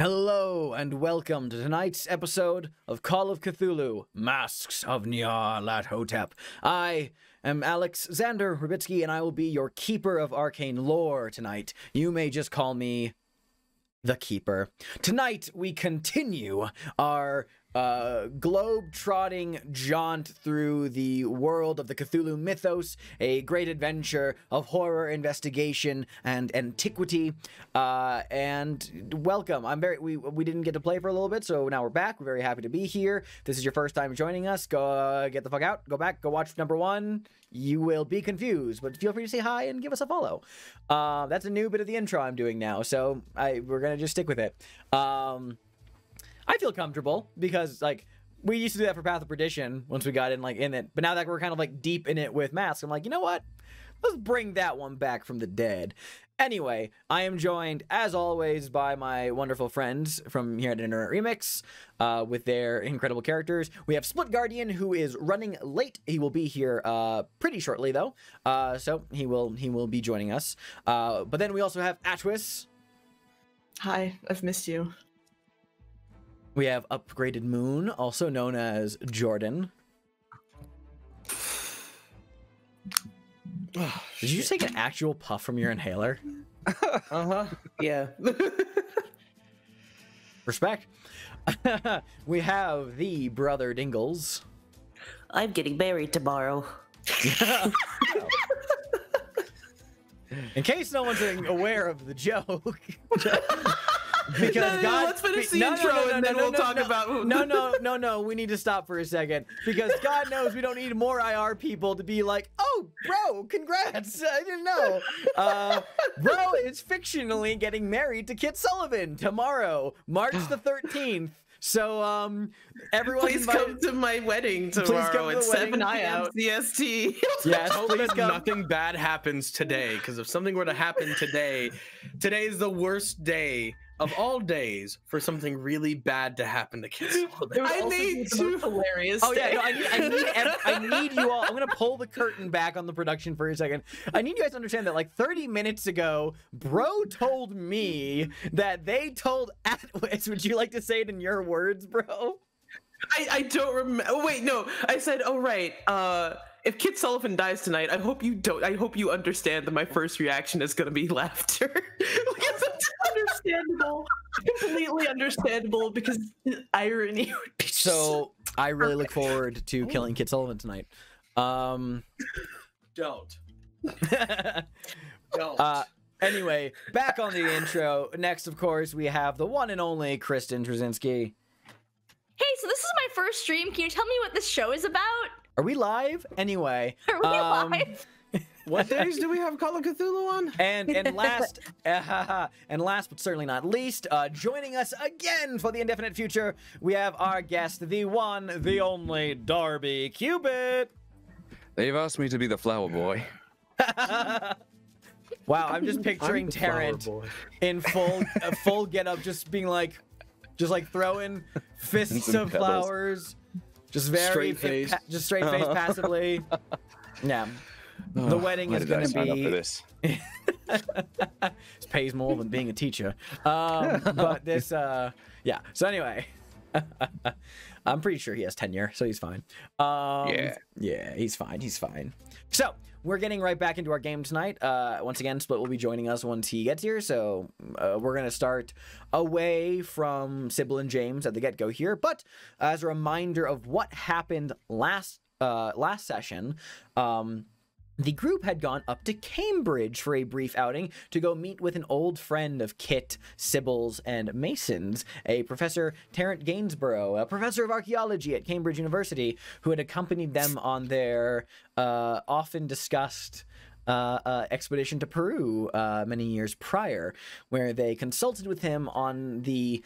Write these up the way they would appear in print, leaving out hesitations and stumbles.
Hello and welcome to tonight's episode of Call of Cthulhu, Masks of Nyarlathotep. I am Alex Xander Rubitsky, and I will be your keeper of arcane lore tonight. You may just call me the Keeper. Tonight we continue our globe-trotting jaunt through the world of the Cthulhu mythos, a great adventure of horror, investigation, and antiquity. And welcome. We didn't get to play for a little bit, so now we're back. We're very happy to be here. If this is your first time joining us, go get the fuck out. Go back. Go watch number 1. You will be confused, but feel free to say hi and give us a follow. That's a new bit of the intro I'm doing now, so we're gonna just stick with it. I feel comfortable because, like, we used to do that for Path of Perdition once we got in it. But now that we're kind of, like, deep in it with Masks, I'm like, you know what? Let's bring that one back from the dead. Anyway, I am joined, as always, by my wonderful friends from here at Internet Remix with their incredible characters. We have Split Guardian, who is running late. He will be here pretty shortly, though. So he will be joining us. But then we also have Atwis. Hi, I've missed you. We have Upgraded Moon, also known as Jordan. Oh, Did you just take an actual puff from your inhaler? Uh-huh. Yeah. Respect. We have the Brother Dingles. I'm getting married tomorrow. In case no one's aware of the joke. Because let's finish the intro and then we'll talk about... No, we need to stop for a second. Because God knows we don't need more IR people to be like, oh, bro, congrats, I didn't know. Bro is fictionally getting married to Kit Sullivan tomorrow, March the 13th. So, everyone please come to my wedding tomorrow at 7 p.m. CST. Yes, Hope that nothing bad happens today, because if something were to happen today, today is the worst day of all days for something really bad to happen to Kit Sullivan. I need to hilarious. Oh yeah, no, I need you all. I'm gonna pull the curtain back on the production for a second. I need you guys to understand that like 30 minutes ago, bro told me that they told Atwis. Would you like to say it in your words, bro? I don't remember. Oh, wait, no. I said, oh right. If Kit Sullivan dies tonight, I hope you understand that my first reaction is gonna be laughter. Because it's understandable. Completely understandable, because the irony would be so I really look forward to killing Kit Sullivan tonight. Don't. Don't. Anyway, back on the intro. Next, of course, we have the one and only Kristen Trzynski. Hey, so this is my first stream. Can you tell me what this show is about? Are we live? Anyway. Are we live? What days do we have Call of Cthulhu on? And last but certainly not least, joining us again for the indefinite future, we have our guest, the one, the only Darby Cupid. They've asked me to be the flower boy. Wow, I'm just picturing Tarrant in full getup, just being like, throwing fists of flowers, just very straight face, straight face passively. Yeah. The wedding is going to be... Up for this? This pays more than being a teacher. But this, yeah. So anyway, I'm pretty sure he has tenure, so he's fine. Yeah, he's fine. He's fine. So we're getting right back into our game tonight. Once again, Split will be joining us once he gets here. So we're going to start away from Sybil and James at the get-go here. But as a reminder of what happened last session, the group had gone up to Cambridge for a brief outing to go meet with an old friend of Kit, Sybil's, and Mason's, a Professor Terrence Gainsborough, a professor of archaeology at Cambridge University, who had accompanied them on their often discussed expedition to Peru many years prior, where they consulted with him on the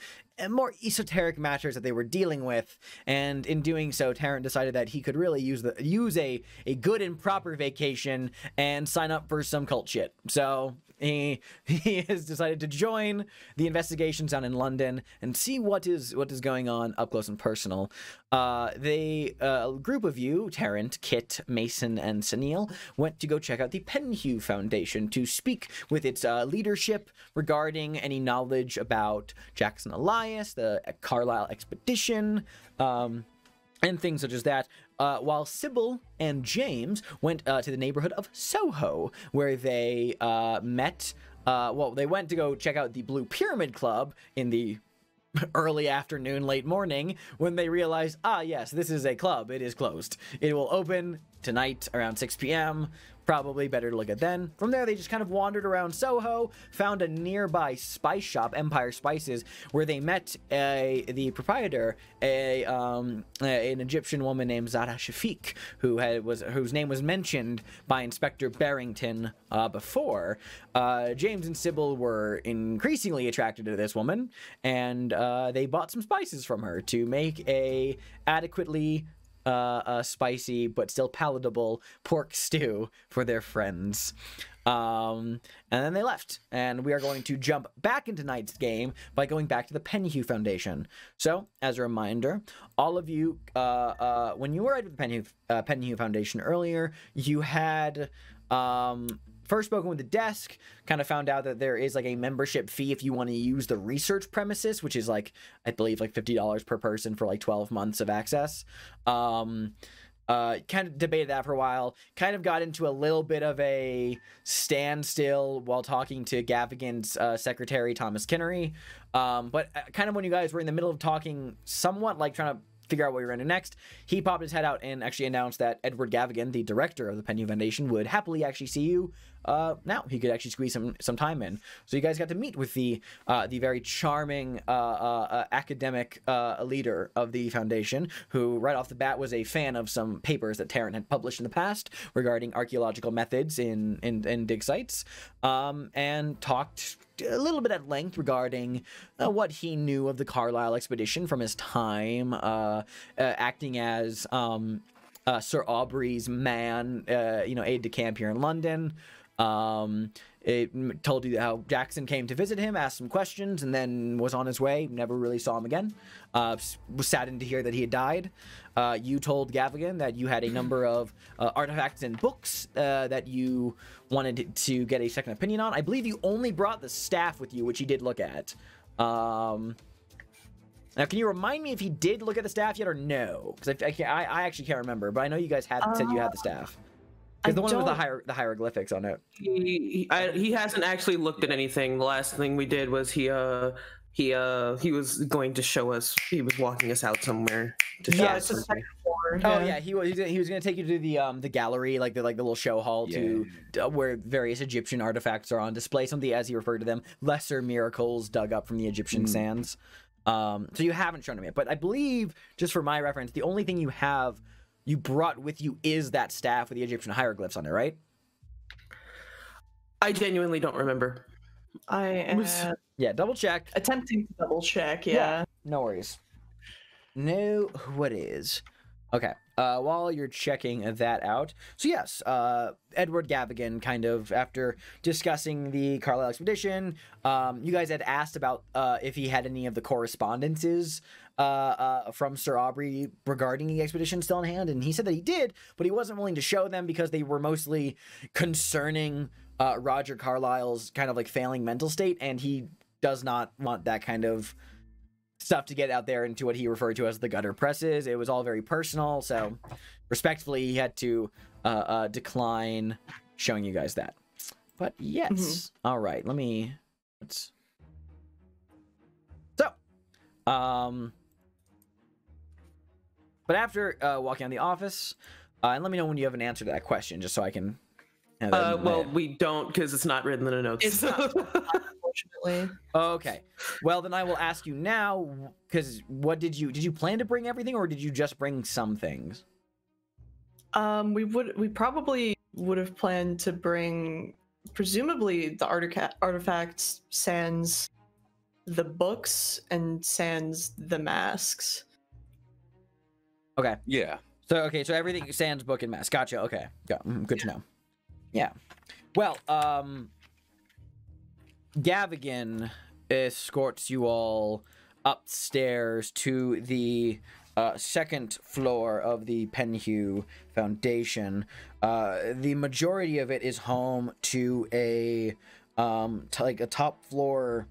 more esoteric matters that they were dealing with, and in doing so, Tarrant decided that he could really use a good and proper vacation and sign up for some cult shit. So he has decided to join the investigations down in London and see what is going on up close and personal. A group of you, Tarrant, Kit, Mason, and Sunil, went to go check out the Penhew Foundation to speak with its leadership regarding any knowledge about Jackson Elias, the Carlisle expedition, and things such as that, while Sybil and James went to the neighborhood of Soho, where they met. They went to go check out the Blue Pyramid Club in the early afternoon, late morning, when they realized, yes, this is a club. It is closed. It will open tonight around 6 p.m. Probably better to look at then. From there, they just kind of wandered around Soho, found a nearby spice shop, Empire Spices, where they met the proprietor, an Egyptian woman named Zara Shafiq, whose name was mentioned by Inspector Barrington before. James and Sybil were increasingly attracted to this woman, and they bought some spices from her to make a adequately spicy but still palatable pork stew for their friends. And then they left, and we are going to jump back into tonight's game by going back to the Penhew Foundation. So, as a reminder, all of you, when you arrived at the Penhew Foundation earlier, you had first spoken with the desk, kind of found out that there is like a membership fee if you want to use the research premises, which is like, I believe like $50 per person for like 12 months of access. Kind of debated that for a while, kind of got into a little bit of a standstill while talking to Gavigan's secretary, Thomas Kinnery. But kind of when you guys were in the middle of talking somewhat, like trying to figure out what you're going to do next, he popped his head out and actually announced that Edward Gavigan, the director of the Penhew Foundation, would happily actually see you now. He could actually squeeze some time in. So you guys got to meet with the very charming academic leader of the foundation, who right off the bat was a fan of some papers that Tarrant had published in the past regarding archaeological methods in dig sites, and talked a little bit at length regarding what he knew of the Carlisle expedition from his time acting as Sir Aubrey's man, aide de camp here in London. It told you how Jackson came to visit him, asked some questions, and then was on his way. Never really saw him again. Was saddened to hear that he had died. You told Gavigan that you had a number of artifacts and books that you wanted to get a second opinion on. I believe you only brought the staff with you, which he did look at. Now, can you remind me if he did look at the staff yet or no? Because I actually can't remember, but I know you guys said you had the staff. Because the one with the hieroglyphics on it. He hasn't actually looked at anything. The last thing we did was he was going to show us. He was walking us out somewhere to show us. Second floor. Oh yeah, he was going to take you to the gallery, like the little show hall, to where various Egyptian artifacts are on display. Something, as he referred to them, lesser miracles dug up from the Egyptian sands. So you haven't shown him yet, but I believe, just for my reference, the only thing you brought with you is that staff with the Egyptian hieroglyphs on it, right? I genuinely don't remember. I am double check. attempting to double check. Yeah. No worries. No, what is? Okay. While you're checking that out, so yes, Edward Gavigan, kind of after discussing the Carlisle expedition, you guys had asked about if he had any of the correspondences from Sir Aubrey regarding the expedition still in hand, and he said that he did, but he wasn't willing to show them because they were mostly concerning Roger Carlyle's kind of like failing mental state, and he does not want that kind of stuff to get out there into what he referred to as the gutter presses. It was all very personal, so respectfully he had to decline showing you guys that. But yes. All right, let's but after walking out of the office, and let me know when you have an answer to that question, just so I can have that in my head. We don't, because it's not written in the notes. It's not, unfortunately. Okay. Well, then I will ask you now, because did you plan to bring everything, or did you just bring some things? We probably would have planned to bring, presumably, the artifacts sans the books and sans the masks. Okay. Yeah. So everything sans book and mask. Gotcha. Okay. Good to know. Yeah. Well, Gavigan escorts you all upstairs to the second floor of the Penhew Foundation. The majority of it is home to a top floor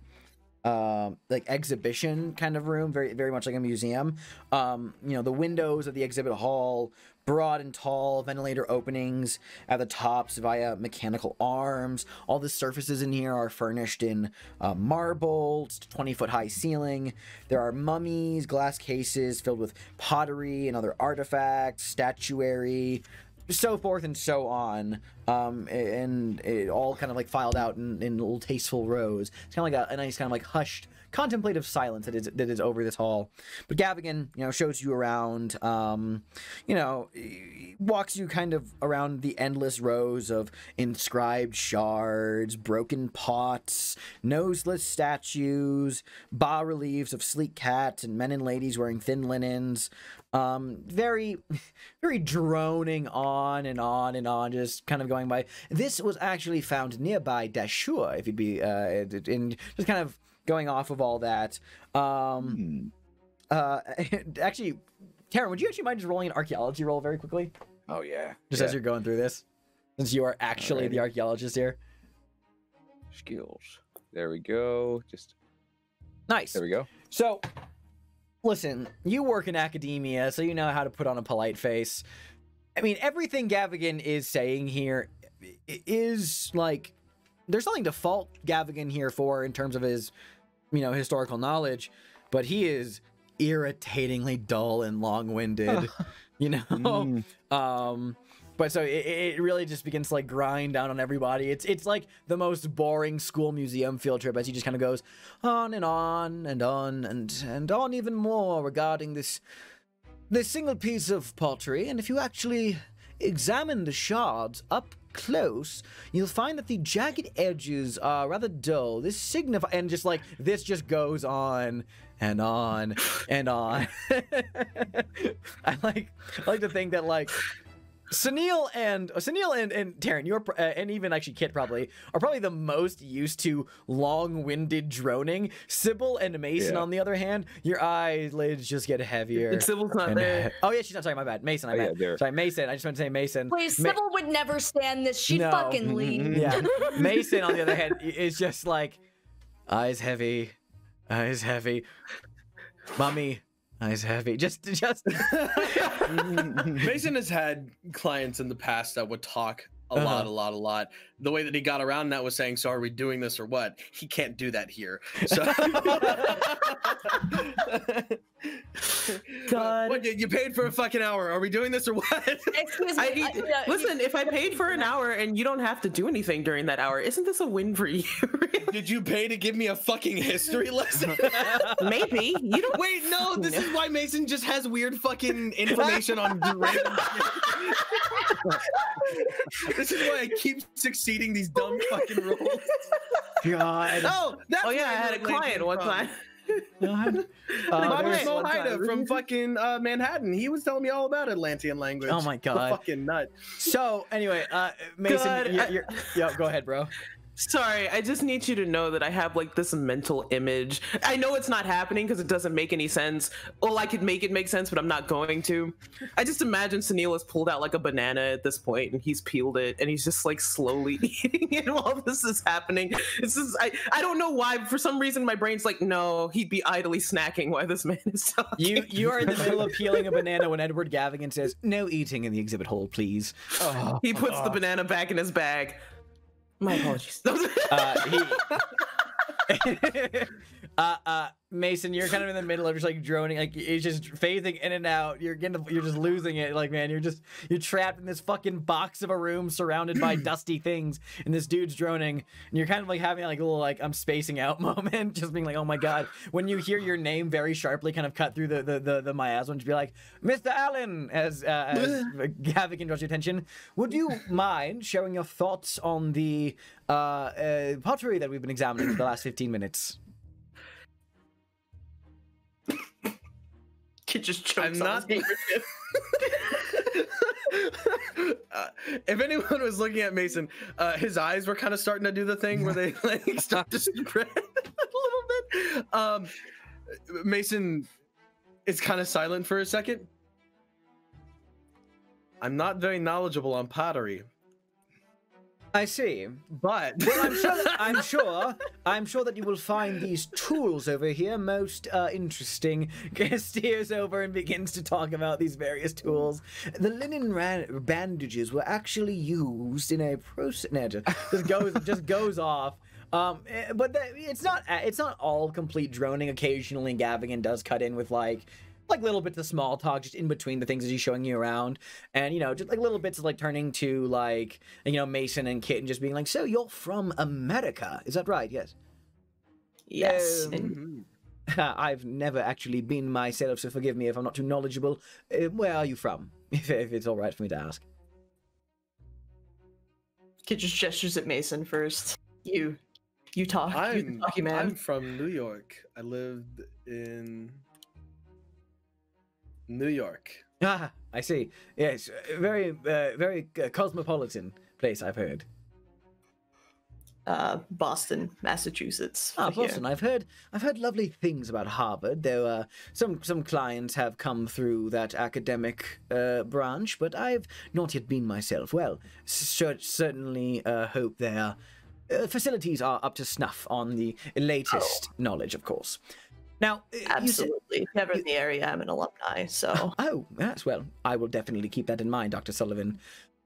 like exhibition kind of room, very very much like a museum. The windows of the exhibit hall, broad and tall, ventilator openings at the tops via mechanical arms. All the surfaces in here are furnished in marble, 20-foot high ceiling. There are mummies, glass cases filled with pottery and other artifacts, statuary, so forth and so on, and it all kind of like filed out in little tasteful rows. It's kind of like a nice kind of like hushed contemplative silence that is over this hall. But Gavigan, shows you around, walks you kind of around the endless rows of inscribed shards, broken pots, noseless statues, bas-reliefs of sleek cats and men and ladies wearing thin linens. Very, very droning on and on and on, just kind of going by. This was actually found nearby Dashur, if you'd be, in just kind of going off of all that. Actually, Taryn, would you actually mind just rolling an archaeology roll very quickly? Oh yeah. Just as you're going through this, since you are actually the archaeologist here. Skills. There we go. Just nice. There we go. So, listen, you work in academia, so you know how to put on a polite face. I mean, everything Gavigan is saying here is like, there's nothing to fault Gavigan here for in terms of his, historical knowledge, but he is irritatingly dull and long-winded, But so it really just begins to like grind down on everybody. It's like the most boring school museum field trip as he just kind of goes on and on and on and on even more regarding this single piece of pottery. And if you actually examine the shards up close, you'll find that the jagged edges are rather dull. This signifies, and just like this just goes on and on and on. I like to think that like Sunil and Taryn, you're and even actually Kit are probably the most used to long-winded droning. Sybil and Mason, on the other hand, your eyelids just get heavier. And Sybil's not there. Oh yeah, she's not. Sorry, my bad. Mason, sorry, Mason. I just meant to say Mason. Please, Sybil would never stand this. She'd fucking leave. Yeah, Mason on the other hand is just like eyes heavy, mummy. Eyes heavy. Just. Mason has had clients in the past that would talk a lot. The way that he got around that was saying, "So are we doing this or what?" He can't do that here. So, God, what, you paid for a fucking hour. Are we doing this or what? Excuse me. Listen, if I paid for an hour and you don't have to do anything during that hour, isn't this a win for you? Did you pay to give me a fucking history lesson? Maybe. You don't. Wait, no. This is why Mason just has weird fucking information on random shit. This is why I keep succeeding these dumb fucking rolls. God. Oh, that's I had a client one time. Mario Mohida from fucking Manhattan. He was telling me all about Atlantean language. Oh my God. The fucking nut. So anyway, Mason, go ahead, bro. Sorry, I just need you to know that I have like this mental image. I know it's not happening because it doesn't make any sense. Well, I could make it make sense, but I'm not going to. I just imagine Sunil has pulled out like a banana at this point and he's peeled it and he's just like slowly eating it while this is happening. It's just, I don't know why. For some reason, my brain's like, no, he'd be idly snacking while this man is talking. You are in the middle of peeling a banana when Edward Gavigan says, "No eating in the exhibit hall, please." He puts the banana back in his bag. My apologies. Mason, you're kind of in the middle of just like droning, like it's just phasing in and out. You're just losing it. Like, man, you're trapped in this fucking box of a room surrounded by dusty things, and this dude's droning, and you're kind of like having like a little like I'm spacing out moment, just being like, oh my God. When you hear your name very sharply kind of cut through the miasma, just be like, Mr. Allen, as Gavigan draws your attention, would you mind sharing your thoughts on the pottery that we've been examining for the last 15 minutes? Kid just chokes I'm on not. his handkerchief. If anyone was looking at Mason, his eyes were kind of starting to do the thing where they like start to spread a little bit. Mason is kind of silent for a second. I'm not very knowledgeable on pottery, I see. but Well, I'm sure that you will find these tools over here most interesting. Steers over and begins to talk about these various tools. The linen bandages were actually used in a process. No, just goes off. But it's not all complete droning. Occasionally, Gavigan does cut in with like little bits of small talk just in between the things as he's showing you around, and just like little bits of like turning to like Mason and Kit and just being like, so you're from America, is that right? Yes. Yes. I've never actually been myself, so forgive me if I'm not too knowledgeable. Where are you from, if it's all right for me to ask? Kid just gestures at Mason first. You talk. You the talky man. I'm from New York. I lived in New York. Ah, I see. Yes, very cosmopolitan place, I've heard. Boston, Massachusetts. Ah, here. Boston. I've heard lovely things about Harvard. There some clients have come through that academic branch, but I've not yet been myself. Well, certainly hope their facilities are up to snuff on the latest knowledge, of course. Now, Absolutely. If you're ever in the area, I'm an alumni, so. Oh, that's well. I will definitely keep that in mind, Dr. Sullivan.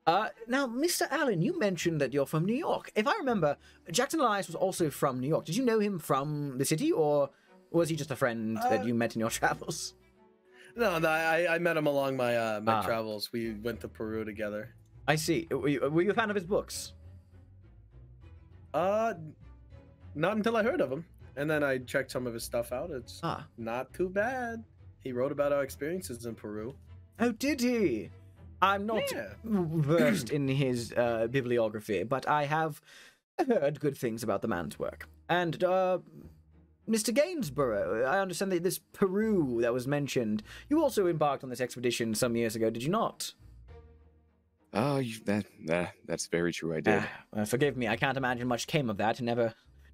Now, Mr. Allen, you mentioned that you're from New York. If I remember, Jackson Elias was also from New York. Did you know him from the city, or was he just a friend that you met in your travels? No, I met him along my travels. We went to Peru together. I see. Were you a fan of his books? Not until I heard of him. And then I checked some of his stuff out. It's not too bad. He wrote about our experiences in Peru. Oh, did he? I'm not versed in his bibliography, but I have heard good things about the man's work. And Mr. Gainsborough, I understand that this Peru that was mentioned, you also embarked on this expedition some years ago, did you not? Oh, that's very true. I did. Forgive me, I can't imagine much came of that.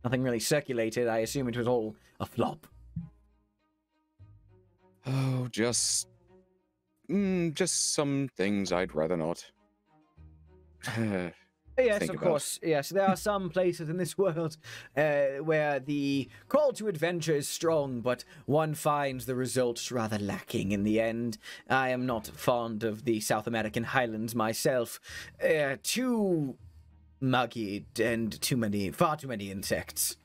Nothing really circulated. I assume it was all a flop. Oh, just some things I'd rather not. Yes, of course. Yes, there are some places in this world where the call to adventure is strong, but one finds the results rather lacking in the end. I am not fond of the South American highlands myself. Too muggy and far too many insects.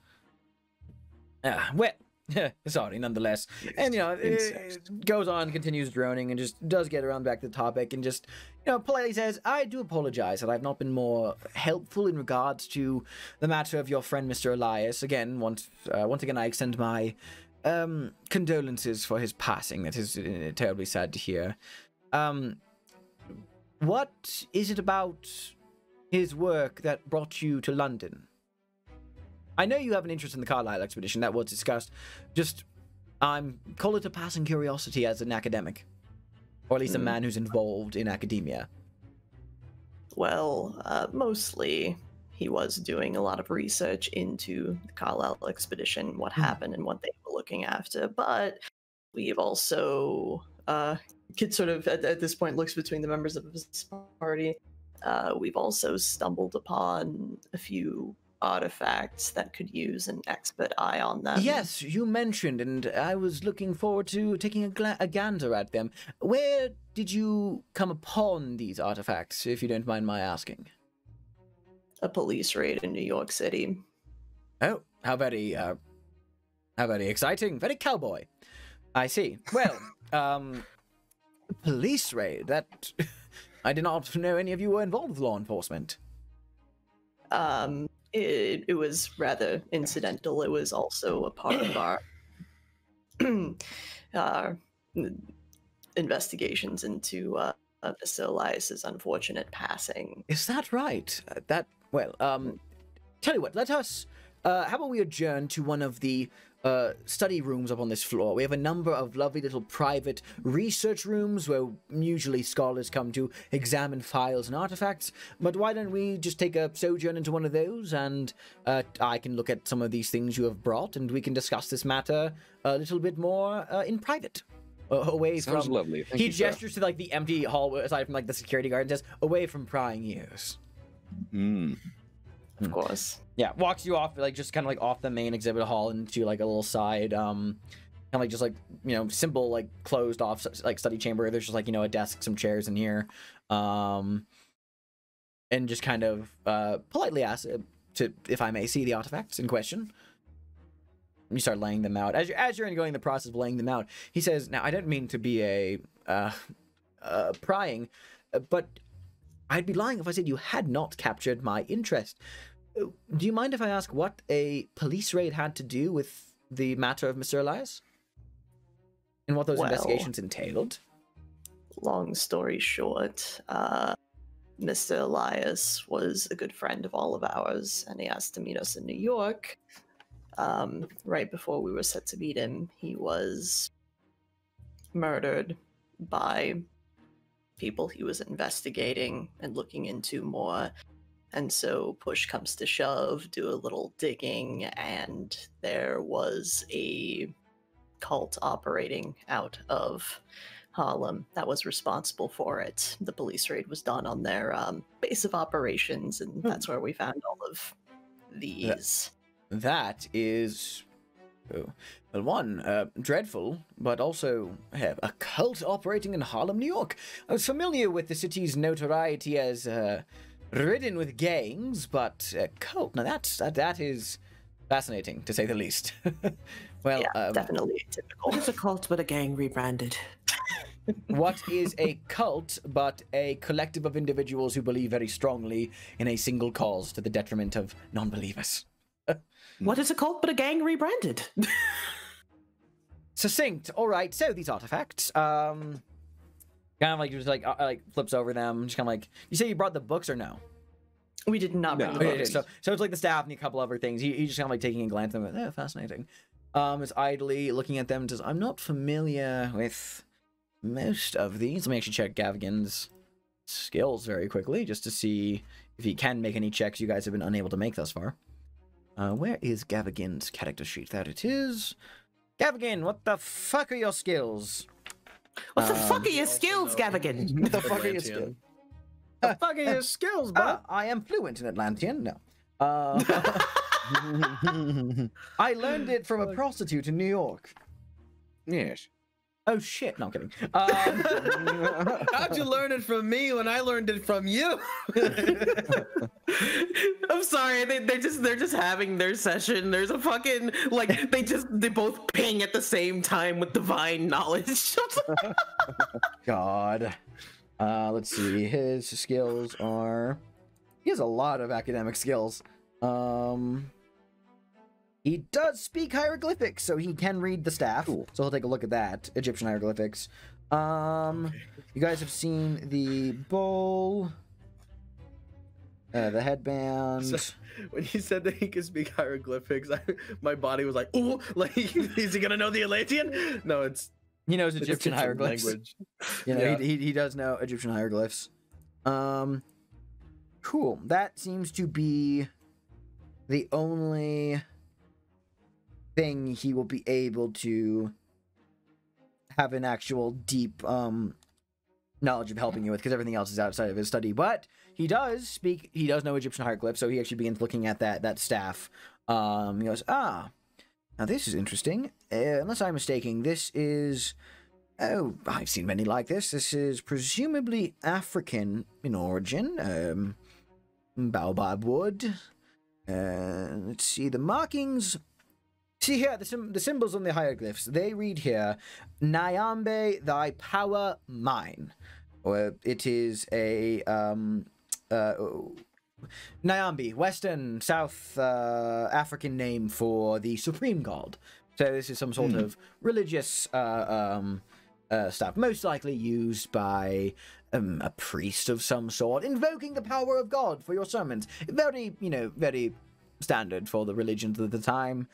Well, sorry, nonetheless. And, it goes on, continues droning, and just does get around back to the topic, and just, politely says, I do apologize that I've not been more helpful in regards to the matter of your friend, Mr. Elias. Again, once again, I extend my condolences for his passing. That is terribly sad to hear. What is it about his work that brought you to London? I know you have an interest in the Carlisle expedition, that was discussed. Just, call it a passing curiosity as an academic. Or at least a man who's involved in academia. Well, mostly he was doing a lot of research into the Carlisle expedition, what happened and what they were looking after. But we've also, Kid sort of at this point looks between the members of his party. We've also stumbled upon a few artifacts that could use an expert eye on them. Yes, you mentioned, and I was looking forward to taking a gander at them. Where did you come upon these artifacts, if you don't mind my asking? A police raid in New York City. Oh, how very exciting, very cowboy. I see. Well, police raid, that... I did not know any of you were involved with law enforcement. It was rather incidental. It was also a part of our investigations into Mr. Elias's unfortunate passing. Is that right? Tell you what, let us, how about we adjourn to one of the study rooms up on this floor. We have a number of lovely little private research rooms where usually scholars come to examine files and artifacts. But why don't we just take a sojourn into one of those, and I can look at some of these things you have brought, and we can discuss this matter a little bit more in private. Away Sounds from... lovely. Thank he you, sir. gestures to, like, the empty hallway, aside from, like, the security guard, and says, away from prying ears. Of course. Yeah, walks you off, like, just kind of like off the main exhibit hall into like a little side, kind of like just like, simple, like closed off like study chamber. There's just like, a desk, some chairs in here, and just kind of politely ask to, if I may see the artifacts in question. You start laying them out. As you're going the process of laying them out, he says, "Now I don't mean to be a prying, but I'd be lying if I said you had not captured my interest. Do you mind if I ask what a police raid had to do with the matter of Mr. Elias? And what those investigations entailed?" Long story short, Mr. Elias was a good friend of all of ours, and he asked to meet us in New York. Right before we were set to meet him, he was murdered by people he was investigating and looking into more. And so push comes to shove, do a little digging, and there was a cult operating out of Harlem that was responsible for it. The police raid was done on their base of operations, and that's where we found all of these. That is... well, one, dreadful, but also a cult operating in Harlem, New York. I was familiar with the city's notoriety as ridden with gangs, but a cult, now that is fascinating, to say the least. Well, yeah, definitely atypical. What is a cult but a gang rebranded? What is a cult but a collective of individuals who believe very strongly in a single cause to the detriment of non-believers? What is a cult but a gang rebranded? Succinct. All right. So these artifacts, kind of like just like flips over them. Just kind of like, you say you brought the books or no? We did not bring the Okay, books. so it's like the staff and a couple other things. He just kind of like taking a glance at them. Fascinating. Is idly looking at them and says, "I'm not familiar with most of these." Let me actually check Gavigan's skills very quickly just to see if he can make any checks you guys have been unable to make thus far. Where is Gavigan's character sheet? There it is. Gavigan, what the fuck are your skills? What the fuck are your skills, Gavigan? What the fuck are your skills? The fuck are your skills, bud? I am fluent in Atlantean. No. I learned it from a prostitute in New York. Yes. Oh shit! No, I'm kidding. How'd you learn it from me when I learned it from you? I'm sorry, they're just having their session. There's a fucking like they both ping at the same time with divine knowledge. God. Let's see. His skills are. He has a lot of academic skills. He does speak hieroglyphics, so he can read the staff. Cool. So he'll take a look at that. Egyptian hieroglyphics. You guys have seen the bowl, the headband. So, when you said that he could speak hieroglyphics, my body was like, "Ooh, like is he gonna know the Atlantean?" No, he knows Egyptian hieroglyphs. Language. You know, yeah. he does know Egyptian hieroglyphs. Cool. That seems to be the only thing he will be able to have an actual deep knowledge of helping you with, because everything else is outside of his study. But he does know Egyptian hieroglyphs, so he actually begins looking at that staff. He goes, now this is interesting. Unless I'm mistaken, this is... Oh, I've seen many like this. This is presumably African in origin. Baobab wood. Let's see, the markings... See here, the symbols on the hieroglyphs. They read here, Nyambe, thy power mine. Or it is a, Nyambe, Western, South African name for the supreme god. So this is some sort of religious stuff, most likely used by a priest of some sort, invoking the power of God for your sermons. Very, very standard for the religions of the time.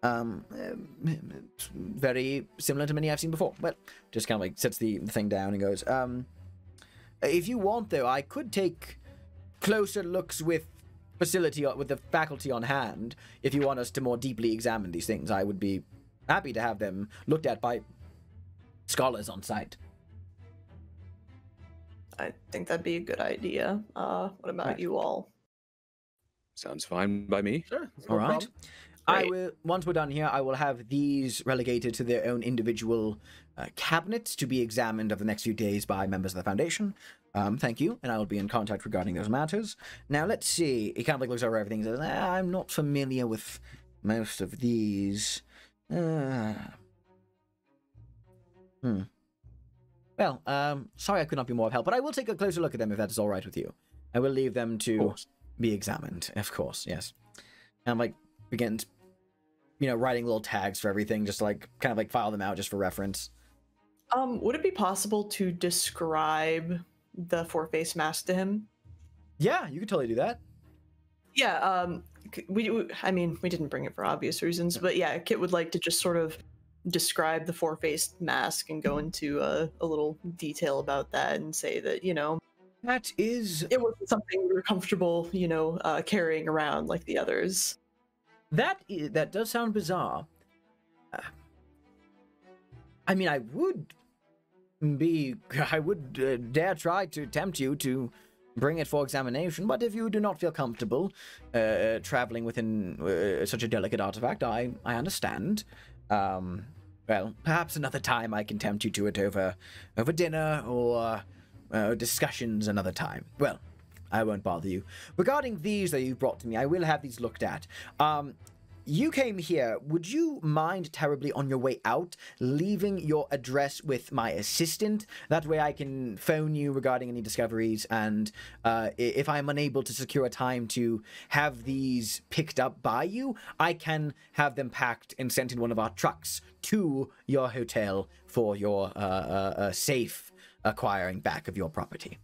It's very similar to many I've seen before. But just kind of like sets the thing down and goes, if you want, though, I could take closer looks with the faculty on hand. If you want us to more deeply examine these things, I would be happy to have them looked at by scholars on site. I think that'd be a good idea. What about Right. you all? Sounds fine by me. Sure. All right. problem. I Great. will. Once we're done here, I will have these relegated to their own individual cabinets to be examined over the next few days by members of the Foundation. Thank you, and I will be in contact regarding those matters. Now, let's see. He kind of like looks over everything and says, I'm not familiar with most of these. Well, sorry I could not be more of help, but I will take a closer look at them if that is all right with you. I will leave them to be examined, of course, yes. And like begins, writing little tags for everything, just to like kind of like file them out just for reference. Would it be possible to describe the four-face mask to him? Yeah, you could totally do that. Yeah, we didn't bring it for obvious reasons, but yeah, Kit would like to just sort of describe the four-faced mask and go into a little detail about that and say that, That is it wasn't something we were comfortable, carrying around like the others. that does sound bizarre. I mean, I would dare try to tempt you to bring it for examination, but if you do not feel comfortable traveling within such a delicate artifact, I understand. Well, perhaps another time I can tempt you to it over dinner or discussions another time. Well, I won't bother you. Regarding these that you've brought to me, I will have these looked at. You came here. Would you mind terribly on your way out leaving your address with my assistant? That way I can phone you regarding any discoveries, and if I'm unable to secure a time to have these picked up by you, I can have them packed and sent in one of our trucks to your hotel for your safe acquiring back of your property.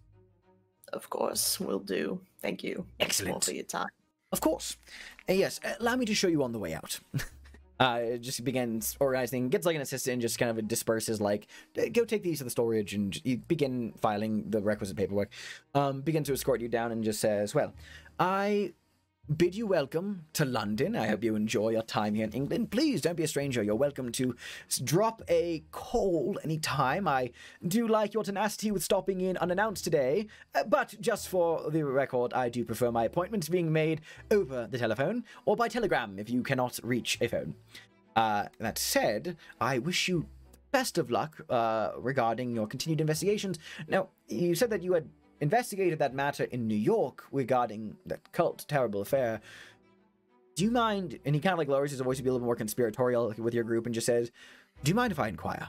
Of course, will do. Thank you. Excellent. For your time. Of course. Yes, allow me to show you on the way out. Just begins organizing, gets like an assistant, and just kind of disperses like, go take these to the storage, and you begin filing the requisite paperwork. Begins to escort you down and just says, well, I bid you welcome to London. I hope you enjoy your time here in England. Please don't be a stranger. You're welcome to drop a call anytime. I do like your tenacity with stopping in unannounced today, but just for the record, I do prefer my appointments being made over the telephone or by telegram if you cannot reach a phone. That said, I wish you best of luck regarding your continued investigations. Now, you said that you had investigated that matter in New York regarding that cult terrible affair. Do you mind, and he kind of like lowers his voice to be a little more conspiratorial with your group and just says, do you mind if I inquire?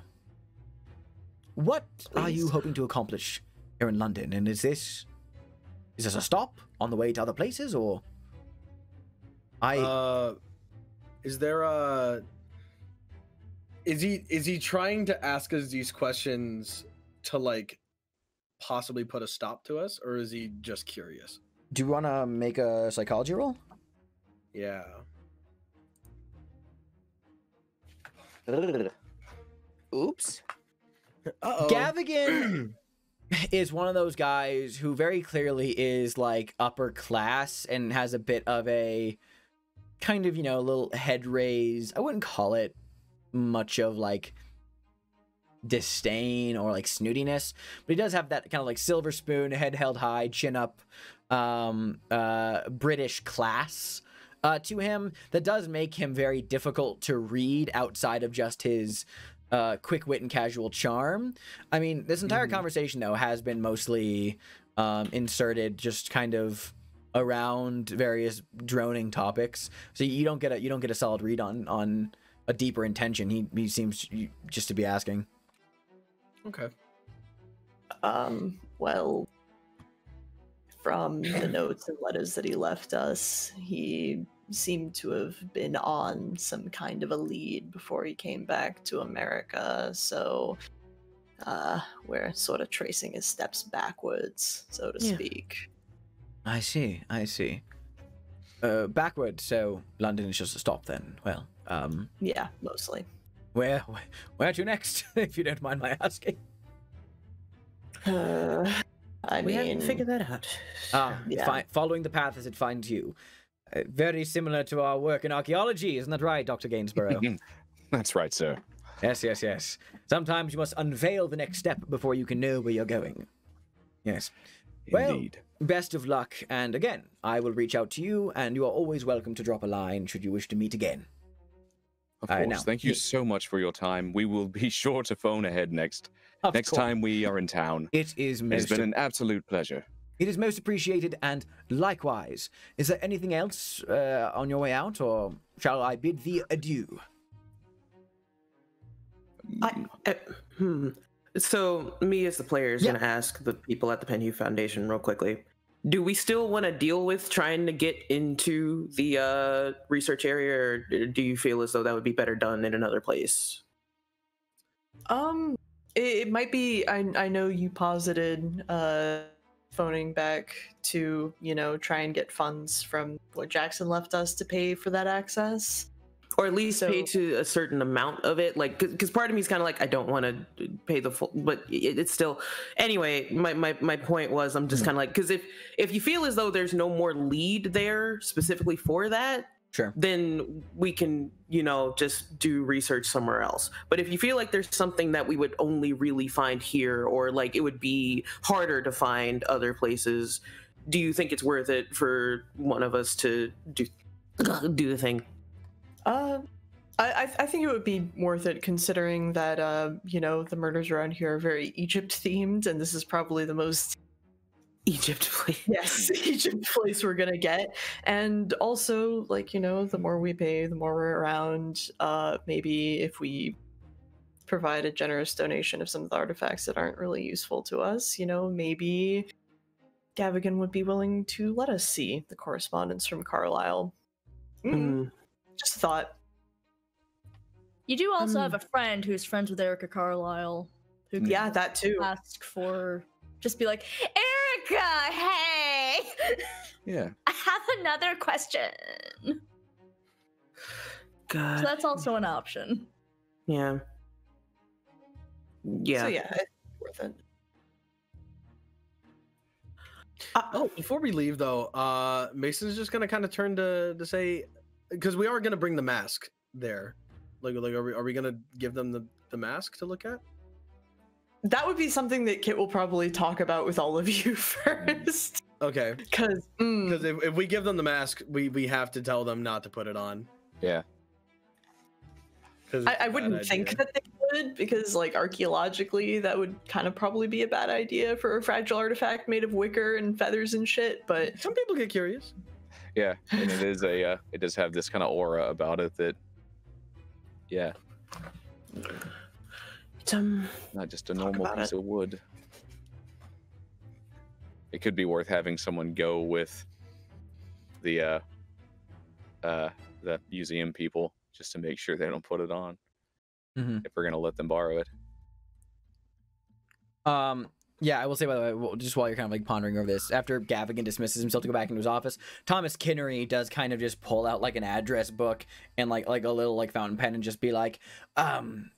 What are you hoping to accomplish here in London? And is this a stop on the way to other places, or is there a is he trying to ask us these questions to like possibly put a stop to us, or is he just curious? do you want to make a psychology roll? Yeah. Oops. Uh-oh. Gavigan is one of those guys who very clearly is like upper class and has a bit of a kind of, little head raise. I wouldn't call it much of like disdain or like snootiness, but he does have that kind of like silver spoon, head held high, chin up, British class to him that does make him very difficult to read outside of just his quick wit and casual charm. I mean, this entire conversation though has been mostly inserted just kind of around various droning topics, so you don't get a solid read on a deeper intention. He seems just to be asking. Okay. Well, from the notes and letters that he left us, he seemed to have been on some kind of a lead before he came back to America, so we're sort of tracing his steps backwards, so to speak. I see. Backward, so London is just a stop then. Well, Yeah, mostly. Where to next, if you don't mind my asking? I We mean, haven't figured that out. Yeah. Following the path as it finds you. Very similar to our work in archaeology, isn't that right, Dr. Gainsborough? That's right, sir. Yes. Sometimes you must unveil the next step before you can know where you're going. Yes. Indeed. Well, best of luck, and again, I will reach out to you, and you are always welcome to drop a line should you wish to meet again. Of course. now, Thank you so much for your time. We will be sure to phone ahead next Of course. time we are in town. It is It's been an absolute pleasure. It is most appreciated, and likewise. Is there anything else on your way out, or shall I bid thee adieu? So, me as the player is Yeah. going to ask the people at the Penhew Foundation real quickly. Do we still want to deal with trying to get into the research area, or do you feel as though that would be better done in another place? It might be. I know you posited phoning back to try and get funds from what Jackson left us to pay for that access. Or at least So- pay to a certain amount of it, like, because part of me is kind of like, I don't want to pay the full, but it's still. Anyway, my point was, I'm just kind of like, because if you feel as though there's no more lead there specifically for that, Sure. then we can just do research somewhere else. But if you feel like there's something that we would only really find here, or like it would be harder to find other places, do you think it's worth it for one of us to do the thing? I think it would be worth it, considering that the murders around here are very Egypt themed, and this is probably the most Egypt, please. yes Egypt place we're gonna get. And also, like, the more we pay, the more we're around. Maybe if we provide a generous donation of some of the artifacts that aren't really useful to us, maybe Gavigan would be willing to let us see the correspondence from Carlisle. Just a thought. You do also have a friend who's friends with Erica Carlisle. Who can Yeah, that too. ask for, just be like, Erica, hey! Yeah. I have another question. God. So that's also an option. Yeah. Yeah. So yeah, it's worth it. Before we leave though, Mason's just gonna kind of turn to say, because we are gonna bring the mask there. Like are we gonna give them the mask to look at? That would be something that Kit will probably talk about with all of you first. Okay. Because Because if we give them the mask, we have to tell them not to put it on. Yeah. I wouldn't think that they would, because like archaeologically that would kind of probably be a bad idea for a fragile artifact made of wicker and feathers and shit, but some people get curious. Yeah. And it is it does have this kind of aura about it that, yeah, It's, not just a normal about piece of wood. It could be worth having someone go with the museum people just to make sure they don't put it on. Mhm. If we're gonna let them borrow it. Yeah, I will say, by the way, just while you're kind of like pondering over this, after Gavigan dismisses himself to go back into his office, Thomas Kinnery does kind of just pull out like an address book and like a little like fountain pen and just be like,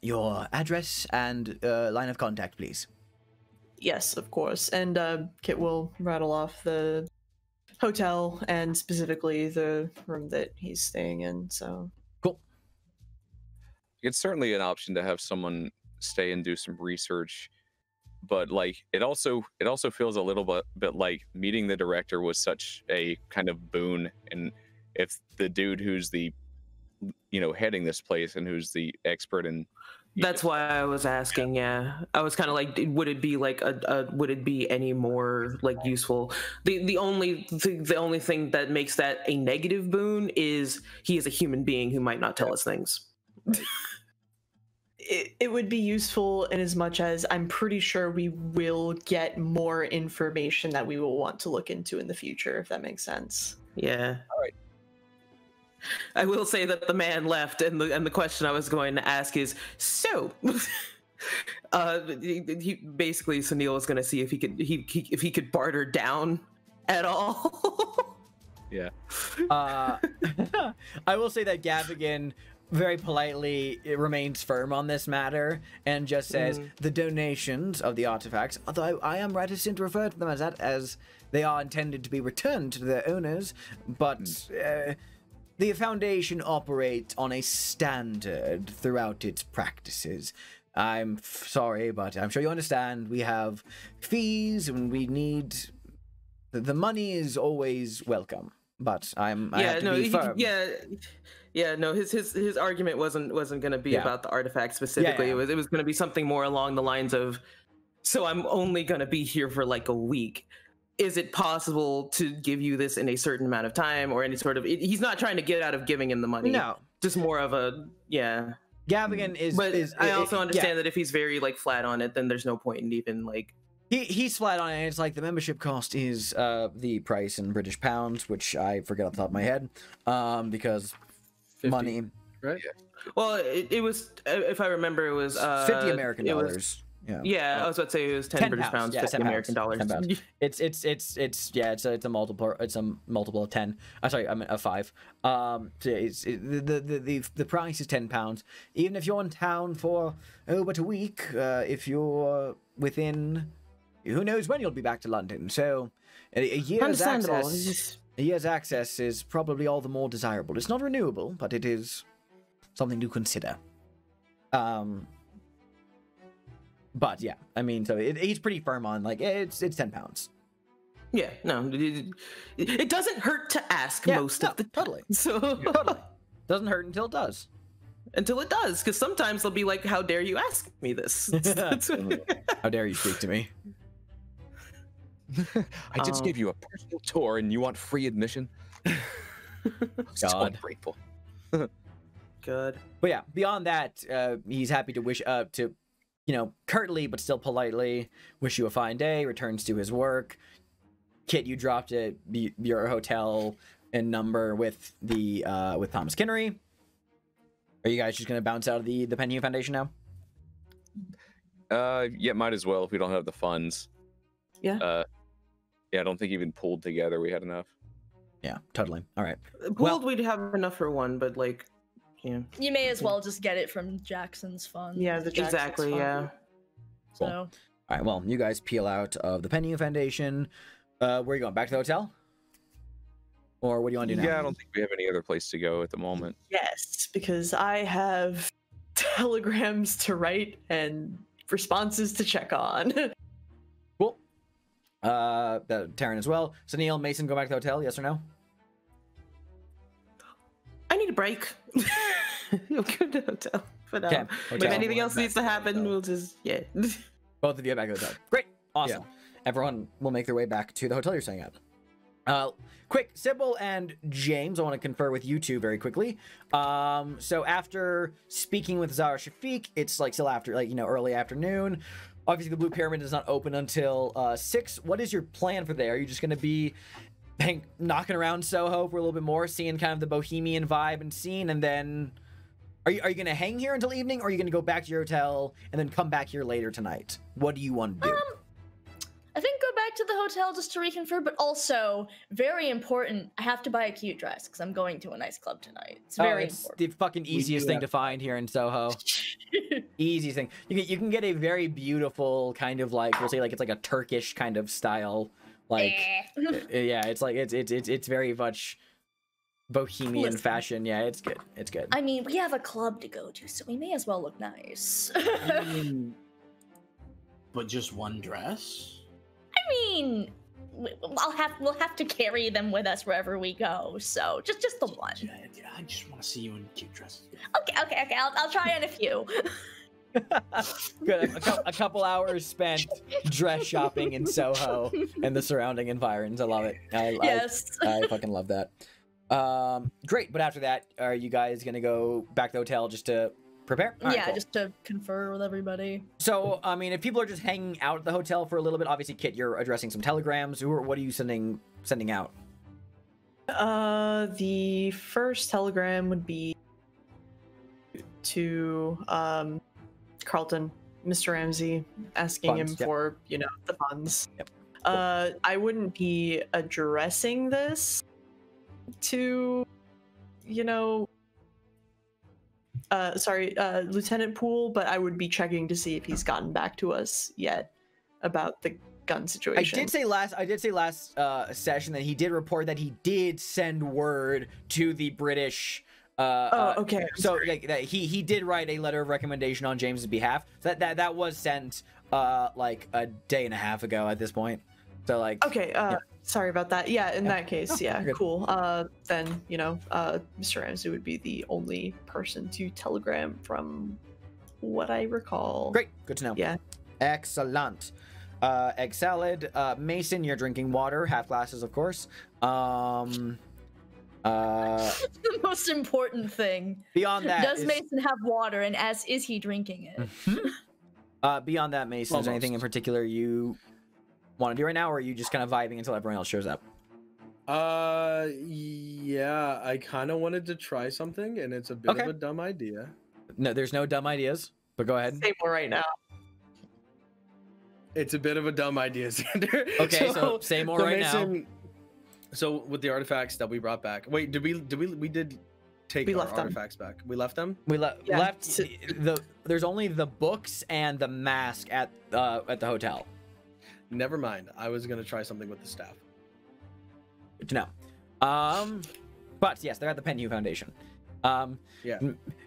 your address and line of contact, please. yes, of course. And Kit will rattle off the hotel and specifically the room that he's staying in. So Cool. It's certainly an option to have someone stay and do some research, but like it also feels a little bit like meeting the director was such a kind of boon, and if the dude who's the heading this place and who's the expert in that's why I was asking. Yeah, I was kind of like, would it be like would it be any more like useful? The only thing that makes that a negative boon is he is a human being who might not tell us things. it would be useful in as much as I'm pretty sure we will get more information that we will want to look into in the future, if that makes sense. Yeah. All right. I will say that the man left, and the question I was going to ask is, so, he basically Sunil was going to see if he could barter down at all. Yeah. I will say that Gavigan very politely it remains firm on this matter and just says the donations of the artifacts, although I am reticent to refer to them as that, as they are intended to be returned to their owners, but the Foundation operates on a standard throughout its practices. I'm sorry, but I'm sure you understand. We have fees and we need... The money is always welcome, but I have to be firm. His argument wasn't going to be about the artifact specifically. It was going to be something more along the lines of, so I'm only going to be here for like a week. Is it possible to give you this in a certain amount of time, or any sort of? He's not trying to get out of giving him the money. No, just more of a Gavigan is. But I also understand that if he's very like flat on it, then there's no point in even like. He's flat on it, and it's like the membership cost is the price in British pounds, which I forget off the top of my head, because 50, money, right? Well, it was, if I remember, it was 50 American dollars. Yeah, I was about to say it was 10 British pounds, 50 American dollars. It's a multiple of 10. I'm sorry, I meant a 5. So the price is £10. Even if you're in town for but a week, if you're within, who knows when you'll be back to London. So a year's access is probably all the more desirable. It's not renewable, but it is something to consider. But yeah, I mean, so he's pretty firm on like it's £10. Yeah, no, it doesn't hurt to ask most of the totally. So totally doesn't hurt until it does. Until it does, because sometimes they'll be like, "How dare you ask me this? How dare you speak to me? I just gave you a personal tour, and you want free admission." So grateful. Good. But yeah, beyond that, he's happy to wish to. Curtly but still politely wish you a fine day, returns to his work. Kit, you dropped at your hotel and number with the with Thomas Kinnery. Are you guys just gonna bounce out of the Penny Foundation now? Yeah, might as well if we don't have the funds. Yeah. I don't think even pooled together we had enough. Yeah, totally. All right. Pooled we'd have enough for one, but like. Yeah. You may as well just get it from Jackson's fund. Yeah, exactly. Fund. Yeah. So. Cool. All right. Well, you guys peel out of the Penny Foundation. Where are you going? Back to the hotel? Or what do you want to do now? Yeah, I don't think we have any other place to go at the moment. Yes, because I have telegrams to write and responses to check on. Cool. Taryn as well. So Neil, Mason, go back to the hotel. Yes or no? I need a break. We'll go to the hotel. But if anything else needs to happen, we'll just Both of you back to the hotel. Great. Awesome. Yeah. Everyone will make their way back to the hotel you're staying at. Quick, Sybil and James, I want to confer with you two very quickly. So after speaking with Zara Shafiq, it's like still after early afternoon. Obviously the Blue Pyramid does not open until 6. What is your plan for there? Are you just going to be knocking around Soho for a little bit more, seeing kind of the bohemian vibe and scene, and then are you going to hang here until evening, or are you going to go back to your hotel and then come back here later tonight? What do you want to do? I think go back to the hotel just to reconfirm, but also, very important, I have to buy a cute dress because I'm going to a nice club tonight. It's very important. The fucking easiest thing to find here in Soho. Easiest thing. You can get a very beautiful kind of like, we'll say like it's like a Turkish kind of style. Like, yeah, it's like it's very much bohemian fashion. Yeah, it's good. It's good. I mean, we have a club to go to, so we may as well look nice. But just one dress? I mean, we'll have to carry them with us wherever we go. So just the one. I just want to see you in cute dresses. Okay. I'll try on a few. Good. A couple hours spent dress shopping in Soho and the surrounding environs. I love it. I fucking love that. Great. But after that, are you guys gonna go back to the hotel just to prepare? All right, cool. Just to confer with everybody. So, I mean, if people are just hanging out at the hotel for a little bit, obviously, Kit, you're addressing some telegrams. What are you sending out? The first telegram would be to Carlton, Mr. Ramsey, asking him for, the funds. Yep. I wouldn't be addressing this to, Lieutenant Poole, but I would be checking to see if he's gotten back to us yet about the gun situation. I did say last session that he did report that he did send word to the British. Okay. So like, that he did write a letter of recommendation on James's behalf. So that was sent like a day and a half ago at this point. So like. Okay. Sorry about that. Yeah. In that case, yeah. Cool. Then Mr. Ramsey would be the only person to telegram from what I recall. Great. Good to know. Yeah. Excellent. Egg salad. Mason, you're drinking water, half glasses, of course. The most important thing. Beyond that, does Mason have water, and is he drinking it? Beyond that, Mason, is there anything in particular you want to do right now, or are you just kind of vibing until everyone else shows up? Yeah, I kind of wanted to try something, and it's a bit of a dumb idea. No, there's no dumb ideas, but go ahead. Say more right now. It's a bit of a dumb idea, Xander. Okay, so say more right now. So with the artifacts that we brought back, wait, we did take our artifacts back. We left them. We left there's only the books and the mask at the hotel. Never mind. I was gonna try something with the staff. Good to know. But yes, they're at the Penhew Foundation. Yeah.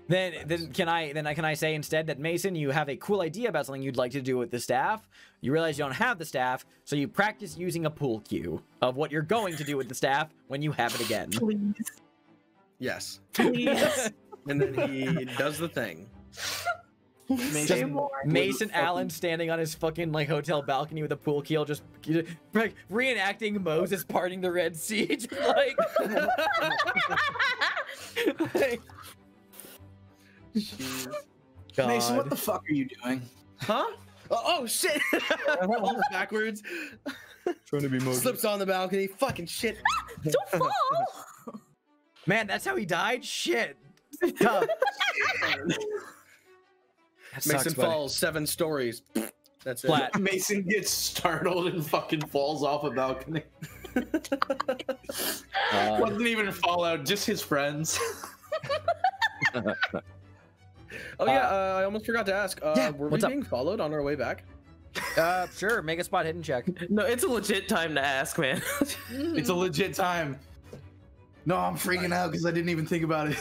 Then can I say instead that Mason, you have a cool idea about something you'd like to do with the staff. You realize you don't have the staff, so you practice using a pool cue of what you're going to do with the staff when you have it again. Please. Yes. Please. And then he does the thing. Mason Allen standing on his fucking like hotel balcony with a pool cue, just like reenacting Moses parting the Red Sea, just like. Mason, what the fuck are you doing? Huh? Oh shit! Falls backwards. Trying to be Moses. Slips on the balcony. Fucking shit. Don't fall. Man, that's how he died. Shit. Tough. Mason falls 7 stories. That's Flat. it. Mason gets startled and fucking falls off a balcony. Wasn't even Fallout, just his friends. Oh yeah, I almost forgot to ask. Were we being followed on our way back? Sure. Make a spot hidden check. No, it's a legit time to ask, man. It's a legit time. No, I'm freaking out because I didn't even think about it.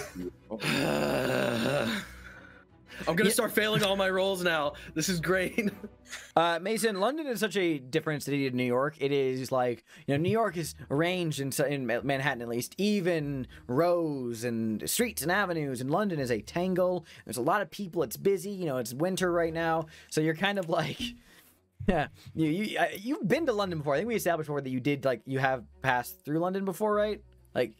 I'm gonna start failing all my rolls now. This is great. Mason, London is such a different city to New York. It is like, New York is arranged in Manhattan at least, even rows and streets and avenues, and London is a tangle. There's a lot of people. It's busy. It's winter right now, so you're kind of like, yeah. You've been to London before. I think we established before that you did you have passed through London before, right? Like,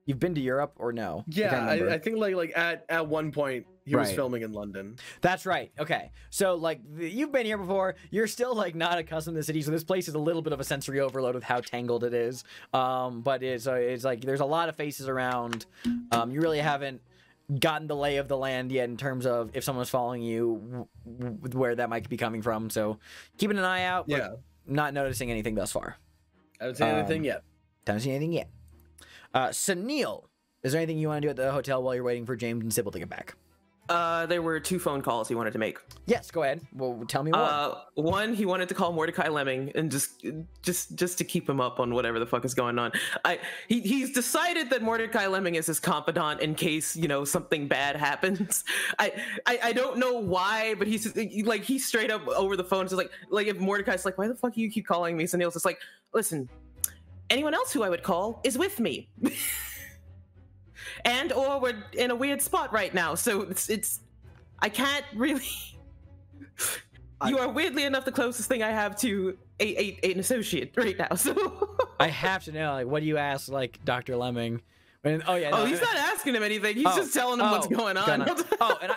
you've been to Europe or no? Yeah, I think like at one point. He was filming in London. That's right. Okay. So you've been here before. You're still not accustomed to the city, so this place is a little bit of a sensory overload with how tangled it is. But it's like there's a lot of faces around. You really haven't gotten the lay of the land yet in terms of if someone's following you, where that might be coming from. So keeping an eye out. But not noticing anything thus far. I haven't seen anything yet. Haven't seen anything yet. Sunil, is there anything you want to do at the hotel while you're waiting for James and Sybil to get back? There were 2 phone calls he wanted to make. Yes, go ahead. Well, tell me one. One, he wanted to call Mordecai Lemming and just to keep him up on whatever the fuck is going on. He's decided that Mordecai Lemming is his confidant in case something bad happens. I don't know why, but he's straight up over the phone. So like if Mordecai's like, why the fuck do you keep calling me? So Neil's just like, listen, anyone else who I would call is with me. Or we're in a weird spot right now, so it's I can't really. You are weirdly enough the closest thing I have to an associate right now. So I have to know, what do you ask, Dr. Lemming? He's not asking him anything. He's just telling him what's going on.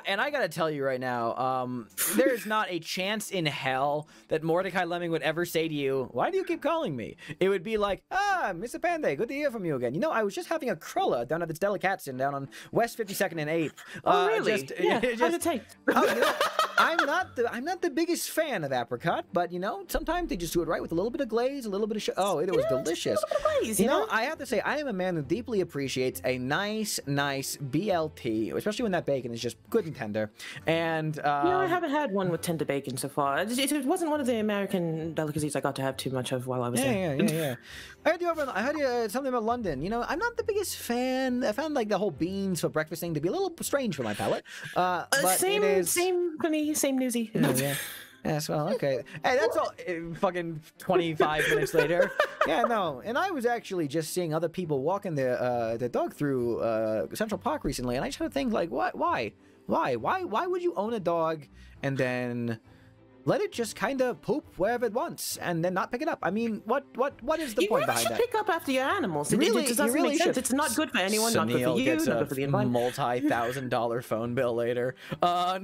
And I gotta tell you right now, there's not a chance in hell that Mordecai Lemming would ever say to you, "Why do you keep calling me?" It would be like, Ah, Mr. Pande, good to hear from you again. You know, I was just having a cruller down at this delicatessen down on West 52nd and 8th. Oh, really? Yeah. How's it taste? Oh, you know, I'm not the biggest fan of apricot, but you know, sometimes they just do it right with a little bit of glaze, a little bit of oh, it was delicious. You know, I have to say, I am a man who deeply appreciates a nice BLT, especially when that bacon is just good and tender. And I haven't had one with tender bacon so far. It wasn't one of the American delicacies I got to have too much of while I was there. Yeah. I heard you something about London. You know, I'm not the biggest fan. I found like the whole beans for breakfast thing to be a little strange for my palate. But same for me, same newsy. Yeah. Yes, well, okay. Hey, that's all. Fucking 25 minutes later. Yeah, no. And I was actually just seeing other people walking their dog through Central Park recently, and I just had to think, like, what? Why would you own a dog and then let it just kind of poop wherever it wants and then not pick it up? I mean, what is the point behind that? You should pick up after your animals. It just doesn't really make sense. should. It's not good for anyone, Sunil not good for you, gets not a good for the environment. multi-$1,000 phone bill later. No.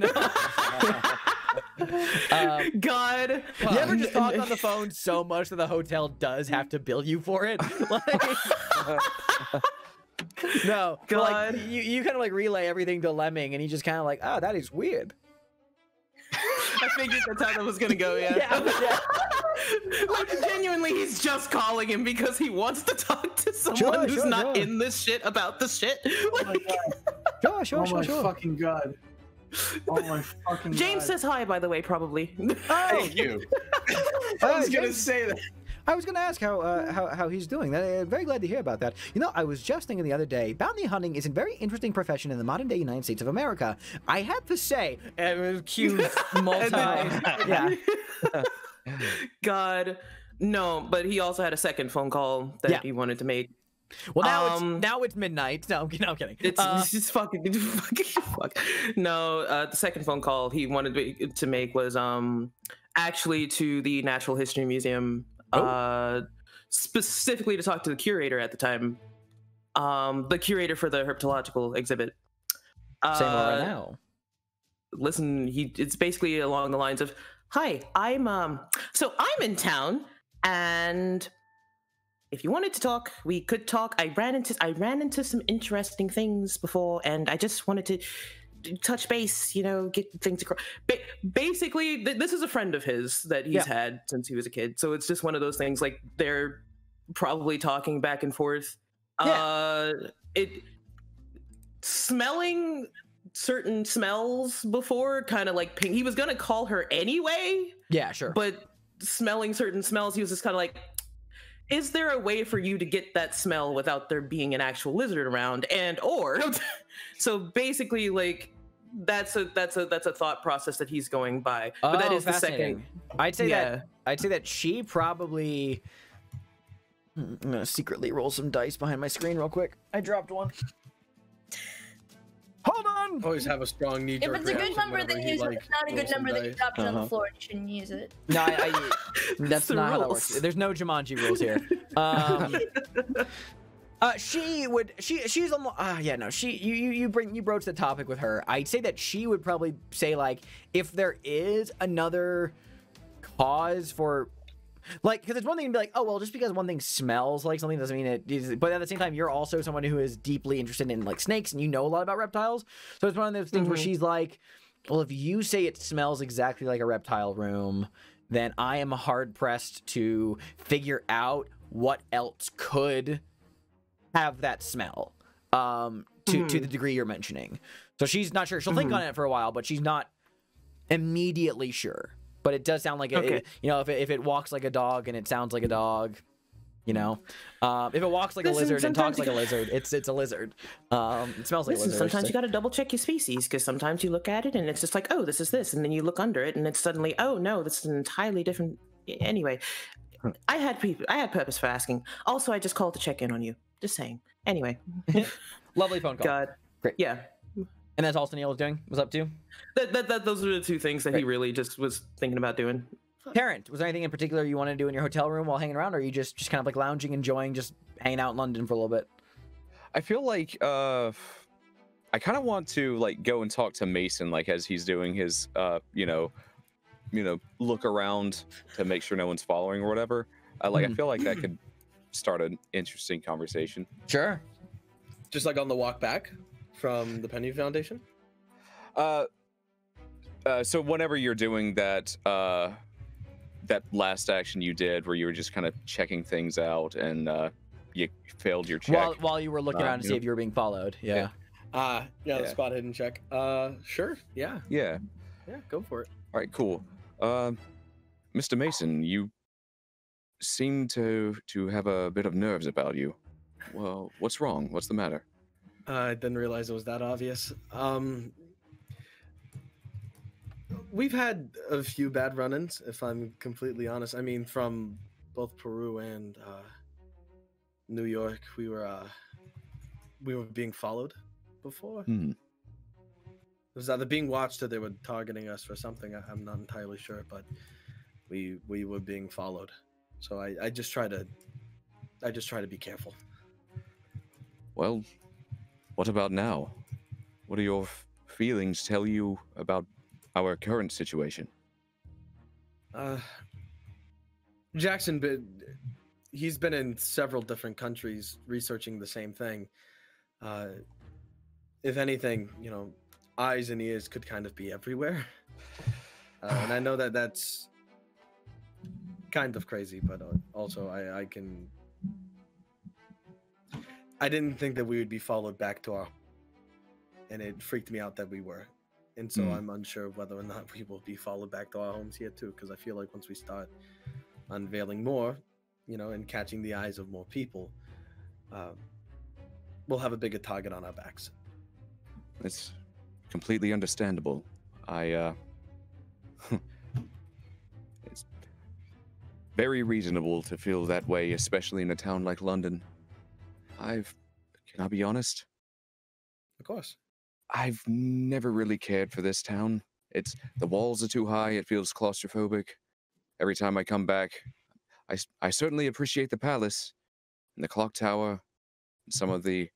God. You ever just talk on the phone so much that the hotel does have to bill you for it? Like, no. God. Like, you kind of like relay everything to Lemming, and he just kind of like, oh, that is weird. I figured that's how that was gonna go, yeah. Like, genuinely, he's just calling him because he wants to talk to someone who's not in this shit about the shit. Oh my god. Sure. Oh my fucking god. Oh my fucking James god. says hi, by the way, probably. Thank you. I was gonna say that. I was going to ask how he's doing. Very glad to hear about that. You know, I was just thinking the other day, bounty hunting is a very interesting profession in the modern-day United States of America. I had to say, cue yeah. God, no, but he also had a second phone call that he wanted to make. Well, now it's midnight. No, I'm kidding. It's just fucking fuck. No, the second phone call he wanted to make was actually to the Natural History Museum. Specifically to talk to the curator at the time, the curator for the herpetological exhibit. Same right now. Listen, it's basically along the lines of, "Hi, I'm in town, and if you wanted to talk, we could talk. I ran into some interesting things before, and I just wanted to touch base, you know, get things across." Basically, this is a friend of his that he's had since he was a kid, so it's just one of those things. Like, they're probably talking back and forth. Smelling certain smells before kind of like he was gonna call her anyway. Yeah, sure. But smelling certain smells, he was just kind of like, is there a way for you to get that smell without there being an actual lizard around? So basically, like, that's a thought process that he's going by. But that is the second. I'd say that she probably. I'm gonna secretly roll some dice behind my screen real quick. I dropped one. Hold on. Always have a strong knee-jerk If it's a good reaction number, whenever then he, use it. like, If it's not a good rolls some number, then you dice. drop it on the floor and you shouldn't use it. No, that's the not how that rules. works. There's no Jumanji rules here. You broached the topic with her. I'd say that she would probably say, like, if there is another cause for, like, because it's one thing to be like, oh, well, just because one thing smells like something doesn't mean it is, but at the same time, you're also someone who is deeply interested in, like, snakes, and you know a lot about reptiles. So it's one of those things where she's like, well, if you say it smells exactly like a reptile room, then I am hard-pressed to figure out what else could have that smell to the degree you're mentioning. So she's not sure. She'll think on it for a while, but she's not immediately sure. But it does sound like it, you know, if it walks like a dog and it sounds like a dog, you know, if it walks like a lizard and talks like a lizard, it's a lizard. It smells like a lizard. Sometimes you got to double check your species, because sometimes you look at it and it's just like, oh, this is this, and then you look under it and it's suddenly, oh no, this is an entirely different. Anyway, I had purpose for asking. Also, I just called to check in on you. Just saying. Anyway. Lovely phone call. God. Great. Yeah. And that's all Neil was up to? Those are the two things that he really just was thinking about doing. Tarrant, was there anything in particular you wanted to do in your hotel room while hanging around, or are you just kind of like lounging, enjoying, just hanging out in London for a little bit? I feel like I kind of want to like go and talk to Mason, like as he's doing his you know, look around to make sure no one's following or whatever. I feel like that could start an interesting conversation. Sure. Just like on the walk back from the Penny Foundation? So whenever you're doing that, that last action you did, where you were just kind of checking things out, and you failed your check. While you were looking around to see if you were being followed. Yeah. Yeah, Yeah. the spot hidden check. Sure. Yeah. Yeah. Yeah, go for it. All right. Cool. Mr. Mason, you seem to have a bit of nerves about you. Well, what's wrong? What's the matter? I didn't realize it was that obvious. We've had a few bad run-ins, if I'm completely honest. I mean, from both Peru and New York, we were being followed before. Hmm. It was either being watched or they were targeting us for something. I'm not entirely sure, but we were being followed. So I just try to be careful. Well, what about now? What do your feelings tell you about our current situation? Jackson, he's been in several different countries researching the same thing. If anything, eyes and ears could kind of be everywhere. And I know that that's kind of crazy, but also I didn't think that we would be followed back to our, and it freaked me out that we were. And so I'm unsure of whether or not we will be followed back to our homes here too, because I feel like once we start unveiling more, and catching the eyes of more people, we'll have a bigger target on our backs. It's completely understandable. It's very reasonable to feel that way, especially in a town like London. Can I be honest? Of course. I've never really cared for this town. The walls are too high, it feels claustrophobic. Every time I come back, I certainly appreciate the palace, and the clock tower, and some of the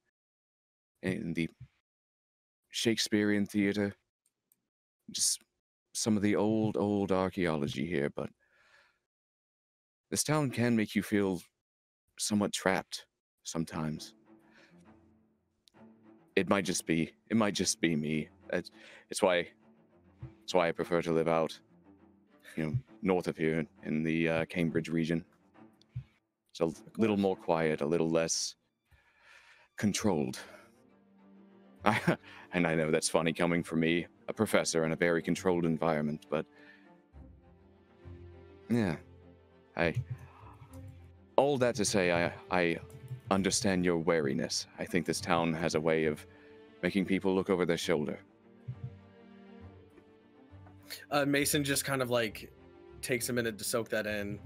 Shakespearean theater, just some of the old archaeology here, but this town can make you feel somewhat trapped sometimes. It might just be me. It's why I prefer to live out, north of here in the Cambridge region. It's a little more quiet, a little less controlled. And I know that's funny coming from me, a professor in a very controlled environment, but yeah, all that to say, I understand your wariness. I think this town has a way of making people look over their shoulder. Mason just kind of takes a minute to soak that in,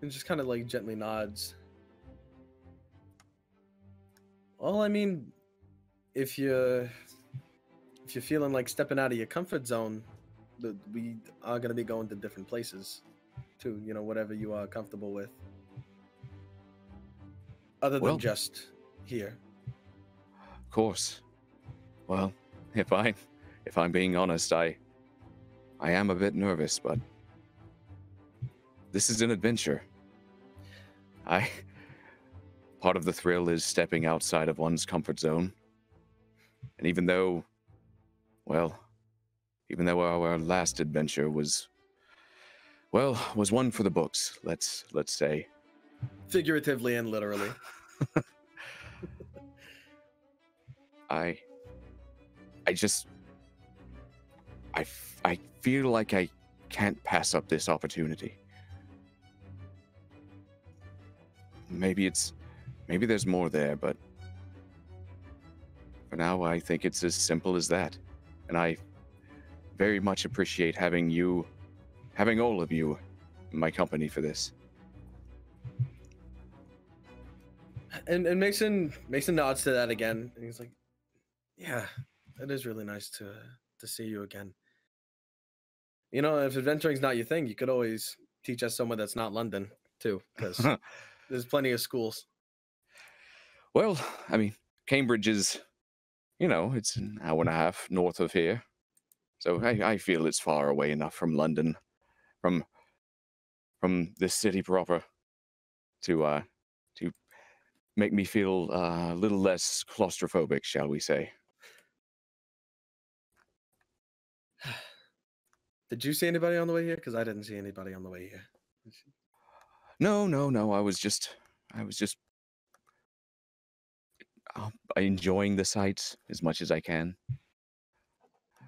and just kind of gently nods. Well, I mean, if you're feeling like stepping out of your comfort zone, we are going to be going to different places too, whatever you are comfortable with. Other than just here. Of course. Well, if I'm being honest, I am a bit nervous, but this is an adventure. Part of the thrill is stepping outside of one's comfort zone. And even though our last adventure was one for the books, let's say. Figuratively and literally. I feel like I can't pass up this opportunity. Maybe there's more there, but for now I think it's as simple as that. And I very much appreciate having all of you in my company for this. And Mason nods to that again, and he's like, "Yeah, it is really nice to see you again. If adventuring's not your thing, you could always teach us somewhere that's not London too, because there's plenty of schools." Well, I mean, Cambridge is, it's an hour and a half north of here, so I feel it's far away enough from London, from this city proper, to make me feel a little less claustrophobic, shall we say. Did you see anybody on the way here? Because I didn't see anybody on the way here. No. I was just enjoying the sights as much as I can.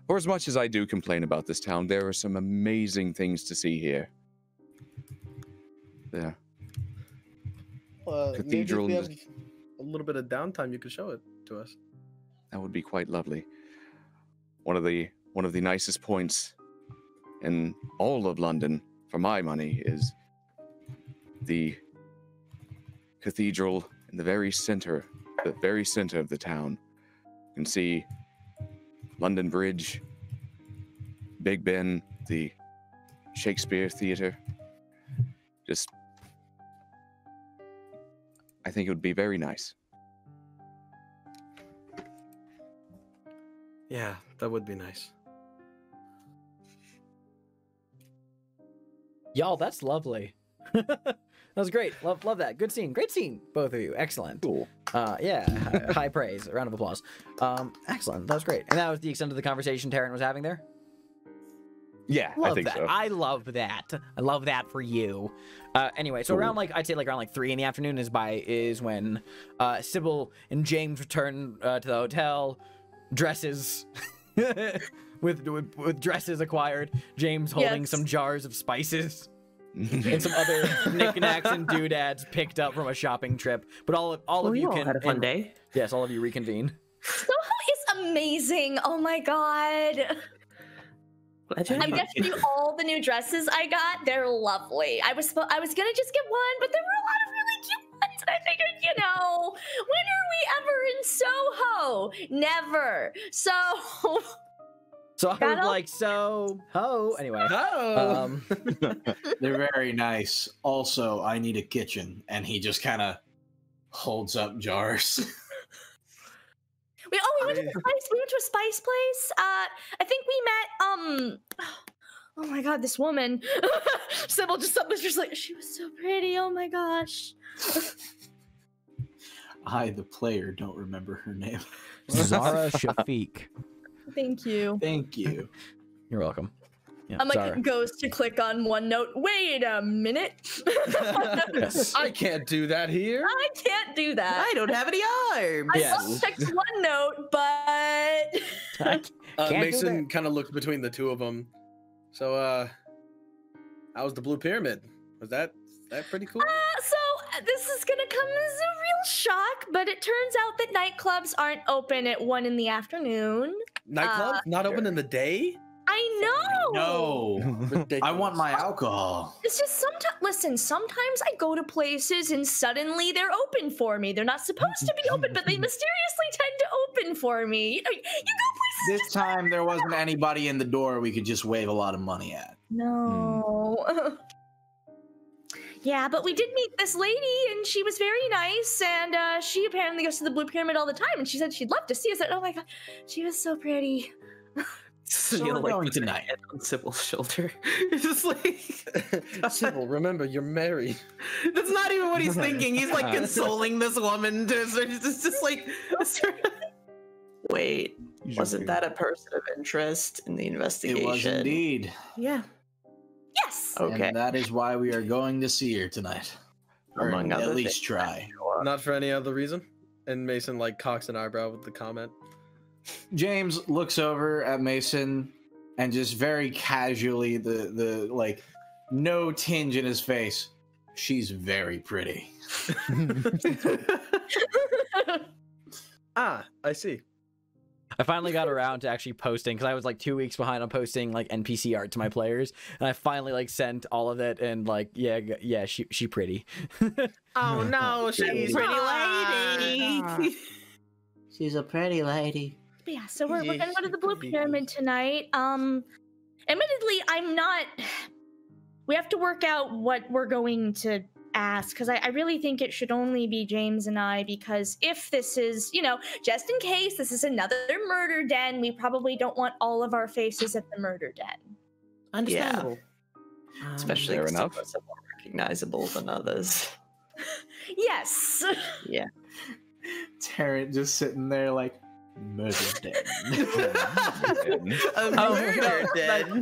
Or as much as I do complain about this town, there are some amazing things to see here. The cathedral. Maybe if we have a little bit of downtime, you could show it to us. That would be quite lovely. One of the nicest points in all of London, for my money, is the cathedral in the very center of the town. You can see London Bridge, Big Ben, the Shakespeare Theatre. Just, I think it would be very nice. Yeah, that would be nice. Y'all, that's lovely. That was great. Love that. Good scene. Great scene, both of you. Excellent. Cool. Yeah, high praise. A round of applause. Excellent. That was great. And that was the extent of the conversation Taryn was having there? Yeah, Love I think that. so. I love that. I love that for you. Anyway, so Cool. around I'd say around 3 in the afternoon is when Sybil and James return to the hotel, dresses with dresses acquired. James holding Yes. some jars of spices and some other knickknacks and doodads picked up from a shopping trip. But all of We you all can had a fun day. Yes, all of you reconvene. Soho is amazing. Oh my god. Legend? I'm getting you all the new dresses I got. They're lovely. I was gonna just get one, but there were a lot of really cute ones, and I figured, when are we ever in Soho? Never. So I Got was all- like, so ho. Anyway. Oh. They're very nice. Also, I need a kitchen, and he just kind of holds up jars. we went to a spice place. I think we met oh my god, this woman. Sybil was just like, she was so pretty. Oh my gosh. I, the player, don't remember her name. Zara Shafiq. Thank you. Thank you. You're welcome. Yeah, I'm like, Zara. goes to click on OneNote. Wait a minute. Yes. I can't do that here. I can't do that. I don't have any arms. I Yes. just checked OneNote, but Can't do Mason kind of looked between the two of them. So, how was the Blue Pyramid? Was that pretty cool? this is gonna come as a real shock, but it turns out that nightclubs aren't open at 1 in the afternoon. Nightclub not open in the day? I know. No. Ridiculous. I want my alcohol. It's just sometimes I go to places and suddenly they're open for me. They're not supposed to be open, but they mysteriously tend to open for me. You go places. This time there wasn't anybody in the door we could just wave a lot of money at. No. Yeah, but we did meet this lady, and she was very nice, and she apparently goes to the Blue Pyramid all the time, and she said she'd love to see us. Oh my god, she was so pretty. So You know, we're going put your tonight. head on Sybil's shoulder. It's just like Sybil, remember, you're married. that's not even what he's thinking. He's like consoling this woman. It's just like. Wait, wasn't that a person of interest in the investigation? It was indeed. Yeah. Yes. Okay. And that is why we are going to see her tonight. Or Among at other least things. try. Not for any other reason. And Mason cocks an eyebrow with the comment. James looks over at Mason and just very casually, the like, no tinge in his face. She's very pretty. Ah, I see. I finally got around to actually posting because I was like 2 weeks behind on posting like NPC art to my players, and I finally sent all of it and yeah, she pretty. Oh no, she's pretty lady. She's a pretty lady. But yeah, so we're gonna go to the Blue Pyramid tonight. Admittedly, I'm not. We have to work out what we're going to ask, because I really think it should only be James and I, because if this is, just in case this is another murder den, we probably don't want all of our faces at the murder den. Understandable. Especially Fair because some enough. of us are more recognizable than others. Yes. Tarrant just sitting there like, murder dead.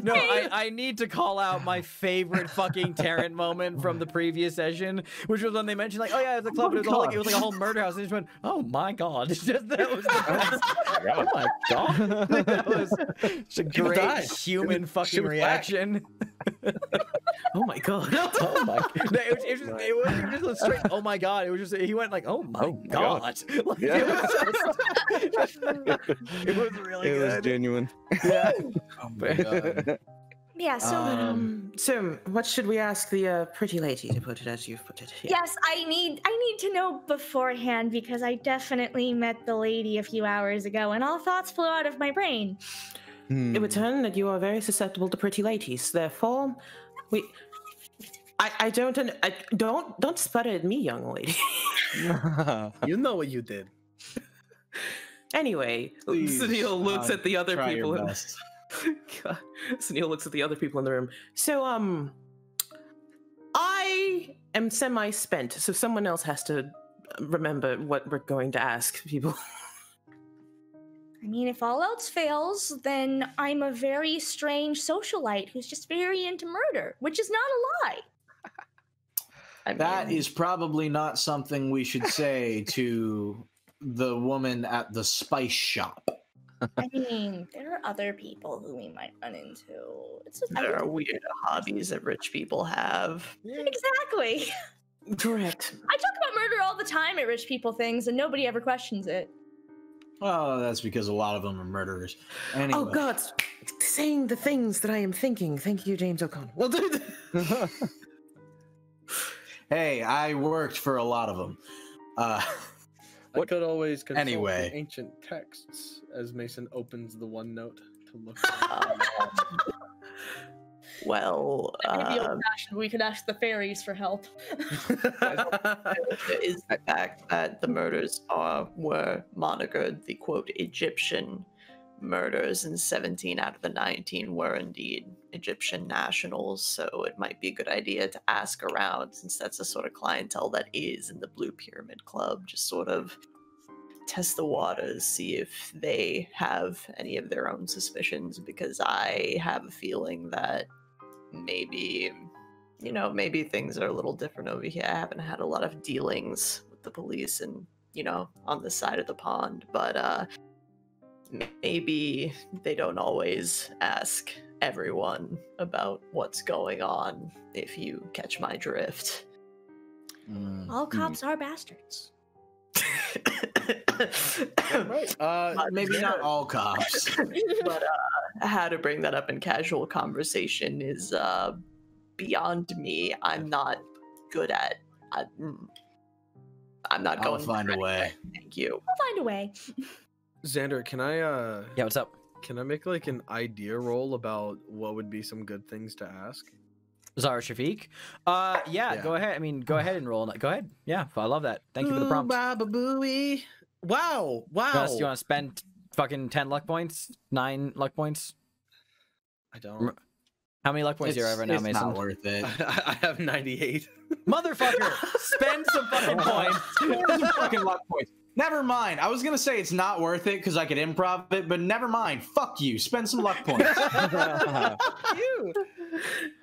No, I need to call out my favorite fucking Tarrant moment from the previous session, which was when they mentioned like, oh yeah, it's a club, but it was like a whole murder house, and they just went, oh my god, it's just, that was the best. Oh my god, that was such a great human fucking reaction. Oh my god. Oh my! No, it wasn't just a straight. Oh my god! It was just he went like, oh my god! Like, it was really good. It was genuine. Yeah. Oh my god. Yeah. So. So, what should we ask the pretty lady to put it as you've put it? Yes, I need to know beforehand because I definitely met the lady a few hours ago, and all thoughts flew out of my brain. It would turn that you are very susceptible to pretty ladies. Therefore, I don't sputter at me, young lady. You know what you did. Anyway, Please, Sunil looks at the other try people. your best. God. Sunil looks at the other people in the room. So, I am semi-spent, so someone else has to remember what we're going to ask people. I mean, if all else fails, then I'm a very strange socialite who's just very into murder, which is not a lie. That is probably not something we should say to the woman at the spice shop. I mean, there are other people who we might run into. It's just, There are weird hobbies that rich people have. Exactly. Correct. I talk about murder all the time at rich people things, and nobody ever questions it. Well, that's because a lot of them are murderers. Anyway. Oh God, saying the things that I am thinking. Thank you, James O'Connell. Well, Hey, I worked for a lot of them. I could always consult Anyway. the ancient texts as Mason opens the OneNote to look. Well, Maybe old-fashioned, we could ask the fairies for help. there is the fact that the murders were monikered the quote Egyptian murders, and 17 out of the 19 were indeed Egyptian nationals. So it might be a good idea to ask around, since that's the sort of clientele that is in the Blue Pyramid Club. Just sort of test the waters, see if they have any of their own suspicions, because I have a feeling that maybe, you know, maybe things are a little different over here. I haven't had a lot of dealings with the police and, you know, on this side of the pond, but maybe they don't always ask everyone about what's going on, if you catch my drift. All cops are bastards. Maybe not all cops. But how to bring that up in casual conversation is beyond me. I'm not good at. I'm not I'll going find a way. Thank you. We'll find a way. Xander, can I Yeah, what's up? can I make like an idea roll about what would be some good things to ask? Zara Shafiq? Yeah, go ahead. I mean, go ahead and roll. Go ahead. Yeah, I love that. Thank you for the prompt. Wow. Do you want to spend fucking 10 luck points? 9 luck points? I don't. How many luck points do you have right now, It's Mason? not worth it. I have 98. Motherfucker! Spend some fucking points! Some fucking luck points. Never mind. I was gonna say it's not worth it because I could improv it, but never mind. Fuck you. Spend some luck points. You.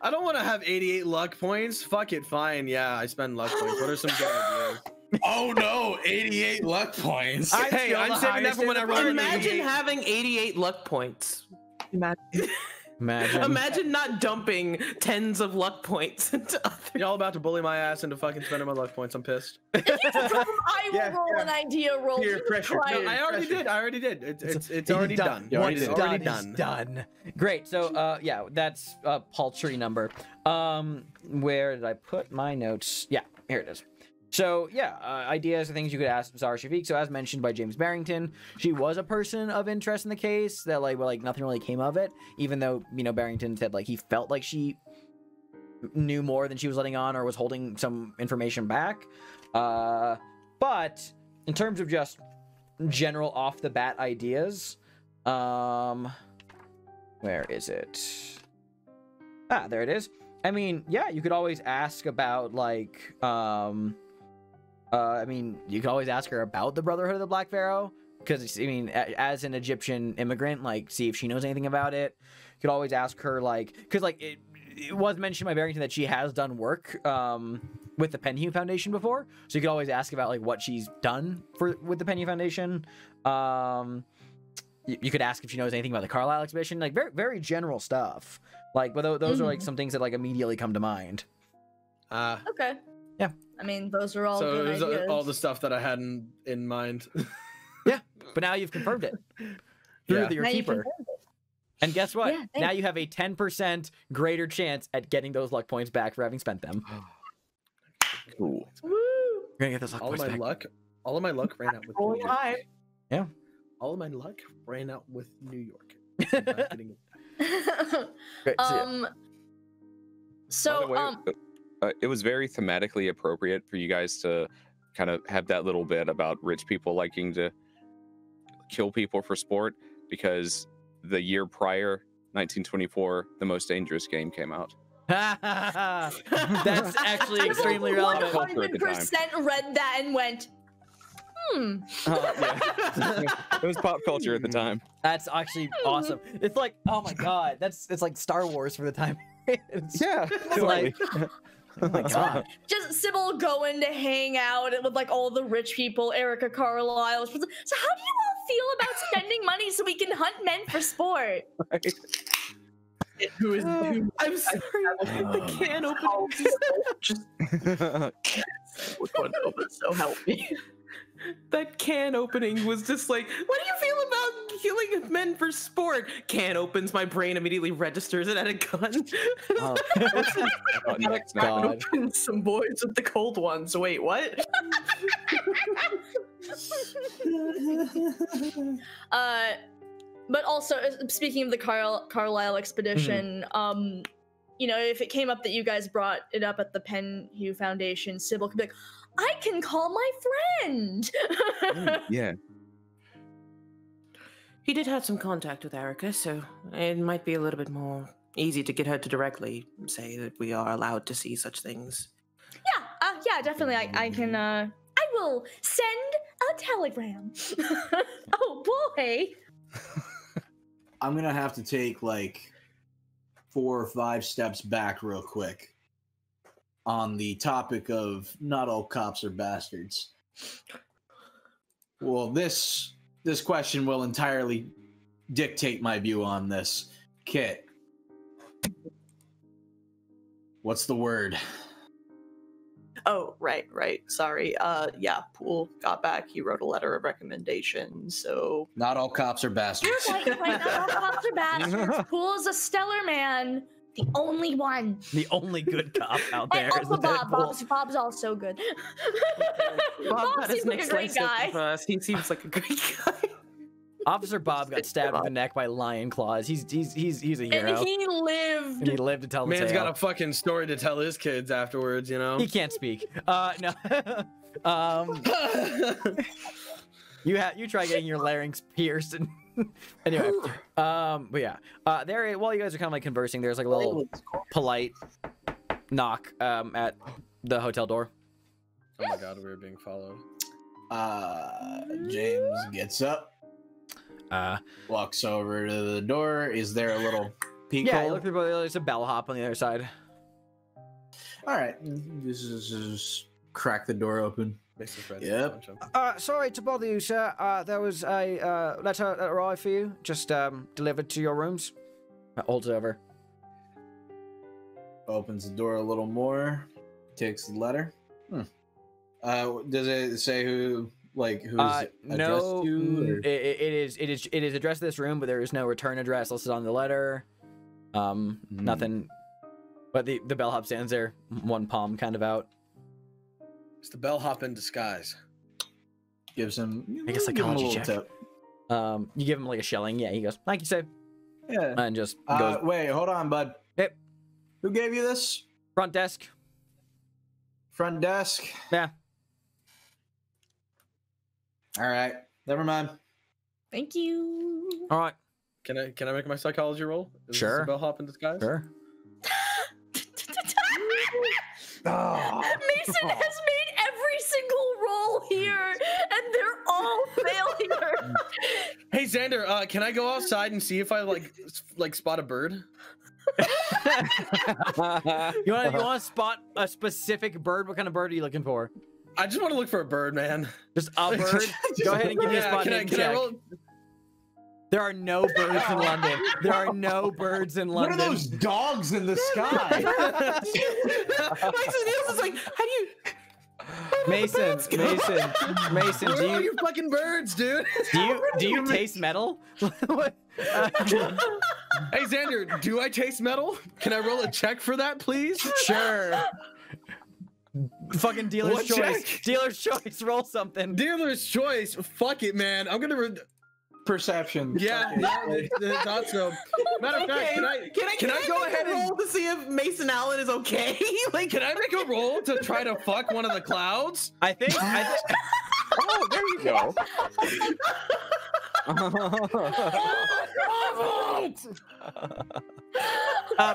I don't want to have 88 luck points. Fuck it, fine. Yeah, I spend luck points. What are some good ideas? Oh no, 88 luck points. Hey, I'm saving that for when I roll. Imagine having 88 luck points. Imagine not dumping tens of luck points into other. Y'all about to bully my ass into fucking spending my luck points. I'm pissed. I will roll an idea roll. Peer You pressure. try No, it. I already did. It's already done. Once It's done, already is done. Great. So, yeah, that's a paltry number. Where did I put my notes? Yeah, here it is. So, yeah, ideas and things you could ask Zara Shafiq. So, as mentioned by James Barrington, she was a person of interest in the case. That nothing really came of it, even though Barrington said he felt like she knew more than she was letting on, or was holding some information back. But in terms of just general off the bat ideas, where is it? Ah, there it is. I mean, yeah, you could always ask about I mean, you can always ask her about the Brotherhood of the Black Pharaoh, because I mean, as an Egyptian immigrant, like, see if she knows anything about it. You could always ask her, like, because like it was mentioned by Barrington that she has done work with the Penhew Foundation before, so you could always ask about like what she's done with the Penhew Foundation. You could ask if she knows anything about the Carlisle expedition, like very very general stuff. Like, but those are like some things that like immediately come to mind. Okay. Yeah. I mean, those are all So good it was ideas. all the stuff that I had in mind. Yeah, but now you've confirmed it through Yeah. your Now you keeper. confirmed it. And guess what? Yeah, Now you have a 10% greater chance at getting those luck points back for having spent them. Cool. Woo! You're gonna get those luck All of points my back. luck. All of my luck ran out with Roll New York. high. Yeah. All of my luck ran out with New York. I'm not getting it. Great, so yeah. By the So way, it was very thematically appropriate for you guys to kind of have that little bit about rich people liking to kill people for sport, because the year prior, 1924, The Most Dangerous Game came out. That's actually extremely relevant. Culture at the time. 100% read that and went, Yeah. It was pop culture at the time. That's actually awesome. It's like, oh my god, it's like Star Wars for the time. It's like, oh my god. just Sybil going to hang out with like all the rich people, Erica Carlisle. So how do you all feel about spending money so we can hunt men for sport? Who is? I'm sorry. The can opening. Just one open, so help me. That can opening was just like, what do you feel about killing men for sport? Can opens, my brain immediately registers it at a gun. Oh, Next, now. God. Open some boys with the cold ones. Wait, what? But also, speaking of the Carlisle expedition, you know, if it came up that you guys brought it up at the Penhew Foundation, Sybil could be like, I can call my friend. Yeah. He did have some contact with Erica, so it might be a little bit more easy to get her to directly say that we are allowed to see such things. Yeah, definitely. I can. I will send a telegram. Oh boy. I'm gonna have to take like 4 or 5 steps back real quick on the topic of not all cops are bastards. Well, this question will entirely dictate my view on this. Kit, what's the word? Oh, right. Sorry. Yeah, Poole got back. He wrote a letter of recommendation, so... Not all cops are bastards. You're right. Not all cops are bastards. Poole's a stellar man. The only one. The only good cop out there And is also the Bob. Bob's also good. Bob got his seems like a next great slice of guy. us. He seems like a great guy. Officer Bob got stabbed in the neck by lion claws. He's a hero. And he lived. And he lived to tell the Man's tale. got a fucking story to tell his kids afterwards, you know? He can't speak. No. You try getting your larynx pierced and anyway. But yeah. There, while you guys are kind of like conversing, there's like a little polite knock at the hotel door. Oh my god, we were being followed. James gets up, walks over to the door. Is there a little peephole? Yeah, you look through, there's a bellhop on the other side. All right, this is just crack the door open. Mason's ready. Yep. Sorry to bother you, sir. There was a letter that arrived for you, just delivered to your rooms. Holds it over. Opens the door a little more. Takes the letter. Does it say who's addressed No, to? Or? it is addressed to this room, but there is no return address listed on the letter. Nothing. But the bellhop stands there, one palm kind of out. It's the bellhop in disguise. Gives him. Make a give him psychology little check. tip. You give him like a shilling. Yeah, he goes, "Thank you, sir," Yeah. and just goes Wait, hold on, bud. Yep. Who gave you this? front desk. Front desk. Yeah. All right. Never mind. Thank you. All right. Can I make my psychology roll? Is Sure. This a bellhop in disguise? Sure. Mason has made every single here, and they're all failure. Hey Xander, can I go outside and see if I like spot a bird? You want to spot a specific bird? What kind of bird are you looking for? I just want to look for a bird, man. Just a bird? Go ahead and give me a spot hidden check. There are no birds in London. There are no birds in London. What are those dogs in the sky? Mason is like, how do you? Mason, Where do are you your fucking birds, dude? do you taste metal? What? Hey Xander, do I taste metal? Can I roll a check for that, please? Sure. Fucking dealer's What choice. check? Dealer's choice. Roll something. Dealer's choice. Fuck it, man. I'm gonna. Perception. Yeah, I thought so. Matter of fact, can I go ahead and roll to see if Mason Allen is okay? Like, can I make a roll to try to fuck one of the clouds? I think. Oh, there you go.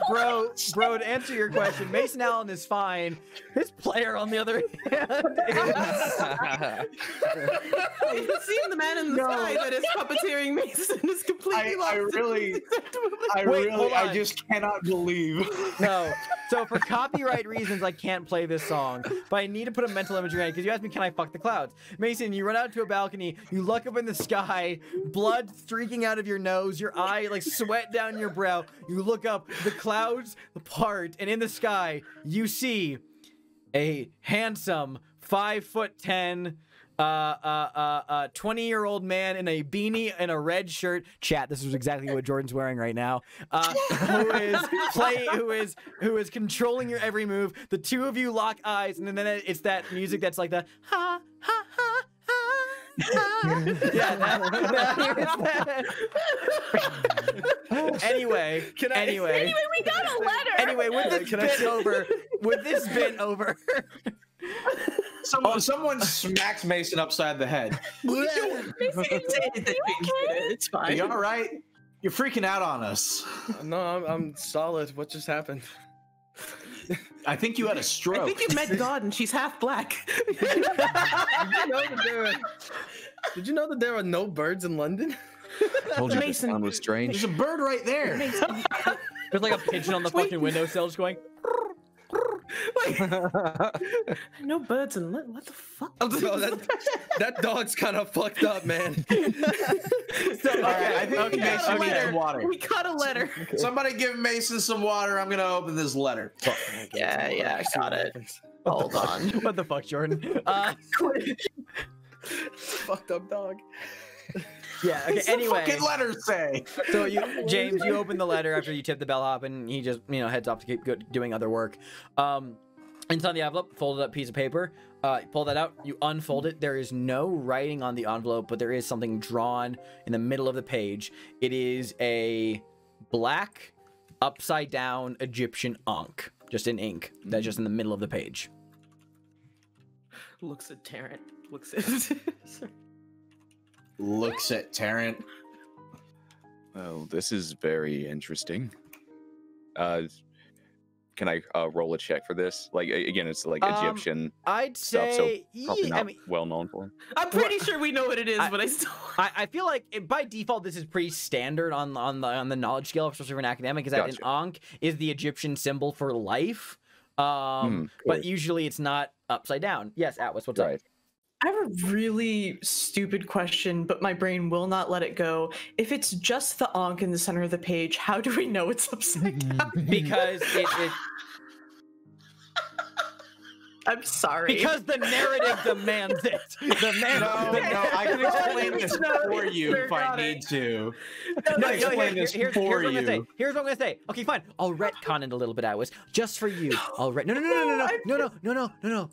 Bro, to answer your question, Mason Allen is fine. His player, on the other hand, seeing the man in the sky that is puppeteering Mason is completely lost. I just cannot believe. No. So for copyright reasons, I can't play this song, but I need to put a mental imagery in it because you asked me, can I fuck the clouds? Mason, you run out to a balcony, you look up in the sky, blood streaking out of your nose, your eye, like sweat down your brow. You look up, the clouds part, and in the sky, you see a handsome 5'10", 20-year-old man in a beanie and a red shirt. Chat, this is exactly what Jordan's wearing right now. Who is controlling your every move. The two of you lock eyes, and then it's that music that's like the ha ha ha ha. Anyway, Anyway, we got a letter. Anyway, with this bit over. Someone smacks Mason upside the head. It's Are fine. you all right? You're freaking out on us. No, I'm solid. What just happened? I think you had a stroke. I think you met God and she's half black. Did you know that there are no birds in London? Told you this Mason, sound was strange. There's a bird right there. There's like a pigeon on the fucking windowsill just going. no birds in what the fuck? Oh, that dog's kind of fucked up, man. So, All right, I think Mason needs some water. We got a letter. Somebody give Mason some water. I'm gonna open this letter. Yeah, I got it. Hold on. What the fuck, Jordan? Fucked up dog. Yeah. Okay. What's Anyway, the fucking letter say? so James, you open the letter after you tip the bellhop, and he just heads off to keep doing other work. Inside the envelope, folded up piece of paper. Pull that out. You unfold it. There is no writing on the envelope, but there is something drawn in the middle of the page. It is a black, upside down Egyptian ankh, just in ink. That's just in the middle of the page. Looks at Tarrant. Looks at. Looks at Tarrant. Well, this is very interesting. Can I roll a check for this? Like, again, it's like Egyptian I'd stuff, say, so probably not well known for. I'm pretty sure we know what it is, but I still. I feel like by default this is pretty standard on the knowledge scale, especially for an academic, is that Gotcha. an ankh is the Egyptian symbol for life. Cool. But usually it's not upside down. Yes, Atlas, what's up? Right. I have a really stupid question, but my brain will not let it go. If it's just the ankh in the center of the page, how do we know it's upside down? Because it I'm sorry. because the narrative demands it. No, I can explain this for you if I need to. No, explain this for what I'm gonna say. you. Here's what I'm gonna say. Okay, fine. I'll retcon it a little bit, Atlas. Just for you. No.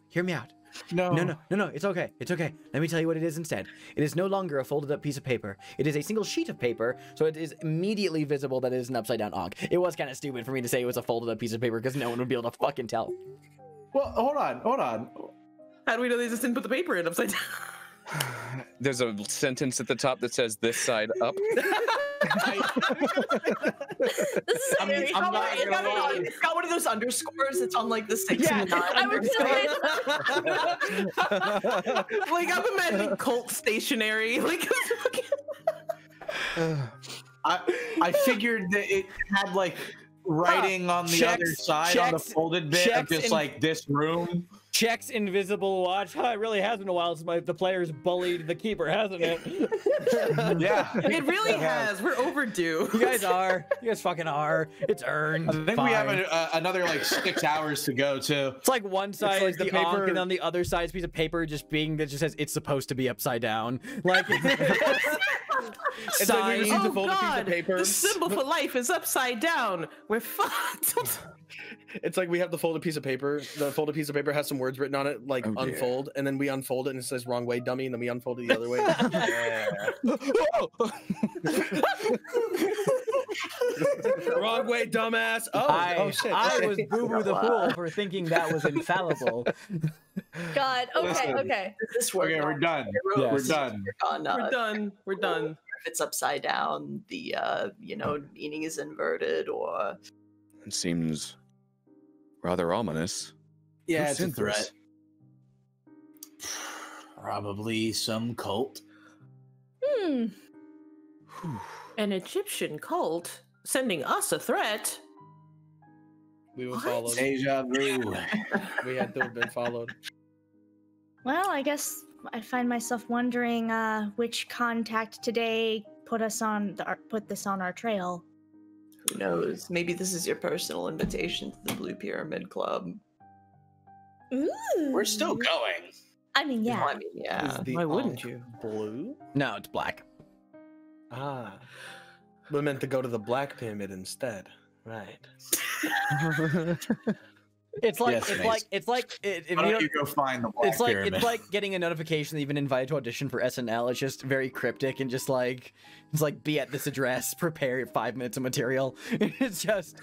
Hear me out. No. It's okay. It's okay. Let me tell you what it is instead. It is no longer a folded up piece of paper. It is a single sheet of paper, so it is immediately visible that it is an upside down ankh. It was kind of stupid for me to say it was a folded up piece of paper because no one would be able to fucking tell. Well, hold on. How do we know they just didn't put the paper in upside down? There's a sentence at the top that says "this side up." I'm not gonna lie. It's got one of those underscores that's on like the 6 and the 9. I was Like I'm imagining cult stationery. Like I figured that it had like writing on the other side on the folded bit of just like this room. Check's invisible watch. It really has been a while since the players bullied the keeper, hasn't it? Yeah, it really has. We're overdue. You guys are. You guys fucking are. It's earned. I think we have another like 6 hours to go too. It's like one side like is the the paper- Ankh, and on the other side is a piece of paper just says it's supposed to be upside down. Like It's like we received a folded piece of paper. The symbol for life is upside down. We're fucked. It's like we have the folded piece of paper. The folded piece of paper has some words written on it, like Oh, dear. unfold, and then we unfold it and it says wrong way, dummy, and then we unfold it the other way. Wrong way, dumbass. Oh shit. I was Boo Boo the Fool for thinking that was infallible. God. Okay. Does this work? Okay, we're done. Yes. We're done. We're done. We're done. If it's upside down, the meaning is inverted, or It seems rather ominous. Yeah, Who it's a sent threat. this? Probably some cult. Hmm. An Egyptian cult sending us a threat. We were What? followed. Deja vu. We had to have been followed. Well, I guess I find myself wondering which contact today put this on our trail. who knows? Maybe this is your personal invitation to the Blue Pyramid Club. Ooh. We're still going. I mean, yeah. Well, I mean, yeah. Is the Why wouldn't Ankh you? blue? No, it's black. Ah. We meant to go to the Black Pyramid instead. Right. It's like Yes, it's Mace. like it's like if Why you don't don't, you go find the Black it's like Pyramid? it's like getting a notification that you've been invited to audition for SNL. It's just very cryptic and just like it's like be at this address, prepare 5 minutes of material. It's just.